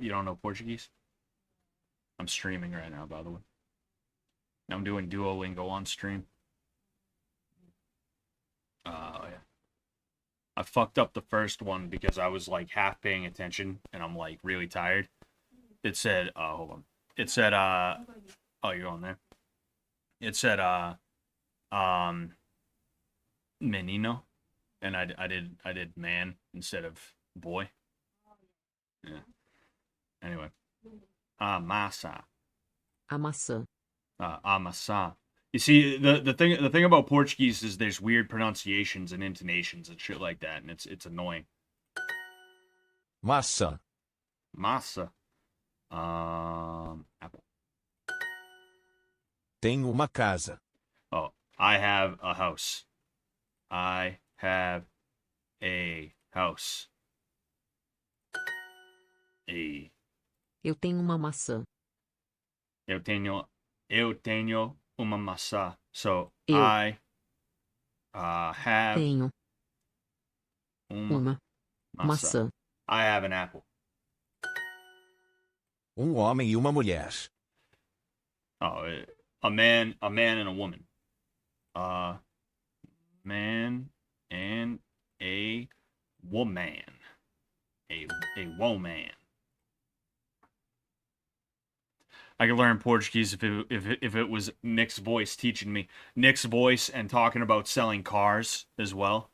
Portuguese? I'm streaming right now, by the way. I'm doing Duolingo on stream. Oh yeah. I fucked up the first one because I was like half paying attention and I'm like really tired. It said, hold on. It said, oh, you're on there. It said, menino, and I did man instead of boy. Yeah. Anyway, massa. A maçã. Amassar. You see, the thing about Portuguese is there's weird pronunciations and intonations and shit like that, and it's annoying. Maçã. Massa. Apple. Tenho uma casa. Oh, I have a house. I have a house. Eu tenho uma maçã. Eu tenho uma maçã. So, Eu I have tenho uma maçã. I have an apple. Homem e uma mulher. Oh, a man and a woman. Man and a woman. A woman. I could learn Portuguese if it was Nick's voice teaching me. Nick's voice and talking about selling cars as well.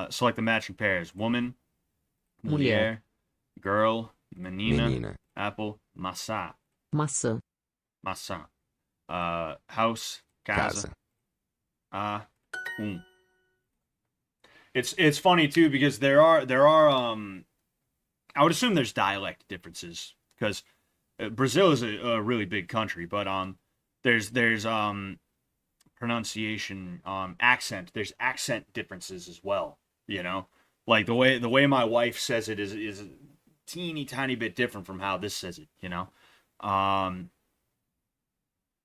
Select the matching pairs. Woman, mulher, girl, menina, apple, maçã. Maçã. Maçã. House, casa. It's funny too because there are I would assume there's dialect differences because Brazil is a really big country, but there's pronunciation, accent. There's accent differences as well. You know, like the way my wife says it is a teeny tiny bit different from how this says it. You know,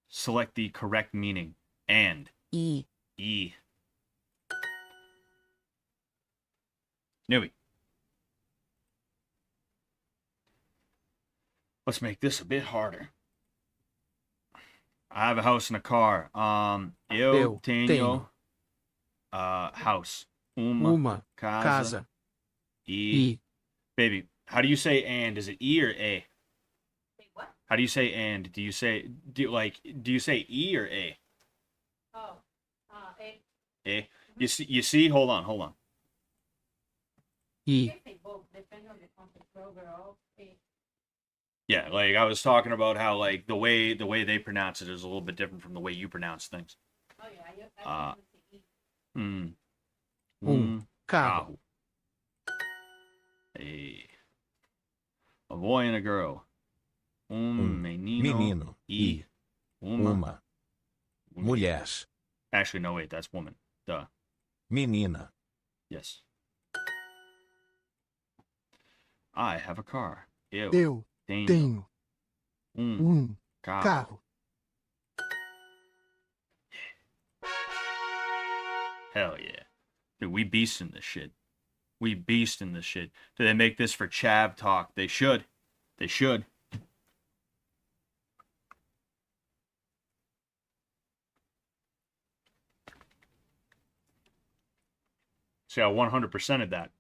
select the correct meaning. And E. Newey. Let's make this a bit harder. I have a house and a car. Eu tenho house. Uma casa. E. Baby, how do you say and? Is it E or A? How How do you say and? Do you say E or A? A. You see, hold on. E. Yeah, like I was talking about how like the way they pronounce it is a little bit different from the way you pronounce things. Carro. A boy and a girl. Menino e uma mulher. Actually, no, wait, that's woman. Duh. Menina. Yes. I have a car. Eu tenho carro. Hell yeah. Dude, we beast in this shit. We beast in this shit. Do they make this for Chav Talk? They should. They should. See, I 100% of that.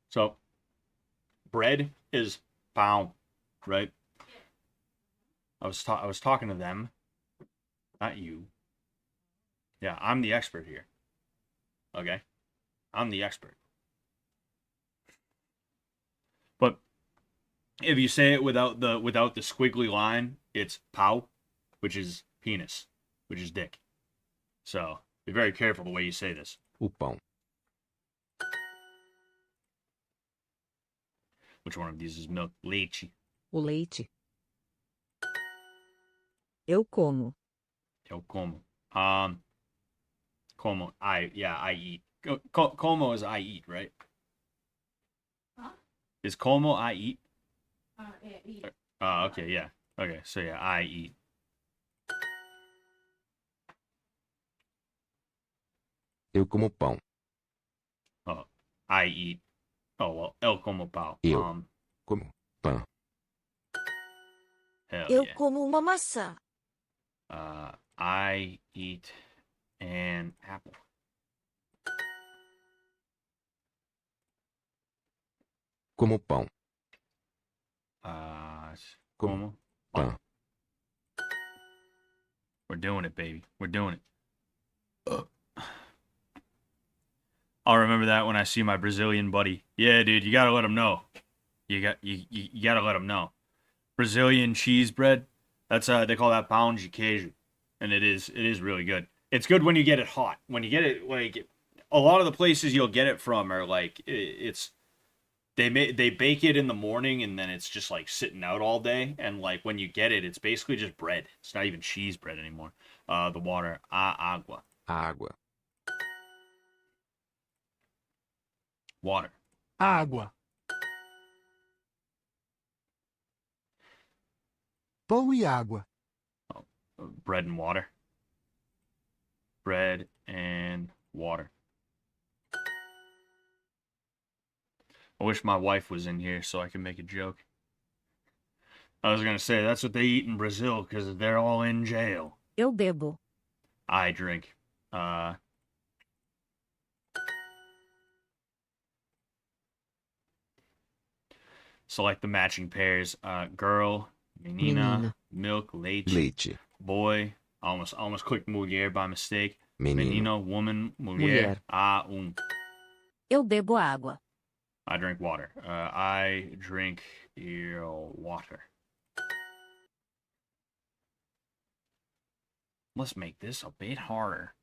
So, bread is pão, right? I was talking to them, not you. Yeah, I'm the expert here. Okay, I'm the expert. But if you say it without the squiggly line, it's pau, which is penis, which is dick. So be very careful the way you say this. O pão. Which one of these is milk? Leite. O leite. Eu como. Eu como. Como. I eat. Como is I eat, right? Huh? Is como I eat? Yeah, eat. Okay, yeah. Okay, so yeah, I eat. Eu como pão. Oh, I eat. Oh, well, eu como pão. Eu como pão. Hell Eu yeah. como uma maçã. I eat an apple. Como pão. Como pão. We're doing it, baby. We're doing it. I'll remember that when I see my Brazilian buddy. Yeah, dude, you gotta let him know. You gotta let him know. Brazilian cheese bread. That's they call that pão de queijo, and it is really good. It's good when you get it hot. When you get it like a lot of the places you'll get it from are like they bake it in the morning and then it's just like sitting out all day, and like when you get it, it's basically just bread. It's not even cheese bread anymore. The water, água. Água. Water. Água. Pão e água. Oh, bread and water. Bread and water. I wish my wife was in here so I could make a joke. I was gonna say that's what they eat in Brazil because they're all in jail. Eu bebo. I drink. Select the matching pairs. Girl, menina, milk, leite. Leite. Boy, almost clicked mulher by mistake. Menino. Woman, mulher. Eu bebo água. I drink water. I drink water. Let's make this a bit harder.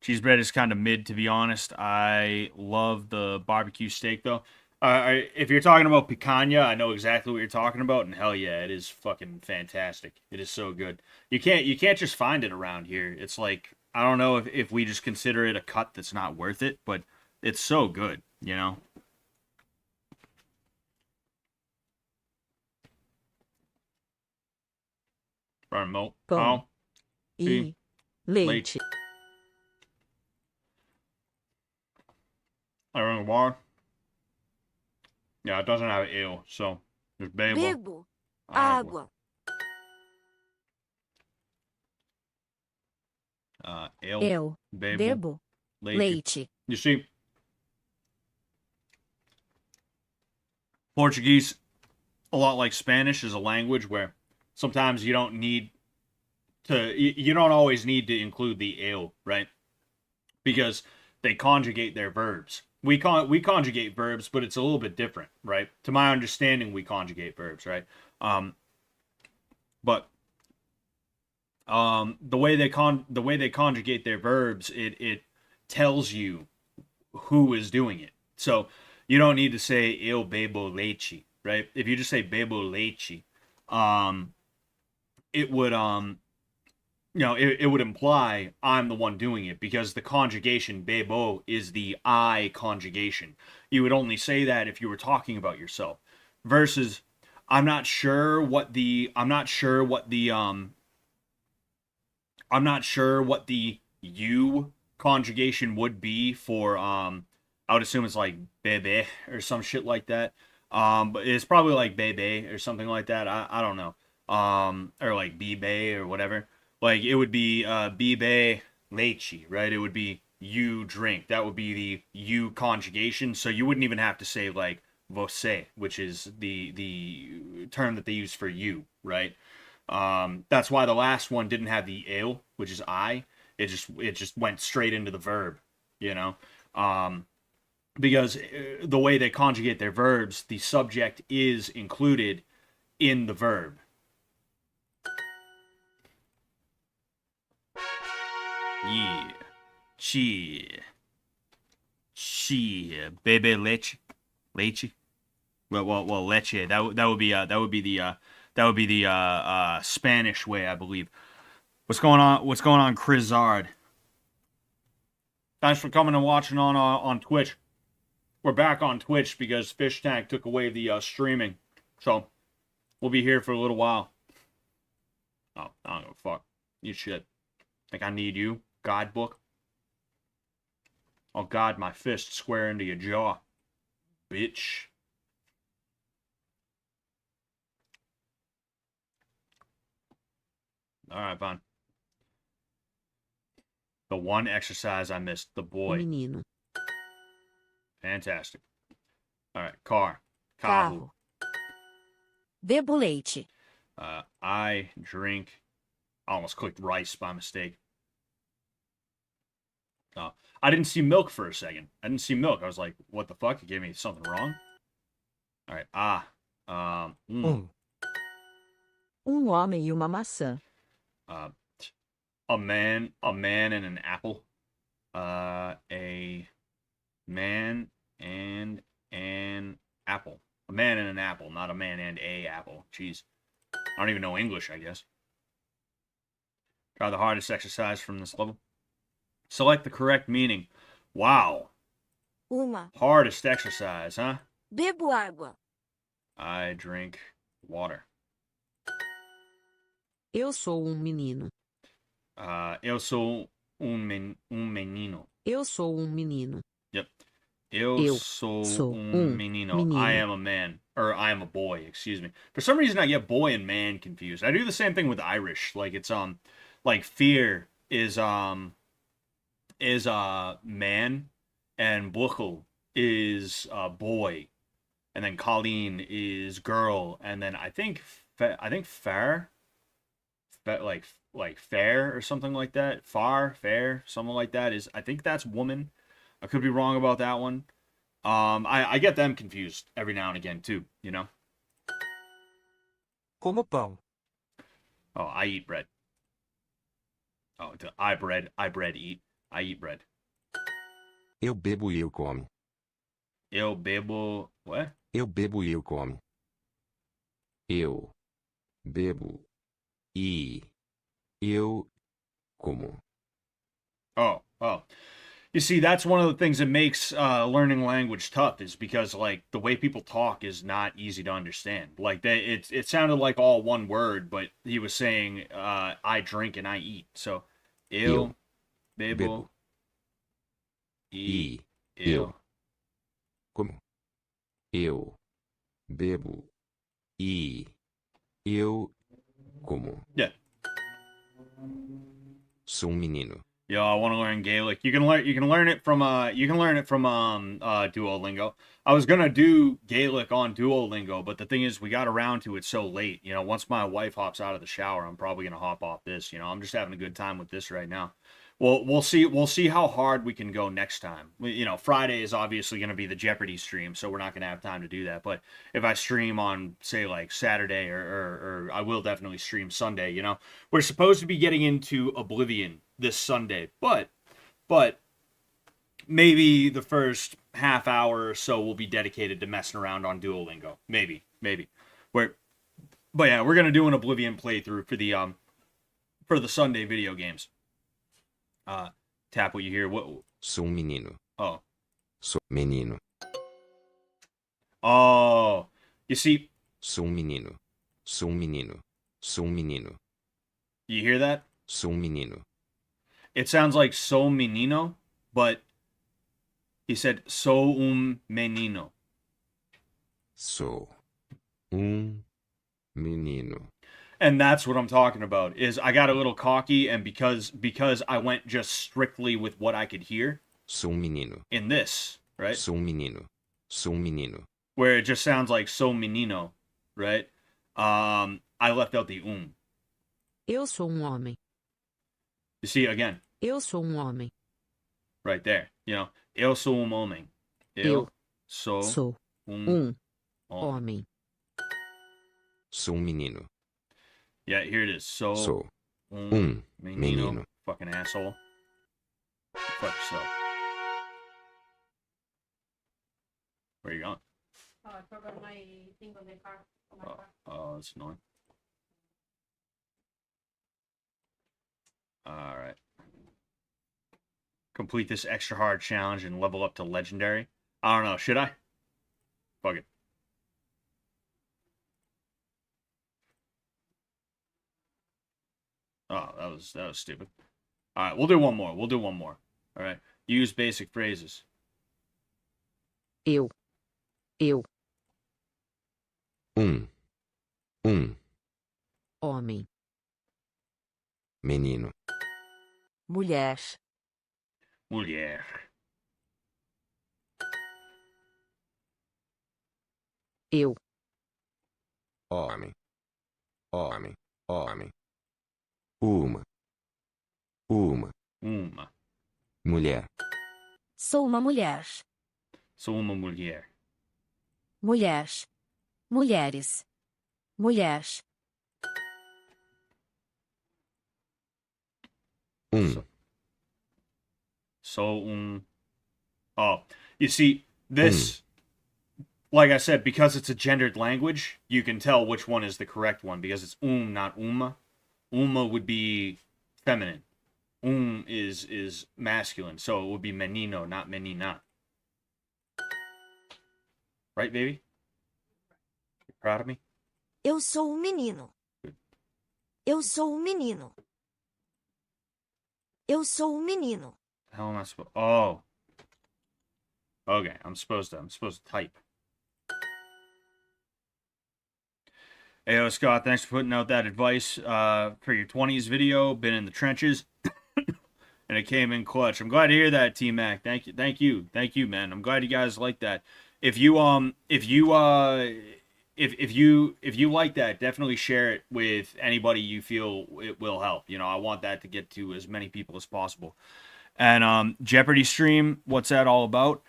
Cheese bread is kind of mid, to be honest. I love the barbecue steak, though. If you're talking about picanha, I know exactly what you're talking about, and hell yeah, it is fucking fantastic. It is so good. You can't just find it around here. It's like, I don't know if we just consider it a cut that's not worth it, but it's so good, you know? Milk. Pão e leite. I drink water. Yeah, it doesn't have ale, so just bebo. Bebo água. Eu bebo leite. You see, Portuguese, a lot like Spanish, is a language where sometimes you don't need to, you don't always need to include the eu, right? Because they conjugate their verbs. We conjugate verbs, but it's a little bit different, right? To my understanding, we conjugate verbs, right? But the way they conjugate their verbs, it tells you who is doing it. So you don't need to say eu bebo leite, right? If you just say bebo leite, it would it would imply I'm the one doing it, because the conjugation bebo is the I conjugation. You would only say that if you were talking about yourself. Versus I'm not sure what the you conjugation would be for I would assume it's like bebe or some shit like that. But it's probably like bebe or something like that. I don't know. Or like bibe or whatever. Like it would be bibe leche, right? It would be you drink. That would be the you conjugation. So you wouldn't even have to say like você, which is the term that they use for you, right? That's why the last one didn't have the eu, which is I. It just went straight into the verb, you know? Because the way they conjugate their verbs, the subject is included in the verb. Yeah. She, bebe leche. Well, leche. That would be the Spanish way, I believe. What's going on, Chris Zard? Thanks for coming and watching on Twitch. We're back on Twitch because Fish Tank took away the streaming, so we'll be here for a little while. Oh, I don't give a fuck. You shit. Think I need you, guidebook? I'll guide my fist square into your jaw, bitch. All right, fine. The one exercise I missed, the boy. Menino. Fantastic. All right, car. Carro. Bebo leite. I drink. I almost clicked rice by mistake. I didn't see milk for a second. I didn't see milk. I was like, what the fuck? You gave me something wrong? All right. Homem e uma maçã. A man and an apple. A man and an apple. A man and an apple, not a man and a apple. Jeez. I don't even know English, I guess. Try the hardest exercise from this level. Select the correct meaning. Wow. Uma. Hardest exercise, huh? Bebo água. I drink water. Eu sou menino. Eu sou menino. Eu sou menino. Yep. Eu sou menino. I am a man. Or I am a boy, excuse me. For some reason I get boy and man confused. I do the same thing with Irish. Like it's like fear is man, and buchel is boy, and then Colleen is girl, and then I think fair, like fair or something like that. Fair, something like that is, I think that's woman. I could be wrong about that one. I get them confused every now and again too, you know. Como pão. Oh, I eat bread. Oh, I eat. I eat bread. Eu bebo e eu como. Eu bebo... What? Eu bebo e eu como. Eu bebo e eu como. Oh. You see, that's one of the things that makes learning language tough, is because like the way people talk is not easy to understand. Like it sounded like all one word, but he was saying I drink and I eat. So eu bebo e eu como. Eu bebo e eu como. Yeah. Sou menino. Yo, I want to learn Gaelic. You can learn it from Duolingo. I was gonna do Gaelic on Duolingo, but the thing is we got around to it so late. You know, once my wife hops out of the shower, I'm probably gonna hop off this. You know, I'm just having a good time with this right now. Well, we'll see how hard we can go next time. You know, Friday is obviously going to be the Jeopardy stream, so we're not going to have time to do that. But if I stream on, say, like Saturday, or I will definitely stream Sunday. You know, we're supposed to be getting into Oblivion this Sunday, but maybe the first half hour or so will be dedicated to messing around on Duolingo. Maybe. But yeah, we're gonna do an Oblivion playthrough for the Sunday video games. Tap what you hear. What? Sou menino. Oh. Sou menino. Oh. You see. Sou menino. Sou menino. Sou menino. You hear that? Sou menino. It sounds like sou menino, but he said sou menino. Sou menino. And that's what I'm talking about. Is I got a little cocky, and because I went just strictly with what I could hear. Sou menino. In this, right? Sou menino. Sou menino. Where it just sounds like sou menino, right? I left out the Eu sou homem. You see, again. Eu sou homem. Right there. You know, eu sou homem. Eu sou homem. Sou menino. Yeah, here it is. Sou menino. Fucking asshole. Fuck yourself. Where are you going? Oh, I forgot my thing on the car. Oh, that's annoying. Alright. Complete this extra hard challenge and level up to legendary. I don't know, should I? Fuck it. Oh, that was stupid. Alright, we'll do one more. Alright. Use basic phrases. Eu. Homem. Menino. Mulher. Eu. Homem. Uma. Mulher. Sou uma mulher. Mulher. Mulheres. Mulher. Oh, you see, this, like I said, because it's a gendered language, you can tell which one is the correct one, because it's not uma. Uma would be feminine. Is masculine, so it would be menino, not menina. Right, baby? You proud of me? Eu sou menino. Eu sou menino. Eu sou menino. How am I supposed? Oh. Okay, I'm supposed to type. Hey, Scott, thanks for putting out that advice for your 20s video. Been in the trenches, and it came in clutch. I'm glad to hear that, T-Mac. Thank you, man. I'm glad you guys like that. If you like that, definitely share it with anybody you feel it will help. You know, I want that to get to as many people as possible. And Jeopardy stream, what's that all about?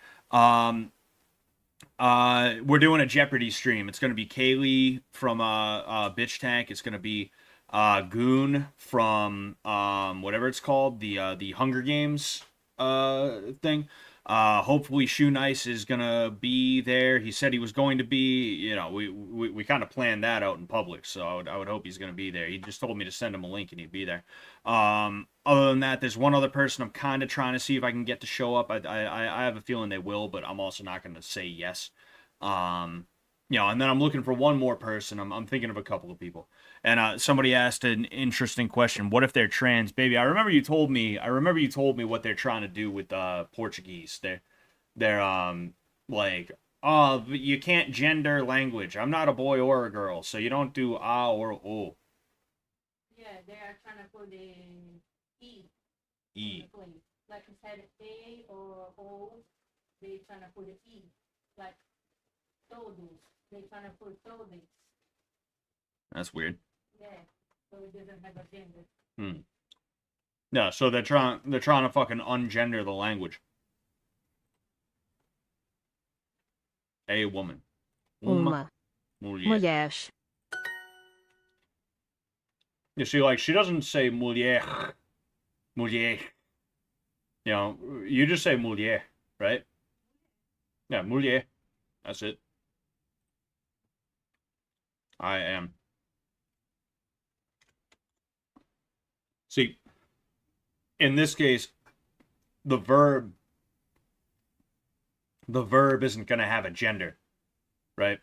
We're doing a Jeopardy stream. It's going to be Kaylee from Bitch Tank. It's going to be Goon from whatever it's called, the Hunger Games thing. Hopefully Shoe Nice is gonna be there. He said he was going to be. You know, we kind of planned that out in public, so I would hope he's gonna be there. He just told me to send him a link and he'd be there. Other than that, there's one other person I'm kind of trying to see if I can get to show up. I have a feeling they will, but I'm also not gonna say yes. You know, and then I'm looking for one more person. I'm thinking of a couple of people. And somebody asked an interesting question. What if they're trans? Baby, I remember you told me what they're trying to do with Portuguese. They're like, oh, you can't gender language. I'm not a boy or a girl, so you don't do a or o. Yeah, they are trying to put the e. E. Like instead of A or O, they trying to put an E. Like todos, they trying to put todos. That's weird. Yeah, so it doesn't have a gender. Hmm. Yeah, so they're trying to fucking ungender the language. A woman. Uma. Mulher. You see, like, she doesn't say mulher. Mulher. You know, you just say mulher, right? Yeah, mulher. That's it. I am. See, in this case, the verb isn't going to have a gender, right?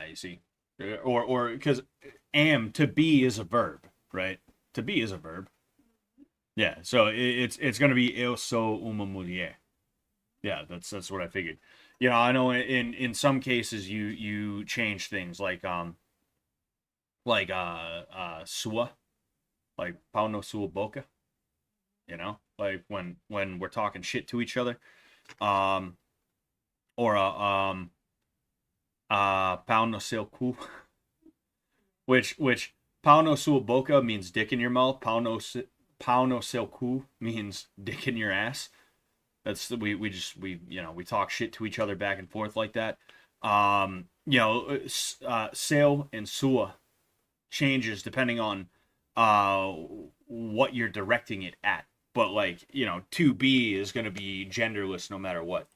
You see, or because am, to be, is a verb, right? To be is a verb. Yeah, so it's going to be eu sou uma mulher. Yeah, that's what I figured. You know, I know in some cases you change things like sua, like pau no sua boca. You know, like when we're talking shit to each other, or pau no seu cu, which pau no sua boca means dick in your mouth. Pau no seu cu means dick in your ass. That's we you know, we talk shit to each other back and forth like that. You know, seu and sua changes depending on what you're directing it at. But like, you know, to be is going to be genderless no matter what.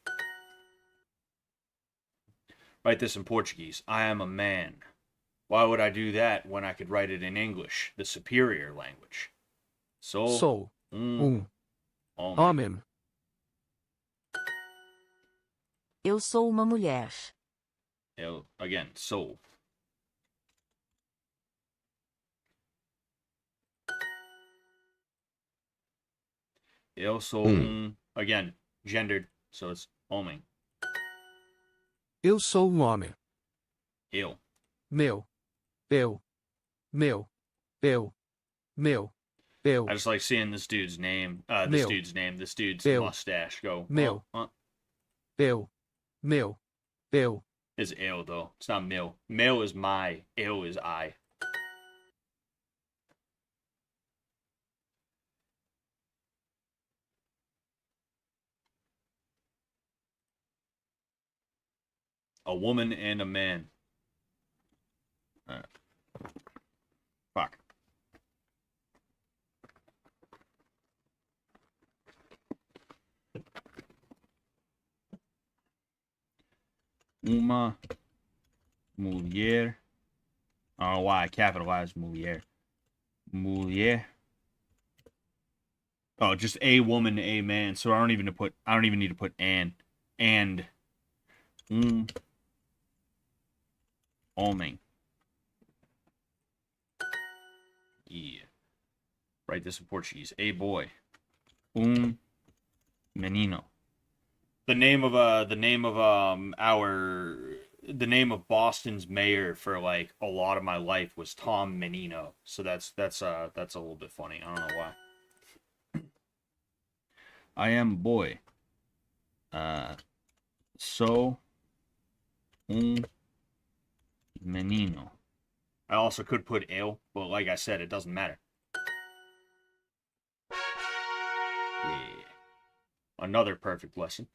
Write this in Portuguese. I am a man. Why would I do that when I could write it in English, the superior language? Sou homem. Eu sou uma mulher. Again, sou. Eu sou again, gendered, so it's homem. Eu sou homem. Eu. Meu. Eu. Meu. Eu. Meu. Eu. I just like seeing this dude's name, this dude's mustache go. Meu. Eu. Meu. Eu. Is eu though. It's not meu. Meu is my. Eu is I. A woman and a man. Fuck. Uma mulher. I don't know why I capitalized mulher. Mulher. Oh, just a woman, a man. So I don't even need to put an. And homem. Yeah. Write this in Portuguese. A boy. Menino. The name of Boston's mayor for like a lot of my life was Tom Menino. So that's a little bit funny. I don't know why. I am boy. Sou menino. I also could put eu, but like I said, it doesn't matter. Yeah. Another perfect lesson.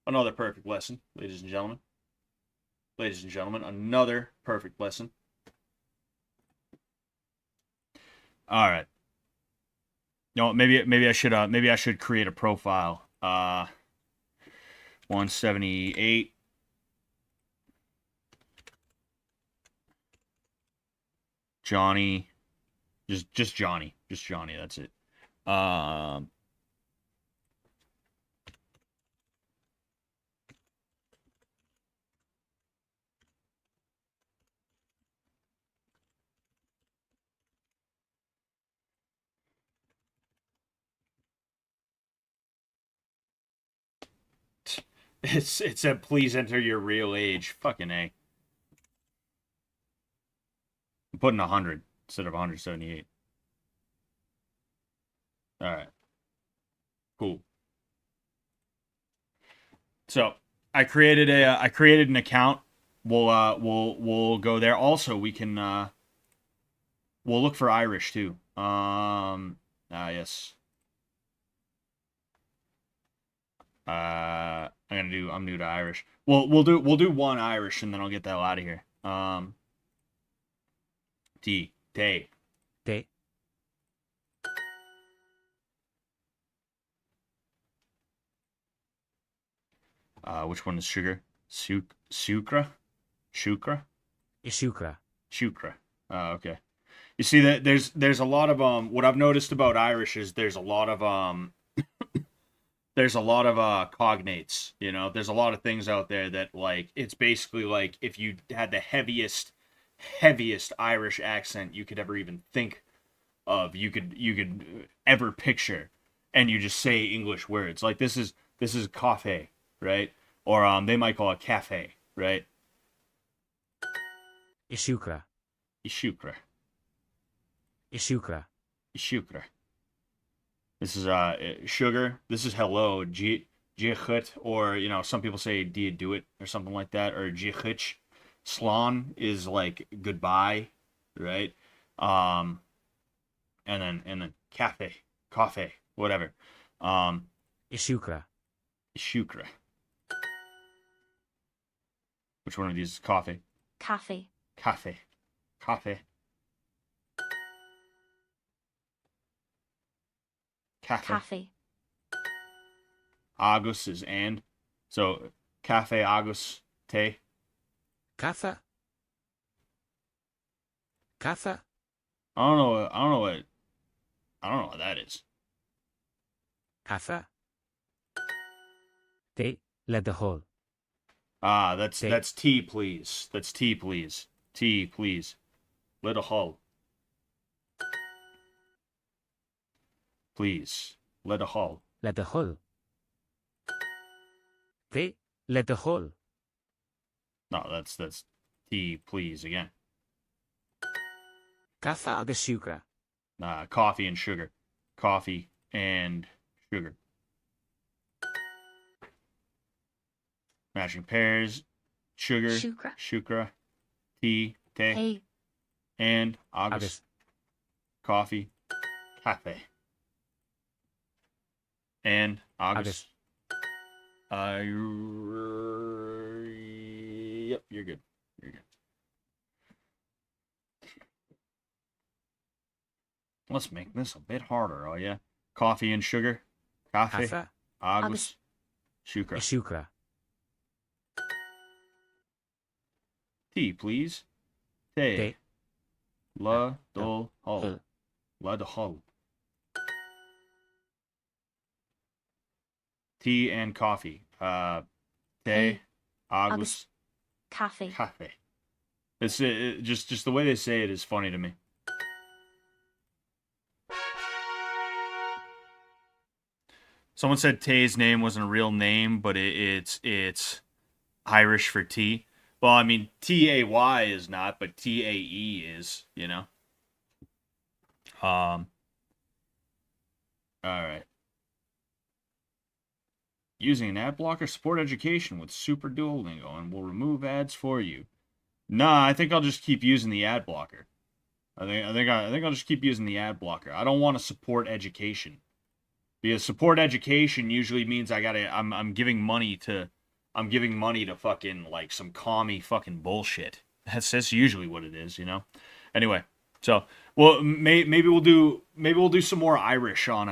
Another perfect lesson, ladies and gentlemen. Ladies and gentlemen, another perfect lesson. All right. No, maybe I should create a profile. 178. Johnny. Just Johnny. Just Johnny, that's it. It said, please enter your real age. Fucking A. I'm putting 100 instead of 178. All right. Cool. So I created an account. We'll go there. Also, we can we'll look for Irish too. Yes. I'm new to Irish. We'll do one Irish and then I'll get the hell out of here. Tay. Which one is sugar? Sucra? Shukra. Okay. You see that there's a lot of what I've noticed about Irish is there's a lot of cognates, you know. There's a lot of things out there that like it's basically like if you had the heaviest Irish accent you could ever even think of, you could ever picture, and you just say English words. Like this is coffee, right? Or they might call it cafe, right? Shukra. This is sugar. This is hello, jichut, or you know, some people say do you do it or something like that, or jichich. Slán is like goodbye, right? And then cafe, whatever. Shukra. Which one of these is coffee? Cafe. Cafe. Agus is and. So cafe agus te. Katha. I don't know what that is. Katha. Te let the hole. That's tea, please. That's tea, please. Tea, please. Let a hull. Please. Let a hull. Let the hole. Te let the hole. No, that's tea, please again. Katha agus shukra. Coffee and sugar. Coffee and sugar. Matching pairs. Sugar. Shukra. Tea. Te. Hey. And agus. Coffee. Cafe. And agus. Yep, you're good. Let's make this a bit harder, oh yeah? Coffee and sugar. Cafe. Agus. Shukra. Tea, please. Te. La do hol. La do hol. Tea and coffee. Te. Agus. Cafe. It's just the way they say it is funny to me. Someone said Tay's name wasn't a real name, but it's Irish for tea. Well, I mean, Tay is not, but Tae is, you know. All right. Using an ad blocker, support education with Super Duolingo, and we'll remove ads for you. Nah, I think I'll just keep using the ad blocker. I think I'll just keep using the ad blocker. I don't want to support education. Because support education usually means I'm giving money to fucking like some commie fucking bullshit. That's usually what it is, you know. Anyway, so well maybe we'll do some more Irish on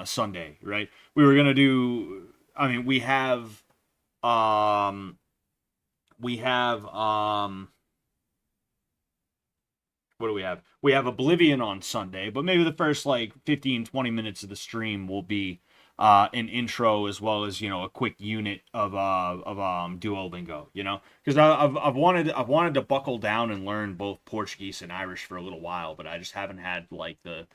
Sunday, right? We were gonna do. I mean, we have what do we have? We have Oblivion on Sunday, but maybe the first like 15-20 minutes of the stream will be an intro as well as, you know, a quick unit of Duolingo, you know, because I've wanted to buckle down and learn both Portuguese and Irish for a little while, but I just haven't had the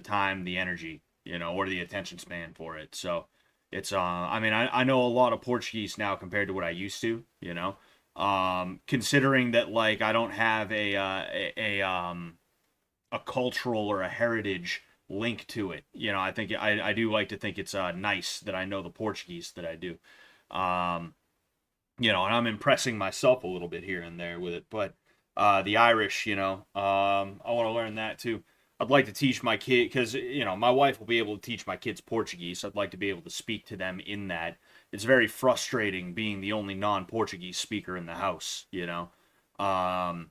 time, the energy, you know, or the attention span for it. So it's I mean, I know a lot of Portuguese now compared to what I used to, you know. Considering that like I don't have a cultural or a heritage link to it. You know, I think I do like to think it's nice that I know the Portuguese that I do. You know, and I'm impressing myself a little bit here and there with it. But the Irish, you know, I want to learn that too. I'd like to teach my kid, because, you know, my wife will be able to teach my kids Portuguese. I'd like to be able to speak to them in that. It's very frustrating being the only non-Portuguese speaker in the house, you know. And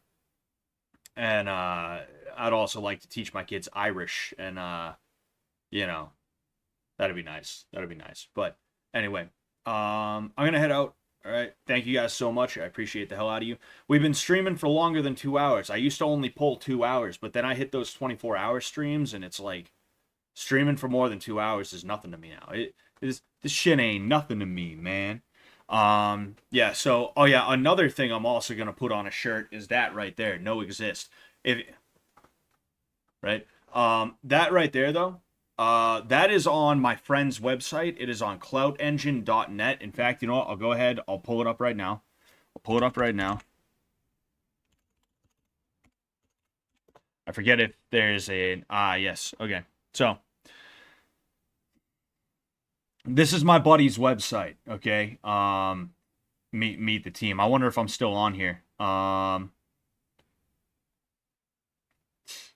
I'd also like to teach my kids Irish, and, you know, that'd be nice. That'd be nice. But anyway, I'm going to head out. All right. Thank you guys so much. I appreciate the hell out of you. We've been streaming for longer than 2 hours. I used to only pull 2 hours, but then I hit those 24-hour streams, and it's like streaming for more than 2 hours is nothing to me now. This shit ain't nothing to me, man. Yeah, so, oh yeah, another thing I'm also going to put on a shirt is that right there, no exist. Right? That right there, though, that is on my friend's website. It is on cloutengine.net. In fact, you know what? I'll go ahead. I'll pull it up right now. I forget if there's a... yes. Okay. So, this is my buddy's website, okay? Meet the team. I wonder if I'm still on here.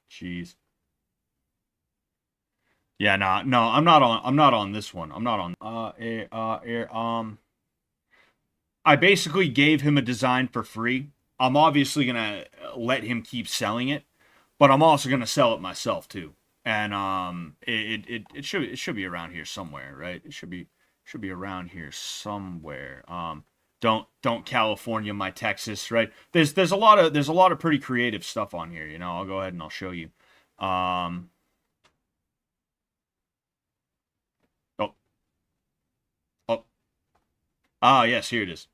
Jeez. Yeah, no, I'm not on this one. I'm not on. I basically gave him a design for free. I'm obviously gonna let him keep selling it, but I'm also gonna sell it myself too. And it should be around here somewhere, right? It should be around here somewhere. Don't California my Texas, right? There's a lot of pretty creative stuff on here, you know. I'll go ahead and I'll show you. Yes, here it is.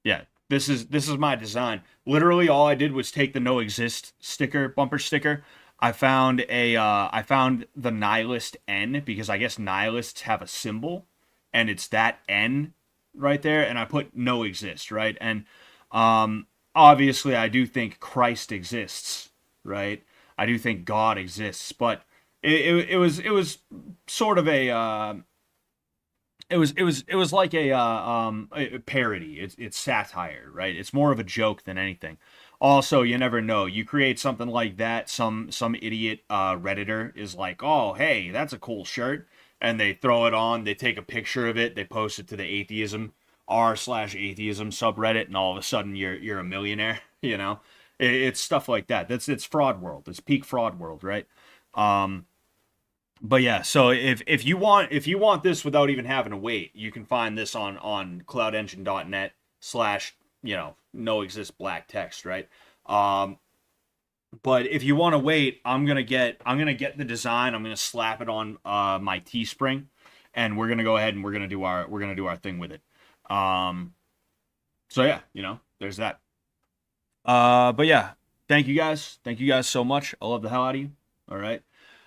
Yeah, this is my design. Literally, all I did was take the no exist sticker, bumper sticker. I found the nihilist N, because I guess nihilists have a symbol, and it's that N right there, and I put no exist, right? And obviously I do think Christ exists, right? I do think God exists, but it was sort of a it was like a parody. It's satire, right? It's more of a joke than anything. Also, you never know. You create something like that, some idiot Redditor is like, oh, hey, that's a cool shirt, and they throw it on. They take a picture of it. They post it to the atheism r/atheism subreddit, and all of a sudden you're a millionaire. You know, it's stuff like that. It's fraud world. It's peak fraud world, right? But yeah, so if you want this without even having to wait, you can find this on cloutengine.net / no exist black text, right? But if you want to wait, I'm gonna get the design. I'm gonna slap it on my Teespring, and we're gonna go ahead and we're gonna do our thing with it. So yeah, there's that. But yeah, thank you guys so much. I love the hell out of you. All right.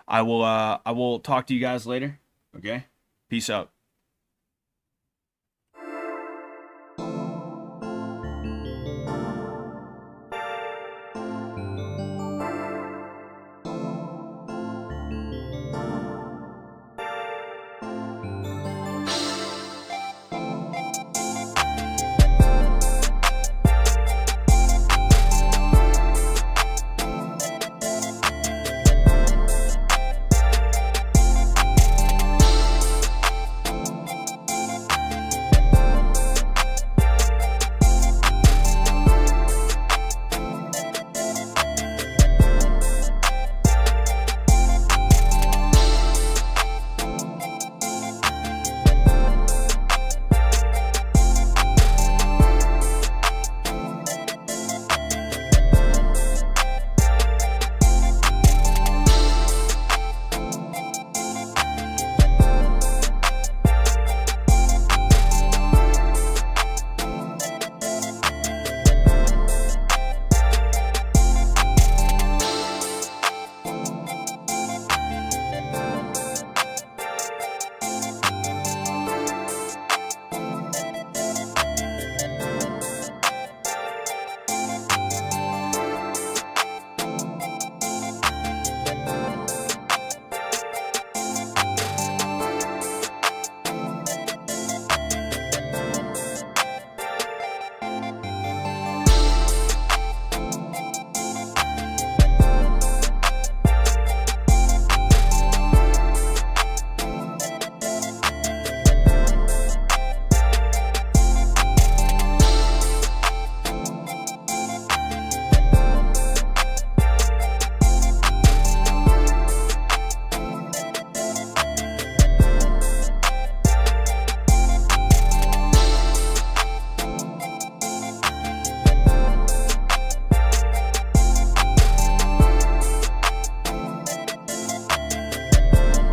I will talk to you guys later. Okay? Peace out.